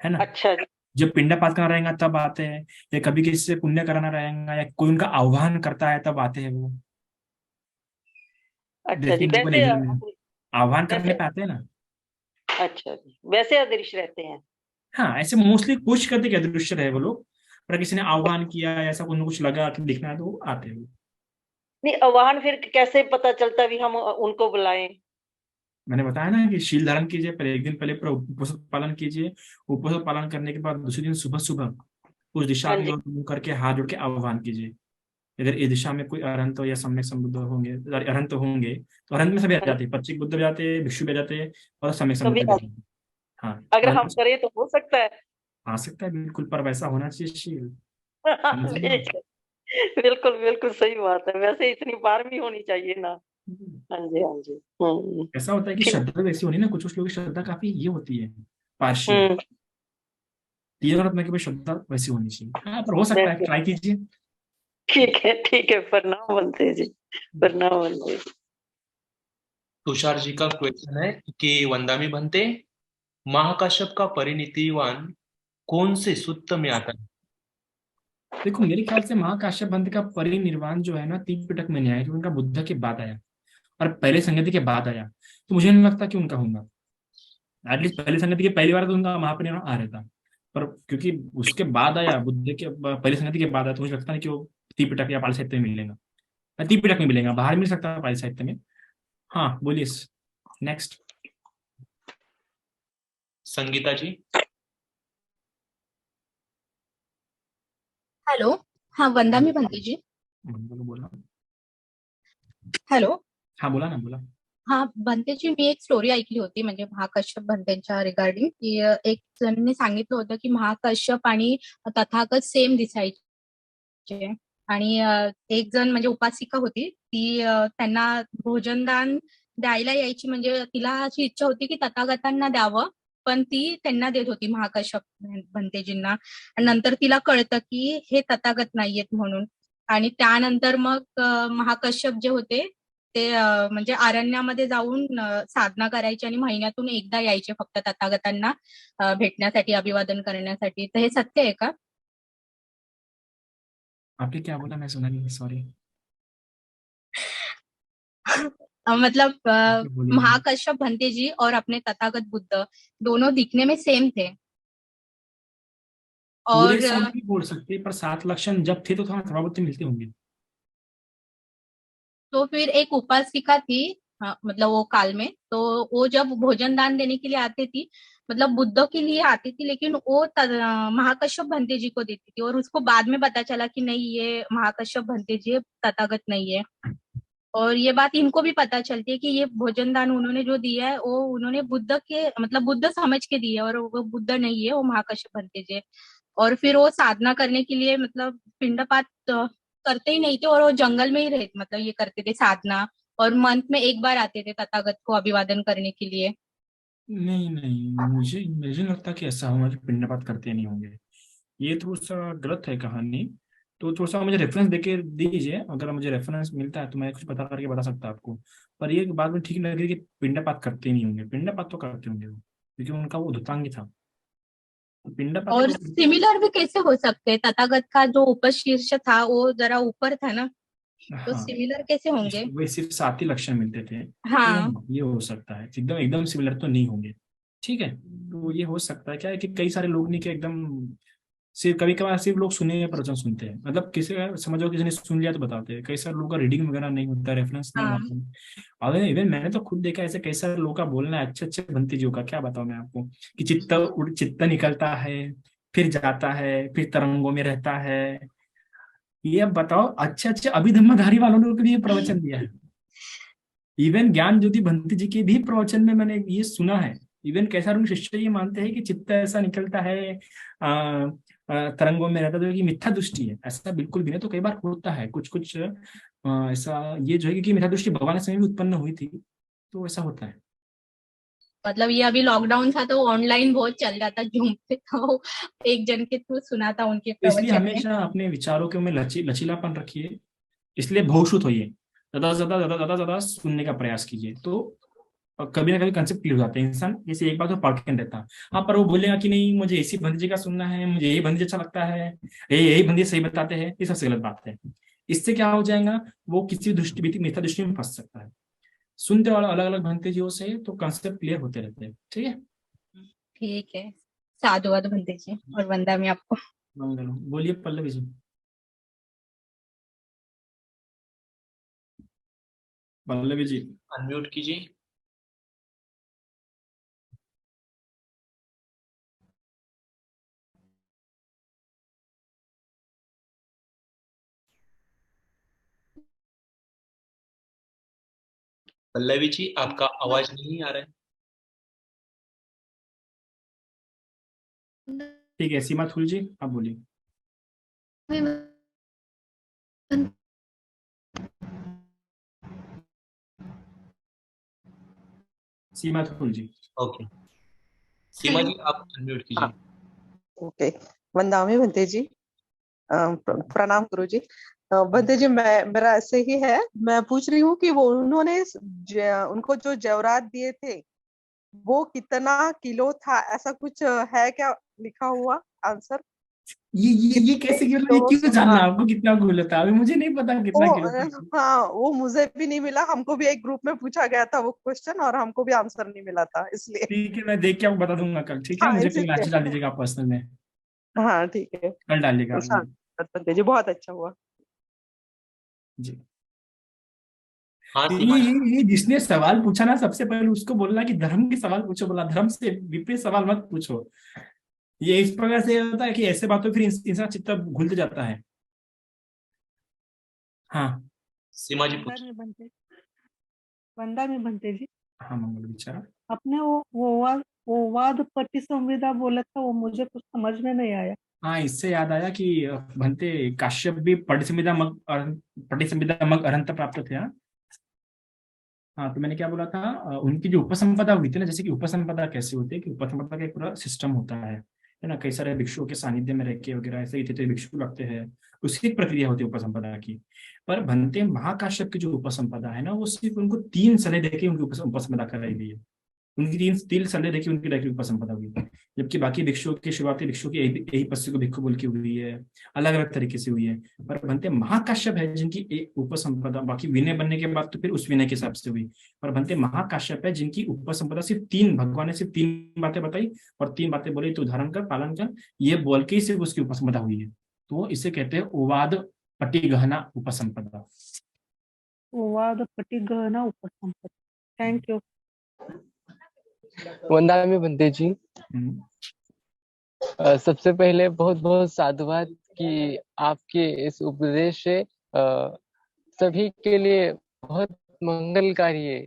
है ना। अच्छा जी। जब पिंडपात करना रहेगा तब आते हैं, या कभी किसी से पुण्य कराना रहेगा, या कोई उनका आह्वान करता है तब आते हैं वो। अच्छा जी। देखेंगे वो वैसे लेजर में आह्वान करने वैसे पे आते हैं ना। अच्छा जी, वैसे अदृश्य रहते हैं। हाँ, ऐसे मोस्टली कोशिश करते कि अदृश्य रहे वो लोग, पर किसी ने आह्वान किया, ऐसा कुछ न कुछ लगा कि दिखना है तो वो आते हैं वो। नहीं, आह्वान फिर कैसे पता चलता भी हम उनको बुलाएं? मैंने बताया ना कि शील धारण कीजिए, पहले एक दिन पहले पूरा उपवास पालन कीजिए। उपवास पालन करने के बाद दूसरे दिन सुबह सुबह उस दिशा हाँ की जी। ओर मुंह करके हाथ जोड़ के आह्वान कीजिए। अगर इस दिशा में कोई अरहंत या सम्यक संबुद्ध होंगे, अरहंत होंगे, तो अरहंत में सभी आ हाँ जाते हैं, पच्चीक बुद्ध भी जाते हैं, भिक्षु भी आ जाते हैं, और सम्यक कभी संबुद्ध भी आ जाते हैं। हाँ, अगर हम अरहंत करें तो हो सकता है। आ सकता है बिल्कुल, पर वैसा होना चाहिए शील, समझिए ना। ठीक है, बिल्कुल बिल्कुल सही बात है। वैसे इतनी बार भी होनी चाहिए ना। हाँ जी, हाँ जी। ऐसा होता है कि ठीक। श्रद्धा वैसी होनी ना, कुछ कुछ लोगों की श्रद्धा काफी ये होती है, पार्शियल। हम्म। तीन रत्न की भी श्रद्धा वैसी होनी चाहिए, हाँ, पर हो सकता है, जैसे ट्राई कीजिए। ठीक है, ठीक है। प्रणाम बनते जी। प्रणाम बनते। तुषार जी का क्वेश्चन है कि वंदामी बनते, महाकाश्यप का परिणतिवान कौन से सूक्त में आता है? देखो, मेरे ख्याल से महाकाश्यप पंथ का परिनिर्वाण जो है ना, त्रिपिटक में नहीं आया, क्योंकि उनका बुद्ध के बाद आया, और पहले संगति के बाद आया। तो मुझे नहीं लगता कि उनका होगा। एटलीस्ट पहली संगति के पहली बार तो उनका महापरिनिर्वाण आ रहता, पर क्योंकि उसके बाद आया, बुद्ध के पहली संगति के बाद आया, तो मुझे लगता नहीं कि वो त्रिपिटक या पाली साहित्य में मिलेगा। त्रिपिटक में मिलेगा, बाहर मिल सकता है पाली साहित्य में। हाँ, बोलिए। नेक्स्ट। संगीता जी। हेलो। हाँ, वंदा में भंते जी। बोलो बोला। हॅलो. हाँ, बोला ना, बोला। हा, भंतेची मी एक स्टोरी ऐकली होती, म्हणजे महाकश्यप भंतेच्या रिगार्डिंग, की एक जणांनी सांगितलं होतं की महाकश्यप आणि तथागत सेम दिसायचे. आणि एक जण म्हणजे उपासिका होती ती, त्यांना भोजनदान द्यायला यायची, म्हणजे तिला अशी इच्छा होती की तथागतांना द्यावं, पण ती त्यांना देत होती महाकश्यप भंतेजींना. आणि नंतर तिला कळतं की हे तथागत नाहीयेत म्हणून. आणि त्यानंतर मग महाकश्यप जे होते ते म्हणजे अरण्यामध्ये जाऊन साधना करायची आणि महिन्यातून एकदा यायचे फक्त तथागतांना भेटण्यासाठी, अभिवादन करण्यासाठी. तर हे सत्य आहे का? आपने क्या बोला, मैं सुना नहीं, सॉरी। मतलब बोलिए ना। महाकश्यप भंते जी और अपने तथागत बुद्ध दोनों दिखने में सेम थे। पूरे और सेम नहीं बोल सकते, पर 7 लक्षण जब थे तो थोड़ा बहुत तो मिलते होंगे। तो फिर एक उपासिका थी, मतलब वो काल में, तो वो जब भोजन दान देने के लिए आती थी, मतलब बुद्ध के लिए आती थी, लेकिन वो महाकश्यप भंते जी को देती थी, और उसको बाद में पता चला कि नहीं, ये महाकश्यप भंते जी तथागत नहीं है। और ये बात इनको भी पता चलती है कि ये भोजन दान उन्होंने जो दिया है वो उन्होंने बुद्ध के, मतलब बुद्ध समझ के दिया है, और वो बुद्ध नहीं है, वो महाकश्यप भंते जी है। और फिर वो साधना करने के लिए, मतलब पिंडपात करते ही नहीं थे, और वो जंगल में ही रहे, मतलब ये करते थे साधना, और मंथ में एक बार आते थे तथागत को अभिवादन करने के लिए। नहीं नहीं, मुझे मुझे नहीं लगता कि ऐसा होगा कि पिंडपात करते नहीं होंगे। ये थोड़ा सा गलत है कहानी। तो थोड़ा सा मुझे रेफरेंस देके दीजिए, अगर मुझे रेफरेंस मिलता है तो मैं कुछ पता करके बता सकता आपको। पर ये बात मुझे ठीक लग रही है कि पिंडपात करते नहीं होंगे, पिंडपात तो करते होंगे वो, क्योंकि उनका वो धुतांग था। पिंडपात और तो। सिमिलर भी कैसे हो सकते हैं? तथागत का जो उपशीर्ष था वो जरा ऊपर था ना, तो हाँ, सिमिलर कैसे होंगे? वे सिर्फ 7 ही लक्षण मिलते थे, तो हाँ। ये हो सकता है, एकदम एकदम सिमिलर तो नहीं होंगे। ठीक है, तो ये हो सकता है, क्या है कि कई सारे लोग नहीं कि एकदम सिर्फ, कभी कभार सिर्फ लोग सुने हुए प्रवचन सुनते हैं, मतलब किसी का समझो किसी ने सुन लिया तो बताते हैं, कई सारे लोगों का रीडिंग वगैरह नहीं होता, रेफरेंस नहीं हाँ। होता। और इवन मैंने तो खुद देखा ऐसे कई सारे लोगों का बोलना है, अच्छे अच्छे भंती जीव का क्या बताऊं मैं आपको, कि चित्त निकलता है, फिर जाता है, फिर तरंगों में रहता है। ये अब बताओ, अच्छे अच्छे अभिधम्मधारी वालों ने भी ये प्रवचन दिया है। इवन ज्ञान ज्योति भंती जी के भी प्रवचन में मैंने ये सुना है। इवन कैसा रूप शिष्य ये मानते हैं कि चित्त ऐसा निकलता है, तरंगों में रहता है, जो कि मिथ्या दृष्टि है, ऐसा बिल्कुल भी नहीं। तो कई बार होता है कुछ कुछ ऐसा, ये जो है कि मिथ्या दृष्टि भगवान के समय भी उत्पन्न हुई थी, तो ऐसा होता है। मतलब ये अभी लॉकडाउन था तो ऑनलाइन बहुत चल रहा था जूम पे, तो एक जन के थ्रू सुना था उनके तो इसलिए प्रवचन में। हमेशा अपने विचारों के में लचीलापन रखिए, इसलिए बहुश्रुत होइए, ज्यादा से ज्यादा ज्यादा ज्यादा ज्यादा सुनने का प्रयास कीजिए, तो और कभी ना कभी कंसेप्ट क्लियर हो जाते हैं। इंसान जैसे एक बार तो पढ़ के नहीं रहता, हाँ, पर वो बोलेगा कि नहीं मुझे इसी बंदी जी का सुनना है, मुझे यही बंदी अच्छा लगता है, यही बंदी सही बताते हैं, ये सबसे गलत बात है। इससे क्या हो जाएगा, वो किसी दृष्टि मिथ्या दृष्टि में फंस सकता है। सुनते वाला अलग अलग भंते जीवों से तो कंसेप्ट क्लियर होते रहते हैं। ठीक है, ठीक है, साधुवाद बनते जी और वंदा मैं आपको। बोलिए पल्लवी जी। पल्लवी जी। अनम्यूट कीजिए। पल्लवी जी, आपका आवाज नहीं आ रहा है। ठीक है, सीमा थुल जी आप बोलिए। सीमा थुल जी। ओके, सीमा जी आप अनम्यूट हाँ, कीजिए। ओके। वंदामी बनते जी। प्रणाम गुरु जी। बनते जी, मैं मेरा ऐसे ही है। मैं पूछ रही हूँ कि वो उन्होंने उनको जो जेवरात दिए थे वो कितना किलो था, ऐसा कुछ है क्या लिखा हुआ आंसर? ये कितने कैसे किलो, ये किलो? क्यों जानना हाँ, आपको कितना किलो था? अभी मुझे नहीं पता वो कितना किलो था। हाँ, वो मुझे भी नहीं मिला। हमको भी एक ग्रुप में पूछा गया था वो क्वेश्चन और हमको भी आंसर नहीं मिला था, इसलिए। ठीक है, मैं देख के आपको बता दूंगा कल। ठीक है, हाँ, मुझे कल मैसेज डाल इसीलिए। दीजिएगा आप पर्सनल में। हाँ, ठीक है। कल डालिएगा आप मुझे। बनते जी, बहुत अच्छा हुआ। जी। हाँ ये सीमा ये जी। ये जिसने सवाल पूछा ना, सबसे पहले उसको बोलना कि धर्म के सवाल पूछो, बोला धर्म से विपरीत सवाल मत पूछो। ये इस प्रकार से होता है कि ऐसे बातों फिर इंसान चित्त घुलते जाता है। हाँ। सीमा जी वंदा पूछ। में बनते वंदा में बनते जी। हाँ मंगल बिचारा। आपने वो वाद पट्टी संविदा बोला था, वो मुझे कुछ समझ में नहीं आया। हाँ, इससे याद आया कि भंते काश्यप भी पट्टी संविदा मग अरहंत प्राप्त थे। हाँ। हाँ, तो मैंने क्या बोला था, उनकी जो उपसंपदा हुई थी ना, जैसे कि उपसंपदा कैसे होती है कि उपसंपदा का एक पूरा सिस्टम होता है ना, कई सारे भिक्षुओं के सानिध्य में रह के वगैरह ऐसे ही थे भिक्षु लगते हैं। उसकी एक प्रक्रिया होती है उपसंपदा की। पर भंते महाकाश्यप की जो उपसंपदा है ना, वो सिर्फ उनको 3 सले देके उनकी उपसंपदा कराई गई है। उनकी तीन तीन संडे देखी, उनकी डायरेक्ट उपसंपदा हुई। जबकि बाकी भिक्षुओं की शुरुआती भिक्षुओं की यही यही पश्चिम को भिक्षु बोल की हुई है, अलग अलग तरीके से हुई है। पर बनते महाकाश्यप है जिनकी एक उपसंपदा, बाकी विनय बनने के बाद तो फिर उस विनय के हिसाब से हुई। पर बनते महाकाश्यप है जिनकी उपसंपदा सिर्फ तीन, भगवान ने सिर्फ 3 बातें बताई और 3 बातें बोली तो उदाहरण कर पालन कर, ये बोल के ही सिर्फ उसकी उपसंपदा हुई है। तो इसे कहते हैं उवाद पटी गहना उपसंपदा। वो वाद पट्टी गहना उपसंपत्ति। Thank you. वंदामी बंदे जी, हम्म। सबसे पहले बहुत बहुत साधुवाद कि आपके इस उपदेश से सभी के लिए बहुत मंगलकारी है,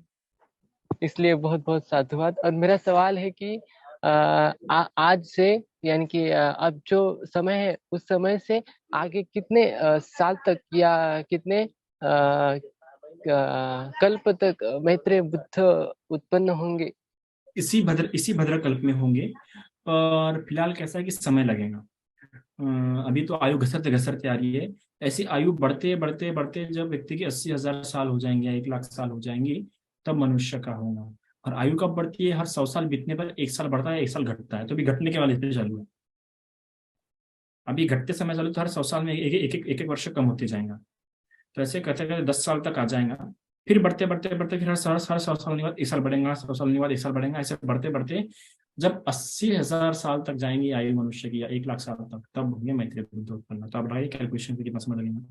इसलिए बहुत बहुत साधुवाद। और मेरा सवाल है कि आज से यानी कि अब जो समय है उस समय से आगे कितने साल तक या कितने कल्प तक मैत्रेय बुद्ध उत्पन्न होंगे? इसी भद्र कल्प में होंगे। और फिलहाल कैसा है कि समय लगेगा। अभी तो आयु घसरते घसरते आ रही है। ऐसी आयु बढ़ते बढ़ते बढ़ते जब व्यक्ति की 80,000 साल हो जाएंगे या 1 लाख साल हो जाएंगी, तब मनुष्य का होगा। और आयु कब बढ़ती है? हर 100 साल बीतने पर 1 साल बढ़ता है, 1 साल घटता है। तो अभी घटने के वाले पे चालू है। अभी घटते समय चालू, तो हर 100 साल में एक एक वर्ष कम होते जाएगा। तो ऐसे करते करते 10 साल तक आ जाएगा। फिर बढ़ते बढ़ते बढ़ते फिर हर 100 साल होने के बाद 1 साल बढ़ेगा, 100 साल होने के बाद 1 साल बढ़ेगा, ऐसे बढ़ते बढ़ते जब 80,000 साल तक जाएंगी आयु मनुष्य की, या 1 लाख साल तक, तब होंगे मैत्रेय बुद्ध उत्पन्न। तो आप बताइए कैलकुलेशन पे कितना समय लगेगा?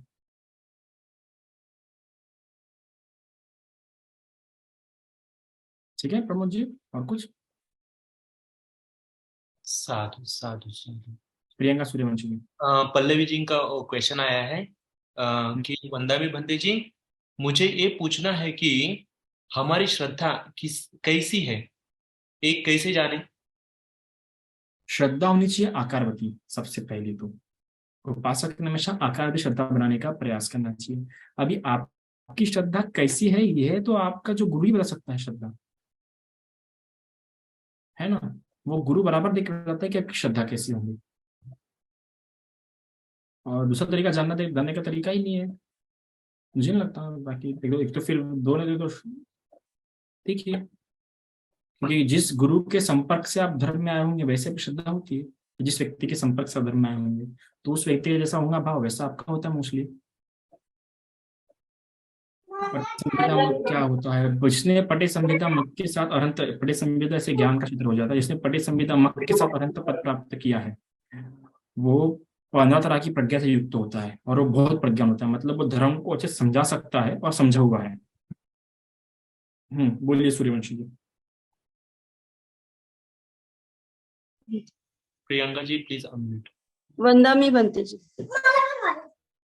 ठीक है प्रमोद जी, और कुछ? साधु साधु साधु। प्रियंका सूर्यवंशी जी। पल्लवी जी का क्वेश्चन आया है कि वंदामी भंते जी, मुझे ये पूछना है कि हमारी श्रद्धा कैसी है, एक कैसे जाने? श्रद्धा होनी चाहिए आकारवती सबसे पहले तो। उपासक ने हमेशा आकारवती श्रद्धा बनाने का प्रयास करना चाहिए। अभी आपकी श्रद्धा कैसी है, यह तो आपका जो गुरु ही बता सकता है श्रद्धा, है ना। वो गुरु बराबर देख रहा है कि आपकी श्रद्धा कैसी होगी। और दूसरा तरीका जानने का तरीका ही नहीं है, मुझे नहीं लगता। बाकी एक तो फिर दो ने तो ठीक है। क्योंकि जिस गुरु के संपर्क से आप धर्म में आए होंगे वैसे भी श्रद्धा होती है। जिस व्यक्ति के संपर्क से आप धर्म में आए होंगे तो उस व्यक्ति का जैसा होगा भाव वैसा आपका होता है मोस्टली। संविदा मत क्या होता है, जिसने पटे संविदा मत के साथ अरंत, पटे संविदा से ज्ञान का क्षेत्र हो जाता है। जिसने पटे संविदा मत के साथ अरंत पद प्राप्त किया है वो 15 तरह की प्रज्ञा से युक्त होता है और वो बहुत प्रज्ञान होता है, मतलब वो धर्म को अच्छे से समझा सकता है और समझा हुआ है। बोलिए सूर्यवंशी जी। Priyanka ji please unmute. वंदामी बनते जी।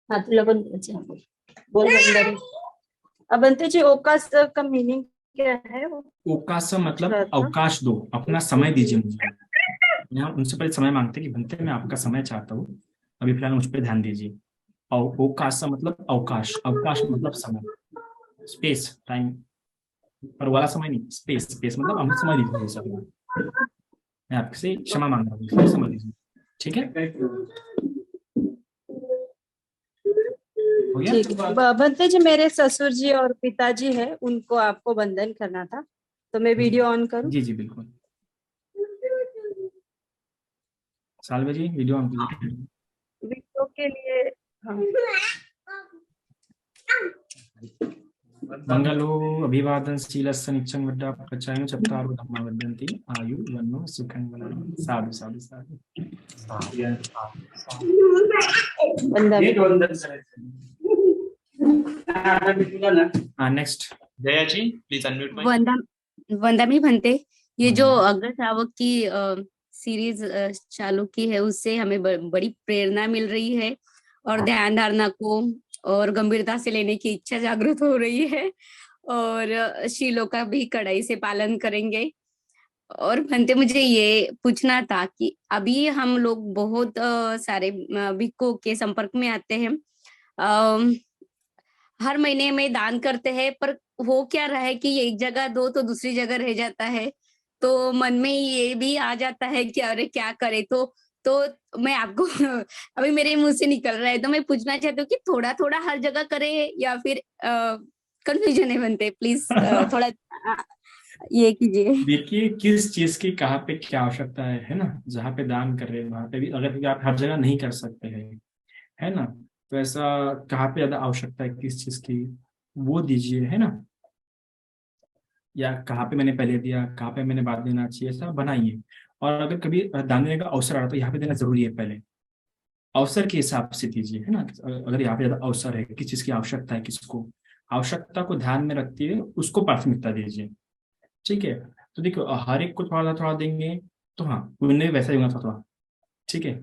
हाँ तुला पण बोलायचं आहे. बोल वंदामी. बनते जी ओकास का मीनिंग क्या है? ओकास मतलब अवकाश दो, अपना समय दीजिए मुझे। यहाँ उनसे पहले समय मांगते कि बनते मैं आपका समय चाहता हूँ, अभी फिलहाल मुझ पर ध्यान दीजिए। और ओकाश मतलब अवकाश, अवकाश मतलब समय, स्पेस, टाइम, पर वाला समय नहीं, स्पेस, स्पेस मतलब हम समय दीजिए सब। मैं आपसे क्षमा मांग रहा हूँ, समय दीजिए, ठीक है? हो गया? ठीक है। बनते जी मेरे ससुर जी और पिताजी है, उनको आपको बंधन करना था, तो मैं वीडियो ऑन करूं? जी जी बिल्कुल। सालवे जी वीडियो ऑन कीजिए। वीडियो के लिए हाँ। मंगलो अभिवादनशीलस्य नित्यं वड्डा प्रचायन चत्तारो धम्मा वर्धन्ति आयु वन्नो सुखं बलं। साधु साधु साधु। Next Jaya ji please unmute mic. वंदामी भंते, ये जो अग्र श्रावक की सीरीज चालू की है उससे हमें बड़ी प्रेरणा मिल रही है और ध्यान धारणा को और गंभीरता से लेने की इच्छा जागृत हो रही है और शीलों का भी कड़ाई से पालन करेंगे। और भंते मुझे ये पूछना था कि अभी हम लोग बहुत सारे भिक्षुओं के संपर्क में आते हैं, हर महीने में दान करते हैं, पर हो क्या रहा है कि एक जगह दो तो दूसरी जगह रह जाता है, तो मन में ये भी आ जाता है कि अरे क्या करे। तो मैं आपको अभी मेरे मुंह से निकल रहा है, तो मैं पूछना चाहती हूँ कि थोड़ा थोड़ा हर जगह करे या फिर कंफ्यूजन है बनते, प्लीज थोड़ा ये कीजिए। देखिए किस चीज की कहाँ पे क्या आवश्यकता है ना? जहाँ पे दान कर रहे हैं वहां पे भी अगर आप हर जगह नहीं कर सकते हैं, है ना, तो ऐसा कहाँ पे ज्यादा आवश्यकता है किस चीज की वो दीजिए, है ना? या कहाँ पे मैंने पहले दिया, कहाँ पे मैंने बाद देना चाहिए, ऐसा बनाइए। और अगर कभी दान देने का अवसर आ रहा तो यहाँ पे देना जरूरी है, पहले अवसर के हिसाब से दीजिए, है ना? अगर यहाँ पे ज्यादा अवसर है, किस चीज की आवश्यकता है, किसको आवश्यकता को ध्यान में रखते हुए उसको प्राथमिकता दीजिए, ठीक है? तो देखो हर एक को थोड़ा थोड़ा देंगे तो हाँ पुण्य वैसा ही होगा थोड़ा, ठीक है?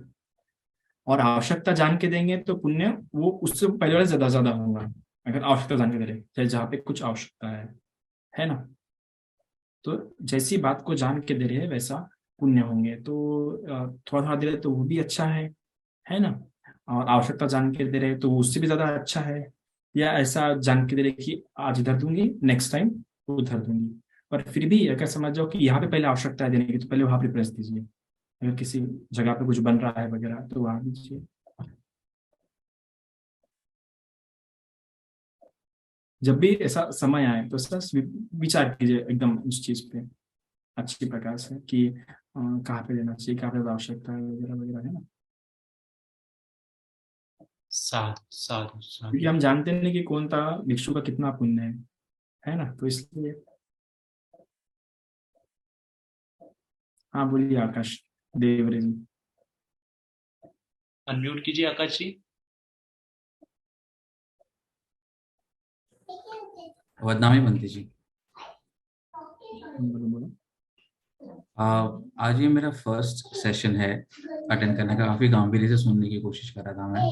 और आवश्यकता जान के देंगे तो पुण्य वो उससे पहले वाला ज्यादा ज्यादा होगा, अगर आवश्यकता जान के दे रहे, चाहे जहाँ पे कुछ आवश्यकता है ना? तो जैसी बात को जान के दे रहे हैं वैसा पुण्य होंगे। तो थोड़ा थोड़ा दे रहे तो वो भी अच्छा है ना? और आवश्यकता जान के दे रहे तो उससे भी ज्यादा अच्छा है। या ऐसा जान के दे रहे कि आज इधर दूंगी नेक्स्ट टाइम उधर दूंगी, पर फिर भी अगर समझ जाओ कि यहाँ पे पहले आवश्यकता है देने की तो पहले वहां प्रेफरेंस दीजिए। अगर किसी जगह पे कुछ बन रहा है वगैरह तो वहां दीजिए। जब भी ऐसा समय आए तो ऐसा विचार कीजिए एकदम उस चीज पे अच्छी प्रकार से कि कहाँ पे देना चाहिए, कहाँ पे आवश्यकता है वगैरह वगैरह, है ना? साधु साधु क्योंकि साधु। हम जानते नहीं कि कौन था भिक्षु का कितना पुण्य है ना? तो इसलिए हाँ बोलिए आकाश देवरे जी। अनम्यूट कीजिए आकाश जी। वदनामी बनती जी। बोलो बोलो। आज ये मेरा फर्स्ट सेशन है अटेंड करने का। काफ़ी गंभीर से सुनने की कोशिश कर रहा था मैं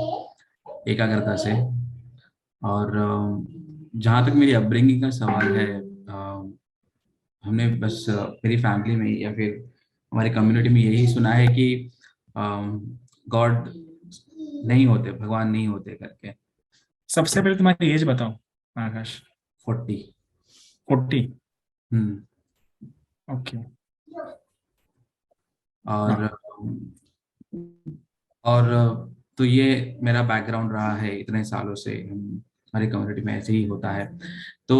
एकाग्रता से। और जहाँ तक मेरी अपब्रिंगिंग का सवाल है, हमने बस मेरी फैमिली में या फिर हमारी कम्युनिटी में यही सुना है कि गॉड नहीं होते, भगवान नहीं होते करके। सबसे पहले तुम्हारी एज बताओ आकाश। 40। ओके। और तो ये मेरा बैकग्राउंड रहा है इतने सालों से, हमारी कम्युनिटी में ऐसे ही होता है। तो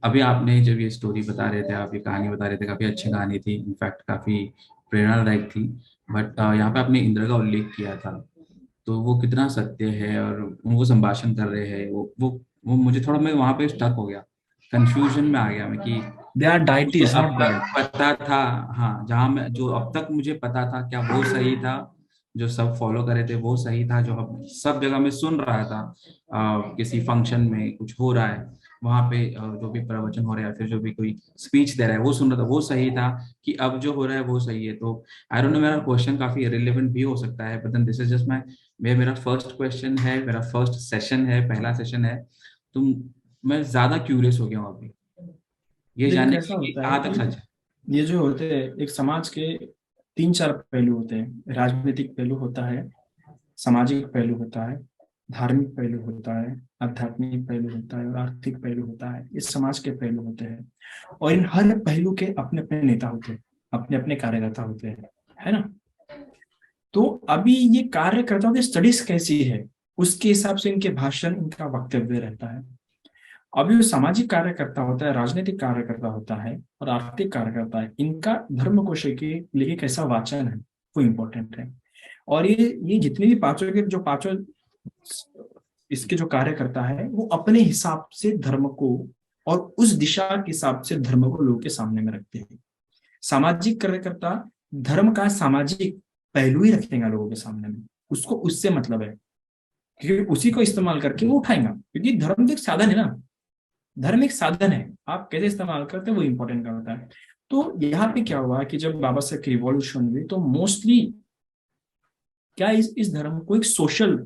अभी आपने जब ये स्टोरी बता रहे थे, आप ये कहानी बता रहे थे, काफी अच्छी कहानी थी, इनफैक्ट काफी प्रेरणादायक थी। बट यहाँ पे आपने इंद्र का उल्लेख किया था, तो वो कितना सत्य है, और वो संभाषण कर रहे हैं, वो मुझे थोड़ा, मैं वहां पे स्टक हो गया, कंफ्यूजन में आ गया मैं कि दे आर जो डाइटिस अब नॉट तक गॉड। पता था, हाँ, जहाँ मैं, जो अब तक मुझे पता था, क्या वो सही था, जो सब फॉलो करे थे वो सही था, जो हम सब जगह में सुन रहा था, किसी फंक्शन में कुछ हो रहा है, वहां पे जो भी प्रवचन हो रहा है, फिर जो भी कोई स्पीच दे रहा है वो सुन रहा था, वो सही था, कि अब जो हो रहा है वो सही है। तो आई डोंट नो, मेरा क्वेश्चन काफी रिलेवेंट भी हो सकता है, but then this is just मेरा फर्स्ट क्वेश्चन है, मेरा फर्स्ट सेशन है, पहला सेशन है, तो मैं ज्यादा क्यूरियस हो गया हूँ अभी ये देखो जानने कैसा के लिए कि होता है कहाँ तक कि सच है। ये जो होते हैं एक समाज के 3-4 पहलू होते हैं। राजनीतिक पहलू होता है, सामाजिक पहलू होता है, धार्मिक पहलू होता है, आध्यात्मिक पहलू होता है और आर्थिक पहलू होता है। ये समाज के पहलू होते हैं और इन हर पहलू के अपने अपने नेता होते हैं, अपने अपने कार्यकर्ता होते हैं, है ना। तो अभी ये कार्यकर्ताओं की स्टडीज कैसी है उसके हिसाब से इनके भाषण, इनका वक्तव्य रहता है। अभी जो सामाजिक कार्यकर्ता होता है, राजनीतिक कार्यकर्ता होता है और आर्थिक कार्यकर्ता है, इनका धर्म को लेके कैसा वाचन है वो इम्पोर्टेंट है। और ये जितने भी पांचों के जो पांचों इसके जो कार्यकर्ता है वो अपने हिसाब से धर्म को और उस दिशा के हिसाब से धर्म को लोगों के सामने में रखते हैं। सामाजिक कार्यकर्ता धर्म का सामाजिक पहलू ही रखेगा लोगों के सामने में, उसको उससे मतलब है, क्योंकि उसी को इस्तेमाल करके वो उठाएगा, क्योंकि धर्म तो एक साधन है ना, धर्म एक साधन है, आप कैसे इस्तेमाल करते हैं वो इंपॉर्टेंट का होता है। तो यहाँ पे क्या हुआ कि जब बाबा साहब की रिवॉल्यूशन हुई तो मोस्टली क्या इस धर्म को एक सोशल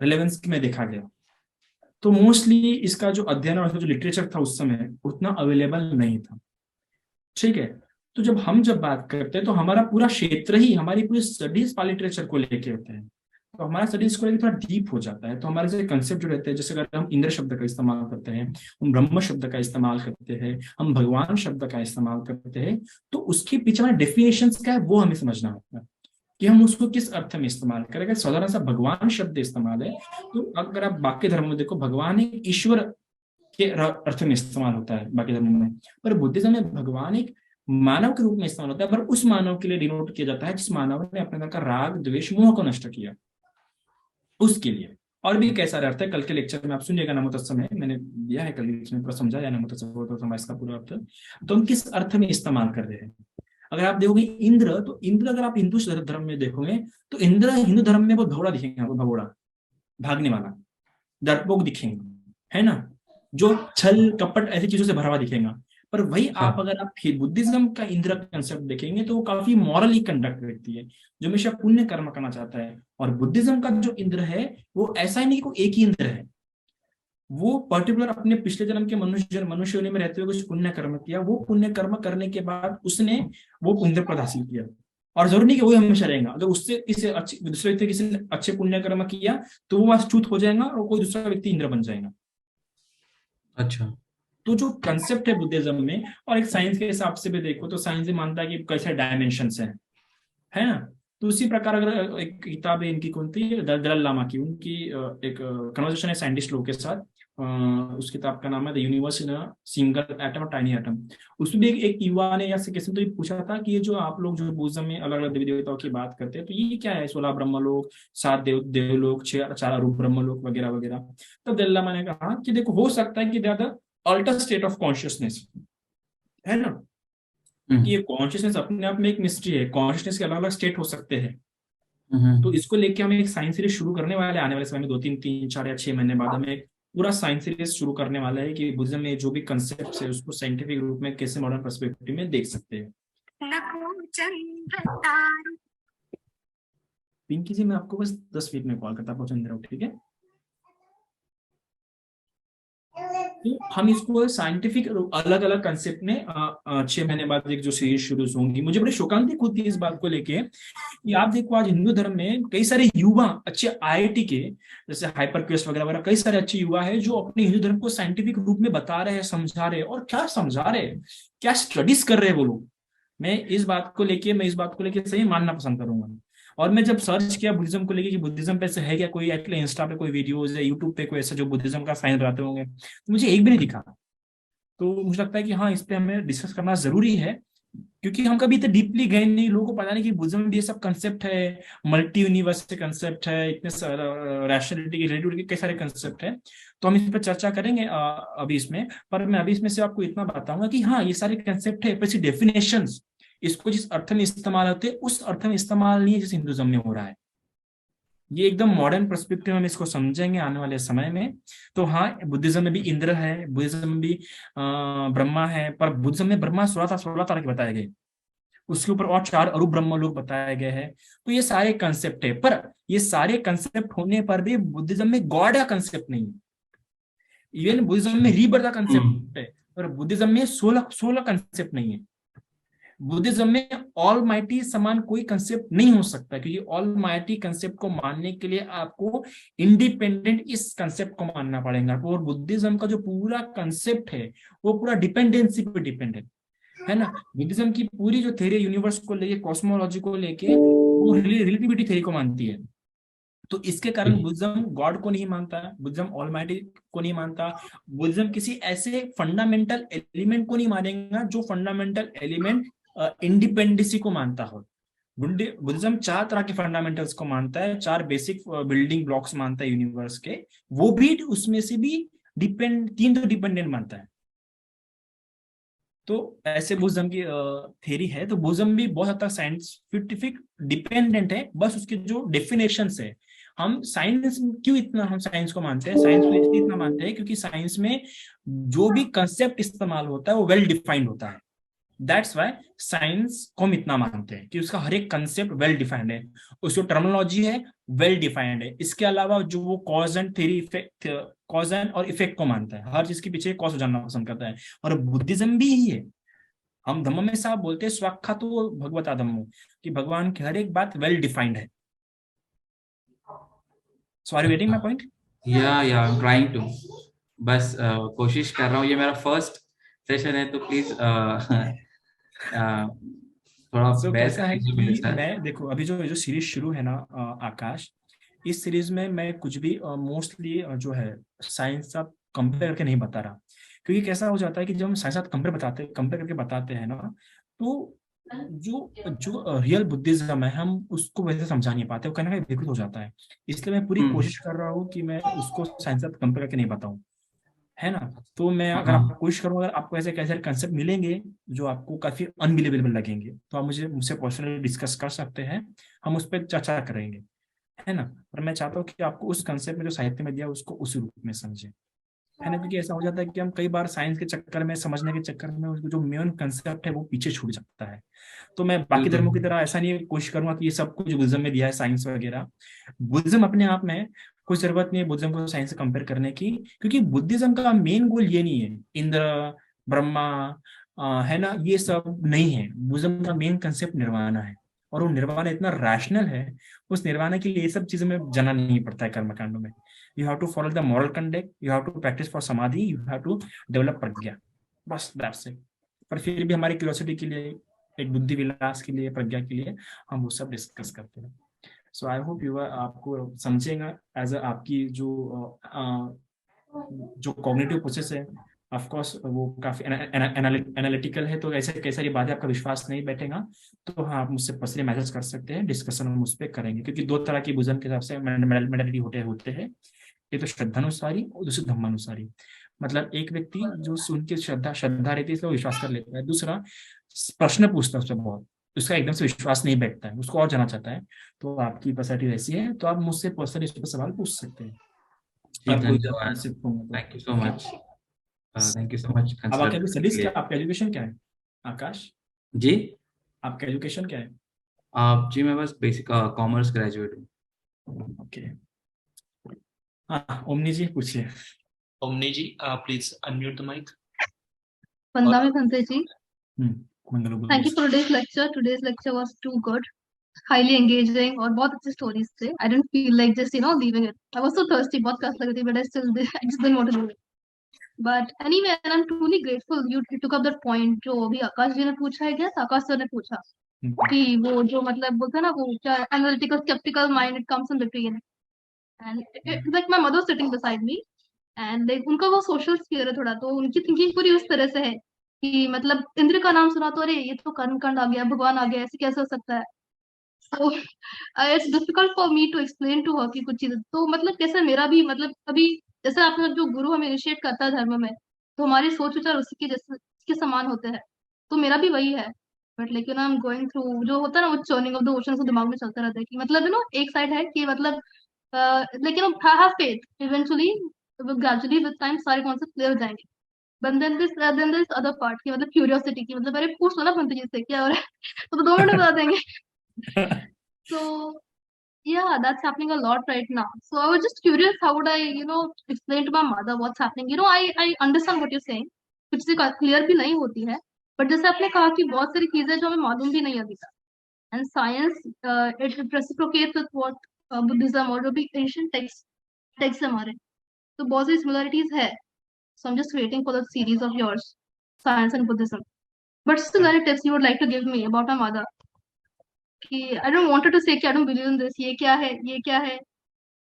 रिलेवेंस में देखा गया। तो मोस्टली इसका जो अध्ययन और जो लिटरेचर था उस समय उतना अवेलेबल नहीं था, ठीक है। तो जब बात करते हैं तो हमारा पूरा क्षेत्र ही, हमारी पूरी स्टडीज पा लिटरेचर को लेके होते हैं, तो हमारा स्टडीज को लेकर थोड़ा डीप हो जाता है। तो हमारे जो कंसेप्ट जो रहते हैं, जैसे अगर हम इंद्र शब्द का इस्तेमाल करते हैं, हम ब्रह्म शब्द का इस्तेमाल करते हैं, हम भगवान शब्द का इस्तेमाल करते हैं, तो उसके पीछे हमारे डेफिनेशन क्या है वो हमें समझना होता है कि हम उसको किस अर्थ में इस्तेमाल करें। अगर साधारण सा भगवान शब्द इस्तेमाल है, तो अगर आप बाकी धर्म में देखो, भगवान एक ईश्वर के अर्थ में इस्तेमाल होता है बाकी धर्मों में, पर बुद्धिज्म में भगवान एक मानव के रूप में इस्तेमाल होता है, पर उस मानव के लिए डिनोट किया जाता है जिस मानव ने अपने अंदर का राग द्वेष मोह को नष्ट किया, उसके लिए। और भी कई सारे अर्थ है, कल के लेक्चर में आप सुनिएगा, नमो तत्सम है, मैंने दिया है कल लेक्चर में, पूरा समझाया नमो तत्सम इसका पूरा अर्थ। तो हम किस अर्थ में इस्तेमाल कर रहे हैं। अगर आप देखोगे इंद्र, तो इंद्र अगर आप हिंदू धर्म में देखोगे तो इंद्र हिंदू धर्म में वो भगोड़ा दिखेगा, वो भगोड़ा भागने वाला डरपोक दिखेगा, है ना, जो छल कपट ऐसी चीजों से भरा हुआ दिखेगा। पर वही आप अगर आप बुद्धिज्म का इंद्र कंसेप्ट देखेंगे तो वो काफी मॉरली कंडक्ट व्यक्ति है, जो हमेशा पुण्य कर्म करना चाहता है। और बुद्धिज्म का जो इंद्र है वो ऐसा ही नहीं कि एक ही इंद्र है, वो पर्टिकुलर अपने पिछले जन्म के मनुष्य योनि में रहते हुए कुछ पुण्य कर्म किया, वो पुण्य कर्म करने के बाद उसने वो इंद्र पद हासिल किया। और जरूरी नहीं कि वही हमेशा रहेगा, अगर उससे किसी अच्छे दूसरे व्यक्ति किसी ने अच्छे पुण्य कर्म किया तो वो अच्युत हो जाएगा और कोई दूसरा व्यक्ति इंद्र बन जाएगा। अच्छा, तो जो कंसेप्ट है बुद्धिज्म में, और एक साइंस के हिसाब से भी देखो तो साइंस भी मानता है कि कैसे डायमेंशंस हैं, है ना। तो उसी प्रकार अगर एक किताब है इनकी, कौन थी, दलाई लामा की, उनकी एक कन्वर्सेशन है साइंटिस्ट लोग के साथ, उस किताब का नाम है the universe in a single atom और टाइनी एटम। उसमें भी एक युवा ने या किसी ने तो पूछा था कि ये जो आप लोग जो बुद्धिज्म में अलग अलग देवी देवताओं की बात करते हैं, तो ये क्या है, 16 ब्रह्मलोक, 7 देवलोक, 4 अरूप ब्रह्मलोक वगैरह वगैरह। तब दलाई लामा ने कहा कि देखो, हो सकता है कि they are the alter state of consciousness, है ना, कि ये कॉन्शियसनेस अपने आप में एक मिस्ट्री है, कॉन्शियसनेस के अलग अलग स्टेट हो सकते हैं। तो इसको लेके हम एक साइंस सीरीज शुरू करने वाले, आने वाले समय में 2-3-4 या 6 महीने बाद हमें एक पूरा साइंस सीरीज शुरू करने वाला है कि बुद्धिज्म में जो भी कंसेप्ट है उसको साइंटिफिक रूप में कैसे मॉडर्न पर्सपेक्टिव में देख सकते हैं। पिंकी जी, मैं आपको बस 10 मिनट में कॉल करता हूँ, ठीक है। तो हम इसको साइंटिफिक अलग अलग कंसेप्ट में 6 महीने बाद एक जो सीरीज शुरू होंगी। मुझे बड़ी शोकांति होती है इस बात को लेके कि आप देखो आज हिंदू धर्म में कई सारे युवा अच्छे आईआईटी के, जैसे हाइपरक्वेस्ट वगैरह वगैरह, कई सारे अच्छे युवा है जो अपने हिंदू धर्म को साइंटिफिक रूप में बता रहे हैं, समझा रहे हैं। और क्या समझा रहे हैं, क्या स्टडीज कर रहे हैं वो लोग, मैं इस बात को लेके सही मानना पसंद करूंगा। और मैं जब सर्च किया बुद्धिज्म को लेके कि बुद्धिज्म पे से है क्या कोई, एटलीस्ट इंस्टा पे कोई वीडियोज या यूट्यूब पे कोई ऐसा जो बुद्धिज्म का साइंस बताते होंगे, तो मुझे एक भी नहीं दिखा। तो मुझे लगता है कि हाँ, इस पे हमें डिस्कस करना जरूरी है, क्योंकि हम कभी इतने डीपली गए नहीं, लोगों को पता नहीं कि बुद्धिज्म में भी ये सब कंसेप्ट है, मल्टी यूनिवर्सल कंसेप्ट है, इतने रैशनलिटी के रिलेटेड के कई सारे कंसेप्ट है। तो हम इस पर चर्चा करेंगे अभी इसमें, पर मैं अभी इसमें से आपको इतना बताऊंगा कि हाँ, ये सारे कंसेप्ट है, पर डेफिनेशंस इसको जिस अर्थ में इस्तेमाल होते हैं उस अर्थ में इस्तेमाल नहीं है जिस हिंदुज्म में हो रहा है। ये एकदम मॉडर्न पर्सपेक्टिव में हम इसको समझेंगे आने वाले समय में। तो हाँ, बुद्धिज्म में भी इंद्र है, बुद्धिज्म में भी ब्रह्मा है, पर बुद्धिज्म में ब्रह्मा 16 तरह के बताए गए, उसके ऊपर और 4 अरूप ब्रह्म लोग बताए गए हैं। तो ये सारे कंसेप्ट है, पर ये सारे कंसेप्ट होने पर भी बुद्धिज्म में गॉड का कंसेप्ट नहीं है। इवन बुद्धिज्म में रीबर्थ का कंसेप्ट है, पर बुद्धिज्म में 16 कंसेप्ट नहीं है। बुद्धिज्म में ऑल माइटी समान कोई कंसेप्ट नहीं हो सकता, क्योंकि ऑल माइटी कंसेप्ट को मानने के लिए आपको इंडिपेंडेंट इस कंसेप्ट को मानना पड़ेगा। और बुद्धिज्म का जो पूरा कंसेप्ट है वो पूरा डिपेंडेंसी पे डिपेंड है ना। बुद्धिज्म की पूरी जो थ्योरी यूनिवर्स को लेके, कॉस्मोलॉजी को लेके, वो रिलेटिविटी थ्योरी को मानती है। तो इसके कारण बुद्धिज्म गॉड को नहीं मानता, बुद्धिज्म ऑलमाइटी को नहीं मानता, बुद्धिज्म किसी ऐसे फंडामेंटल एलिमेंट को नहीं मानेगा जो फंडामेंटल एलिमेंट इंडिपेंडेंसी को मानता हो। बुद्धिज्म 4 तरह के फंडामेंटल्स को मानता है, 4 बेसिक बिल्डिंग ब्लॉक्स मानता है यूनिवर्स के, वो भी उसमें से भी 3 तो डिपेंडेंट मानता है। तो ऐसे बुद्धिज्म की थ्योरी है। तो बुद्धिज्म भी बहुत हद तक साइंटिफिक डिपेंडेंट है, बस उसके जो डेफिनेशंस है। हम साइंस क्यों इतना हम साइंस को मानते हैं, साइंस को इसलिए इतना मानते हैं क्योंकि साइंस में जो भी कंसेप्ट इस्तेमाल होता है वो वेल डिफाइंड होता है। दैट्स वाई साइंस को हम इतना मानते हैं कि उसका हर एक कंसेप्ट वेल डिफाइंड है, उसकी टर्मिनोलॉजी है वेल डिफाइंड है। इसके अलावा जो वो cause and theory effect, cause and और इफेक्ट को मानता है, हर चीज के पीछे कॉज जानना पसंद करता है। और बुद्धिज्म भी यही है। हम धम्म में साहब बोलते हैं स्वाखा तो भगवता धम्मो, कि भगवान की हर एक बात वेल डिफाइंड है। So are you getting my point? या आई एम ट्राइंग टू, बस कोशिश कर रहा हूँ। ये मेरा फर्स्ट सेशन है, तो प्लीज थोड़ा So, बेहतर कैसा है कीजिए मेरे कि साथ। मैं देखो, अभी जो सीरीज शुरू है ना आकाश, इस सीरीज में मैं कुछ भी मोस्टली जो है साइंस साथ कंपेयर करके नहीं बता रहा, क्योंकि कैसा हो जाता है कि जब हम साइंस साथ कंपेयर करके बताते हैं ना, तो जो रियल बुद्धिज्म है हम उसको वैसे समझा नहीं पाते, वो कहीं ना कहीं विकृत हो जाता है। इसलिए मैं पूरी कोशिश कर रहा हूँ कि मैं उसको साइंस साथ कंपेयर करके नहीं बताऊँ, है ना। तो मैं अगर आप कोशिश करूँ, अगर आपको ऐसे कैसे कंसेप्ट मिलेंगे जो आपको काफी अनबिलीवेबल लगेंगे, तो आप मुझसे पर्सनली डिस्कस कर सकते हैं, हम उस पर चर्चा करेंगे, है ना। पर मैं चाहता हूँ कि आपको उस कंसेप्ट में जो साहित्य में दिया उसको उस रूप में समझे, है ना। क्योंकि ऐसा हो जाता है कि हम कई बार साइंस के चक्कर में, समझने के चक्कर में, उसको जो मेन कंसेप्ट है वो पीछे छूट जाता है। तो मैं बाकी धर्मों की तरह ऐसा नहीं कोशिश करूंगा कि ये सब कुछ बुद्धिज्म में दिया है साइंस वगैरह। बुद्धिज्म अपने आप में कोई जरूरत नहीं है बुद्धिज्म को साइंस से कंपेयर करने की, क्योंकि बुद्धिज्म का मेन गोल ये नहीं है इंद्र ब्रह्मा है ना, ये सब नहीं है। बुद्धिज्म का मेन कंसेप्ट निर्वाणा है, और वो निर्वाणा इतना रैशनल है, उस निर्वाणा के लिए ये सब चीजों में जाना नहीं पड़ता है कर्मकांडों में। You have to follow the moral conduct, you have to practise for samadhi, you have to develop prajna, बस दैट्स इट। पर फिर भी हमारी क्यूरियोसिटी के लिए, एक बुद्धि विलास के लिए, प्रज्ञा के लिए हम वो सब डिस्कस करते हैं। सो आई होप यू आपको समझेगा एज आपकी जो कॉग्निटिव प्रोसेस है, ऑफ कोर्स वो काफी एनालिटिकल है, तो ऐसे कई सारी बातें आपका विश्वास नहीं बैठेगा, तो हाँ, आप मुझसे पर्सनली मैसेज कर सकते हैं, डिस्कशन हम उस पर करेंगे। क्योंकि 2 तरह की बुद्धिज्म के हिसाब से मेंटालिटी होते हैं, एक तो श्रद्धानुसारी और दूसरी धम्मानुसारी। मतलब एक व्यक्ति जो सुन के श्रद्धा रहती है इसलिए विश्वास कर लेता है, दूसरा प्रश्न पूछता है उससे बहुत, उसका एकदम से विश्वास नहीं बैठता है, उसको और जानना चाहता है। तो आपकी पर्सनैलिटी ऐसी है, तो आप मुझसे पर्सनली इस पर सवाल पूछ सकते हैं। Thank you so much, thank you so much. अब आपके स्टडीज क्या, आपका एजुकेशन क्या है आकाश जी? आपका एजुकेशन क्या है? जी मैं बस बेसिक कॉमर्स ग्रेजुएट हूँ। ओके, हाँ ओमनी जी पूछिए। Omni ji please unmute the mic. Vandami Bhante ji, Thank you for today's lecture. Today's lecture was too good, highly engaging, और बहुत अच्छी stories थे. I didn't feel like just leaving it. I was so thirsty, बहुत प्यास लग रही थी, but I just didn't want to do it. But anyway, and I'm truly grateful you took up that point जो अभी आकाश जी ने पूछा है, क्या आकाश सर ने पूछा कि वो जो मतलब बोलते हैं ना, वो क्या analytical skeptical mind, it comes in between, and it's like my mother sitting beside me, and like उनका वो सोशल स्फीयर है थोड़ा, तो उनकी थिंकिंग पूरी उस तरह से है कि मतलब इंद्र का नाम सुना तो अरे ये तो कर्मकांड आ गया, भगवान आ गया, ऐसे कैसे हो सकता है। तो it's difficult for me to explain to her की कुछ चीजें, तो मतलब कैसे मेरा भी मतलब अभी जैसे आपने जो गुरु हमें इनिशिएट करता है धर्म में, तो हमारे सोच विचार उसी के जैसे के समान होते हैं, तो मेरा भी वही है। बट लेकिन आई एम गोइंग थ्रू जो होता है ना वो चर्निंग ऑफ द ओशन, तो दिमाग में चलता रहता है कि मतलब एक साइड है कि मतलब लेकिन have faith eventually, gradually with time सारे कॉन्सेप्ट क्लियर हो जाएंगे। But then this other part की मतलब क्यूरियोसिटी की, मतलब अरे पूछ लो ना पंत जी से क्या हो रहा है तो 2 मिनट में बता देंगे। So yeah, that's happening a lot right now. So I was just curious, how would I, explain to my mother what's happening? I understand what you're saying, कुछ से क्लियर भी नहीं होती है, बट जैसे आपने कहा कि बहुत सारी चीजें जो हमें मालूम भी नहीं है अभी तक, and science it reciprocates with what Buddhism और जो भी एंशिएंट टेक्स्ट हमारे, तो बहुत सारी सिमिलरिटीज है. So I'm just waiting for the series of yours, science and Buddhism. But still, any tips you would like to give me about my mother? कि I don't wanted to से कि I don't believe in this, ये क्या है, ये क्या है,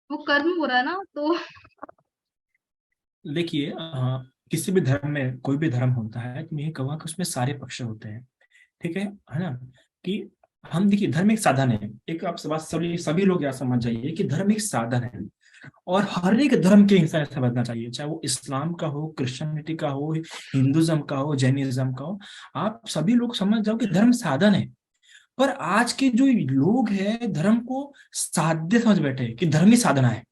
वो कर्म हो रहा है ना, तो देखिए किसी भी धर्म में, कोई भी धर्म होता है तो मैं ये कहूँगा कि उसमें सारे पक्ष होते हैं, ठीक है ना। कि हम देखिए धर्म एक साधन है, एक आप सभी लोग यहाँ समझ जाइए कि धर्म एक साधन है, और हर एक धर्म के इंसान समझना चाहिए, चाहे वो इस्लाम का हो, क्रिश्चियनिटी का हो, हिंदुज्म का हो, जैनिज्म का हो। आप सभी लोग समझ जाओ कि धर्म साधन है। पर आज के जो लोग हैं धर्म को साध्य समझ बैठे कि धर्म ही साधना है,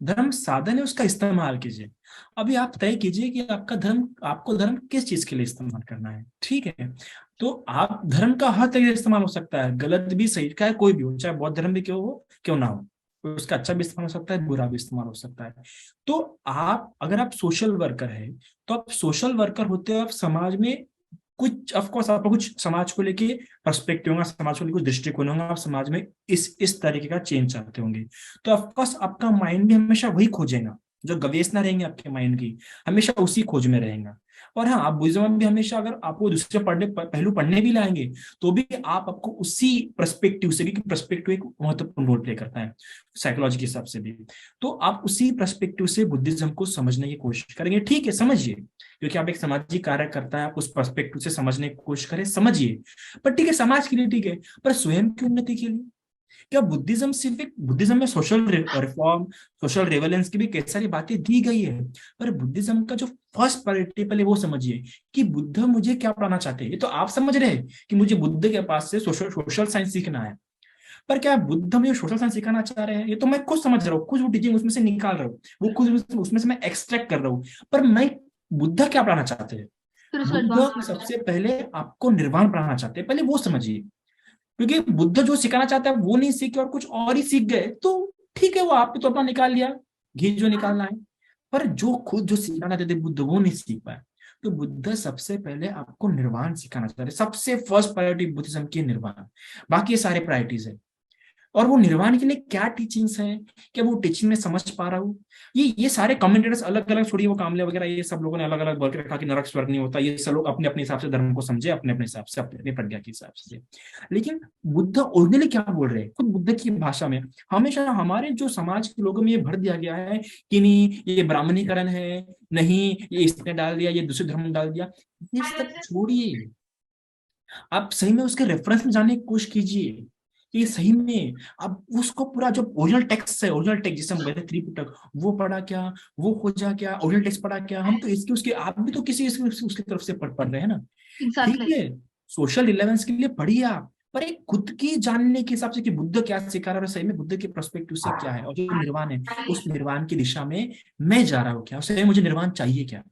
धर्म साधन है, उसका इस्तेमाल कीजिए। अभी आप तय कीजिए कि आपको धर्म किस चीज के लिए इस्तेमाल करना है, ठीक है। तो आप धर्म का हर तरीके से इस्तेमाल हो सकता है, गलत भी सही का है, कोई भी हो, चाहे बौद्ध धर्म भी क्यों ना हो, उसका अच्छा भी इस्तेमाल हो सकता है, बुरा भी इस्तेमाल हो सकता है। तो अगर आप सोशल वर्कर है, तो आप सोशल वर्कर होते हो, आप समाज में कुछ ऑफकोर्स आपको कुछ समाज को लेके पर्सपेक्टिव होगा, समाज को लेकर कुछ दृष्टिकोण होगा, आप समाज में इस तरीके का चेंज चाहते होंगे, तो ऑफकोर्स आपका माइंड भी हमेशा वही खोजेगा, जो गवेषणा रहेंगे आपके माइंड की हमेशा उसी खोज में रहेगा। और हाँ, आप बुद्धिज्म में भी हमेशा अगर आपको दूसरे पहलू पढ़ने भी लाएंगे तो भी आपको उसी पर्सपेक्टिव से भी, पर्सपेक्टिव एक महत्वपूर्ण रोल प्ले करता है साइकोलॉजी के हिसाब से भी, तो आप उसी पर्सपेक्टिव से बुद्धिज्म को समझने की कोशिश करेंगे, ठीक है, समझिए, क्योंकि आप एक सामाजिक कार्य करता है, आप उस पर्सपेक्टिव से समझने की कोशिश करें, समझिए। पर ठीक है, समाज के लिए ठीक है, पर स्वयं की उन्नति के लिए क्या बुद्धिज्म में सोशल रिफॉर्म, सोशल रेवलेंस की भी कई सारी बातें दी गई है, पर बुद्धिज्म का जो फर्स्ट प्रायोरिटी पहले वो समझिए कि बुद्ध मुझे क्या पढ़ाना चाहते हैं। ये तो आप समझ रहे हैं कि मुझे बुद्ध के पास से सोशल साइंस सीखना है, पर क्या बुद्ध मुझे सोशल साइंस सिखाना चाह रहे हैं, ये तो मैं खुद समझ रहा हूँ, खुद वो टीचिंग उसमें से निकाल रहा हूँ, वो खुद उसमें से मैं एक्सट्रैक्ट कर रहा हूँ, पर मैं बुद्ध क्या पढ़ाना चाहते हैं। बुद्ध सबसे पहले आपको निर्वाण पढ़ाना चाहते हैं, पहले वो समझिए, क्योंकि बुद्ध जो सिखाना चाहता है वो नहीं सीखे और कुछ और ही सीख गए तो ठीक है, वो आपने तो अपना निकाल लिया, घी जो निकालना है, पर जो खुद जो सिखाना चाहते बुद्ध वो नहीं सीख पाए। तो बुद्ध सबसे पहले आपको निर्वाण सिखाना चाहते हैं, सबसे फर्स्ट प्रायोरिटी बुद्धिज्म की निर्वाण, बाकी ये सारे प्रायोरिटीज है। और वो निर्वाण के लिए क्या टीचिंग्स हैं, क्या वो टीचिंग में समझ पा रहा हूँ, ये सारे कमेंटेटर्स अलग अलग, छोड़िए वो कामले वगैरह, ये सब लोगों ने अलग अलग बोल के रखा कि नरक स्वर्ग नहीं होता, ये सब लोग अपने अपने हिसाब से धर्म को समझे, अपने अपने हिसाब से, अपने अपने प्रज्ञा के हिसाब से। लेकिन बुद्ध ओरिजिनली क्या बोल रहे हैं, खुद बुद्ध की भाषा में हमेशा हमारे जो समाज के लोगों में ये भर दिया गया है कि नहीं ये ब्राह्मणीकरण है, नहीं ये इसने डाल दिया, ये दूसरे धर्म में डाल दिया, ये सब छोड़िए, आप सही में उसके रेफरेंस में जाने की कोशिश कीजिए कि सही में अब उसको पूरा जो ओरिजिनल टेक्स्ट है, ओरिजिनल टेक्स्ट जिसे हम कहते हैं त्रिपिटक, वो पढ़ा क्या, वो खोजा क्या, ओरिजिनल टेक्स्ट पढ़ा क्या, हम तो इसके उसके आप भी तो किसी उसकी तरफ से पढ़ रहे हैं ना, ठीक है, सोशल रिलेवेंस के लिए पढ़िए आप, पर एक खुद की जानने के हिसाब से कि बुद्ध क्या सिखा रहा है, सही में बुद्ध के पर्सपेक्टिव से क्या है, और जो निर्वाण है उस निर्वाण की दिशा में मैं जा रहा हूँ क्या, सही मुझे निर्वाण चाहिए क्या।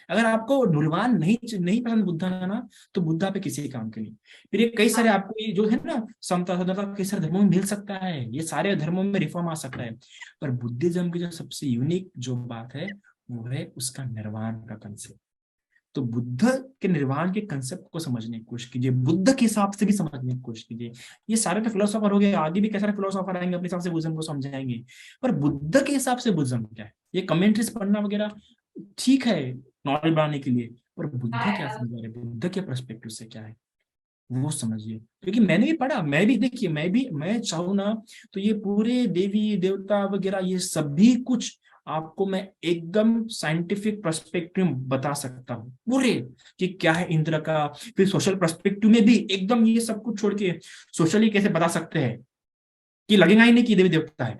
अगर आपको निर्वाण नहीं पसंद बुद्ध ना, तो बुद्धा पे किसी काम के नहीं। फिर ये कई सारे आपको ये जो है ना समता सदरता कई सारे धर्मों में मिल सकता है, ये सारे धर्मों में रिफॉर्म आ सकता है, पर बुद्धिज्म की जो सबसे यूनिक जो बात है वो है उसका निर्वाण का कंसेप्ट। तो बुद्ध के निर्वाण के कंसेप्ट को समझने की कोशिश कीजिए, बुद्ध के हिसाब से भी समझने की कोशिश कीजिए। ये सारे तो फिलोसोफर हो गए, आगे भी कई सारे फिलोसोफर आएंगे अपने हिसाब से बुद्धिज्म को समझाएंगे, पर बुद्ध के हिसाब से बुद्धिज्म क्या है, ये कमेंट्रीज पढ़ना वगैरह ठीक है नॉलेज बढ़ाने के लिए, पर बुद्ध क्या समझा रहे, बुद्ध के पर्सपेक्टिव से क्या है वो समझिए। क्योंकि मैंने भी पढ़ा, मैं भी देखिए, मैं चाहूँ ना तो ये पूरे देवी देवता वगैरह ये सभी कुछ आपको मैं एकदम साइंटिफिक पर्सपेक्टिव बता सकता हूँ पूरे कि क्या है इंद्र का, फिर सोशल पर्सपेक्टिव में भी एकदम ये सब कुछ छोड़ के सोशली कैसे बता सकते हैं कि लगेगा ही नहीं कि देवी देवता है।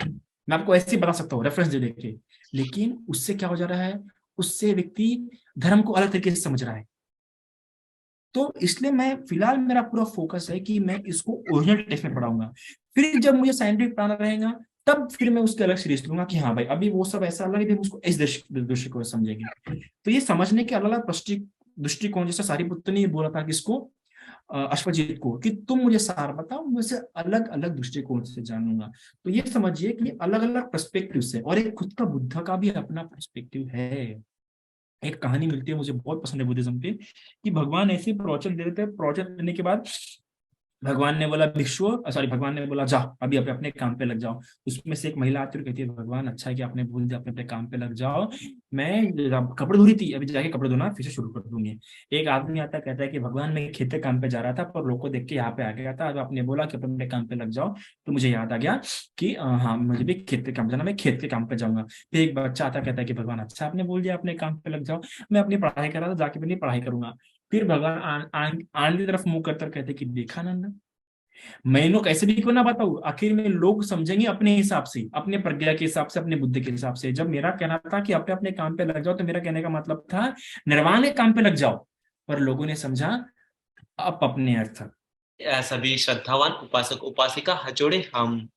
मैं आपको ऐसे ही बता सकता हूँ रेफरेंस दे देके, लेकिन उससे क्या हो जा रहा है, उससे व्यक्ति धर्म को अलग तरीके से समझ रहा है। तो इसलिए मैं फिलहाल मेरा पूरा फोकस है कि मैं इसको ओरिजिनल टेक्स्ट में पढ़ाऊंगा। फिर जब मुझे साइंटिफिक पढ़ाना रहेगा तब फिर मैं उसके अलग सीरीज लूंगा कि हाँ भाई अभी वो सब ऐसा अलग है, उसको इस दृष्टिकोण से समझेंगे। तो ये समझने के अलग अलग दृष्टिकोण, जैसा सारिपुत्र ने बोला था किसको, अश्वजीत को, कि तुम मुझे सार बताओ, मुझे अलग अलग दृष्टिकोण से जानूंगा। तो ये समझिए कि अलग अलग पर्सपेक्टिव से, और एक खुद का बुद्ध का भी अपना पर्सपेक्टिव है। एक कहानी मिलती है मुझे बहुत पसंद है बुद्धिज्म पे, कि भगवान ऐसे प्रवचन दे रहे थे, प्रवचन देने के बाद भगवान ने बोला भगवान ने बोला जाओ अभी अपने अपने काम पे लग जाओ। उसमें से एक महिला आती है और कहती है भगवान अच्छा है कि आपने बोल दिया, अपने अपने काम पे लग जाओ, मैं कपड़े धो रही थी, अभी जाके कपड़े धोना फिर से शुरू कर दूंगी। एक आदमी आता कहता है कि भगवान मैं खेत के काम पे जा रहा था पर लोग को देख के यहाँ पे आ गया था, अब आपने बोला कि अपने काम पे लग जाओ तो मुझे याद आ गया कि हाँ मुझे भी खेत के काम जाना, मैं खेत के काम पे जाऊंगा। फिर एक बच्चा आता कहता है कि भगवान अच्छा आपने बोल दिया अपने काम पे लग जाओ, मैं अपनी पढ़ाई कर रहा था जाके अपनी पढ़ाई करूंगा। फिर भगवान आने की तरफ मुंह करते कहते कि देखा नंदा, मैं लोग कैसे भी क्यों ना बताऊं, आखिर में लोग समझेंगे अपने हिसाब से, अपने प्रज्ञा के हिसाब से, अपने बुद्धि के हिसाब से। जब मेरा कहना था कि अपने अपने काम पे लग जाओ तो मेरा कहने का मतलब था निर्वाण के काम पे लग जाओ, पर लोगों ने समझा अपने अर्थ। सभी श्रद्धावान उपासक उपासिका हाथ जोड़े, हम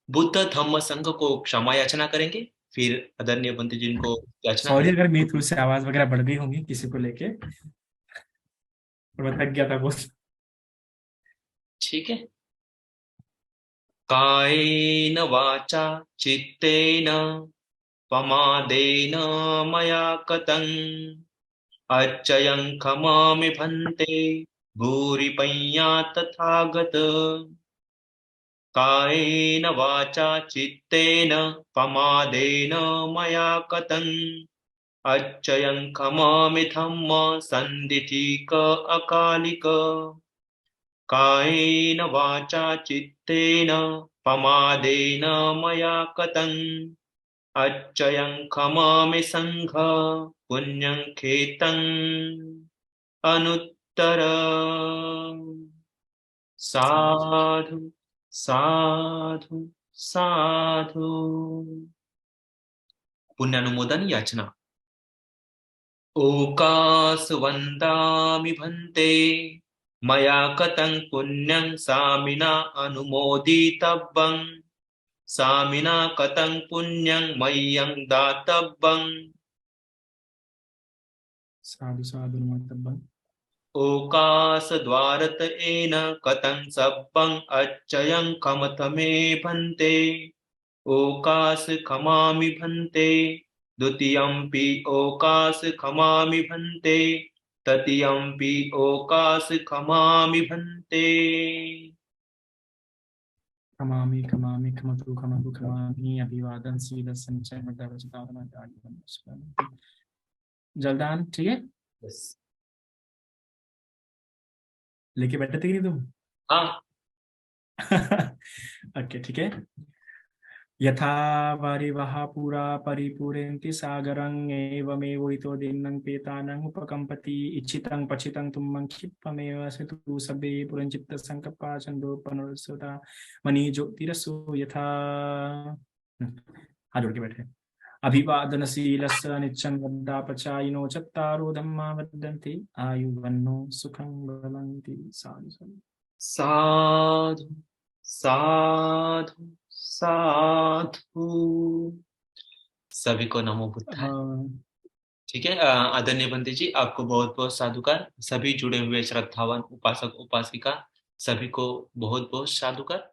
बुद्ध धम्म संघ को क्षमा याचना करेंगे, फिर आदरणीय बंधु जी को याचना सॉरी करेंगे। अगर मेरी थोड़ी सी आवाज वगैरह बढ़ गई होंगी किसी को लेके, और मैं थक गया था बहुत। ठीक है। कायेन वाचा चित्तेन पमादेन मया कतं अर्चयं खमामि भन्ते भूरिपय्या तथागत। कायेन वाचा चित्तेन पमादेन मया कतं अर्चयं खमामि धम्म सन्दिथिक अकालिक। कायेन वाचा चित्तेन पमादेन मया कतं अर्चयं खमामि संघ पुण्यं खेतं अनुत्तर। साधु साधु साधु। पुण्यानुमोदन याचना। ओकास वन्दामि भन्ते मया कतं पुण्यं सामिना अनुमोदितव्यं सामिना कतं पुण्यं मह्यं दातव्यं। साधु साधु नमः। ओकास द्वारत एन कतं सब्बं अर्चयं खमथ मे भन्ते ओकास खमामि भन्ते द्वितीयंपि ओकास खमामि भन्ते तृतीयंपि ओकास खमामि भन्ते। खमामि खमामि खमतु खमतु खमामि अभिवादन शील संचय जलदान। ठीक है लेके बैठे थे कि नहीं तुम? हाँ ओके ठीक है। यथा वारिवः पुरा परिपूरन्ति सागरं एवमेव इतो दिनं पेतानं उपकम्पति इच्छितं पचितं तुमं क्षिप्तमेव सेतु सभ्ये पुरंचित्त संकप्पा चंदोपनोत्सुता मणि ज्योतिरसु यथा। हाथ जोड़ के बैठे। अभिवादनशीलस्य नित्यं वद्दापचायिनो चत्तारो धम्मा वदन्ति आयुवन्नो सुखं भवन्ति। साधु साधु साधु साधु। सभी को नमो बुद्धाय। ठीक है आदरणीय बंदी जी, आपको बहुत बहुत साधुकार। सभी जुड़े हुए श्रद्धावान उपासक उपासिका सभी को बहुत बहुत साधुकार।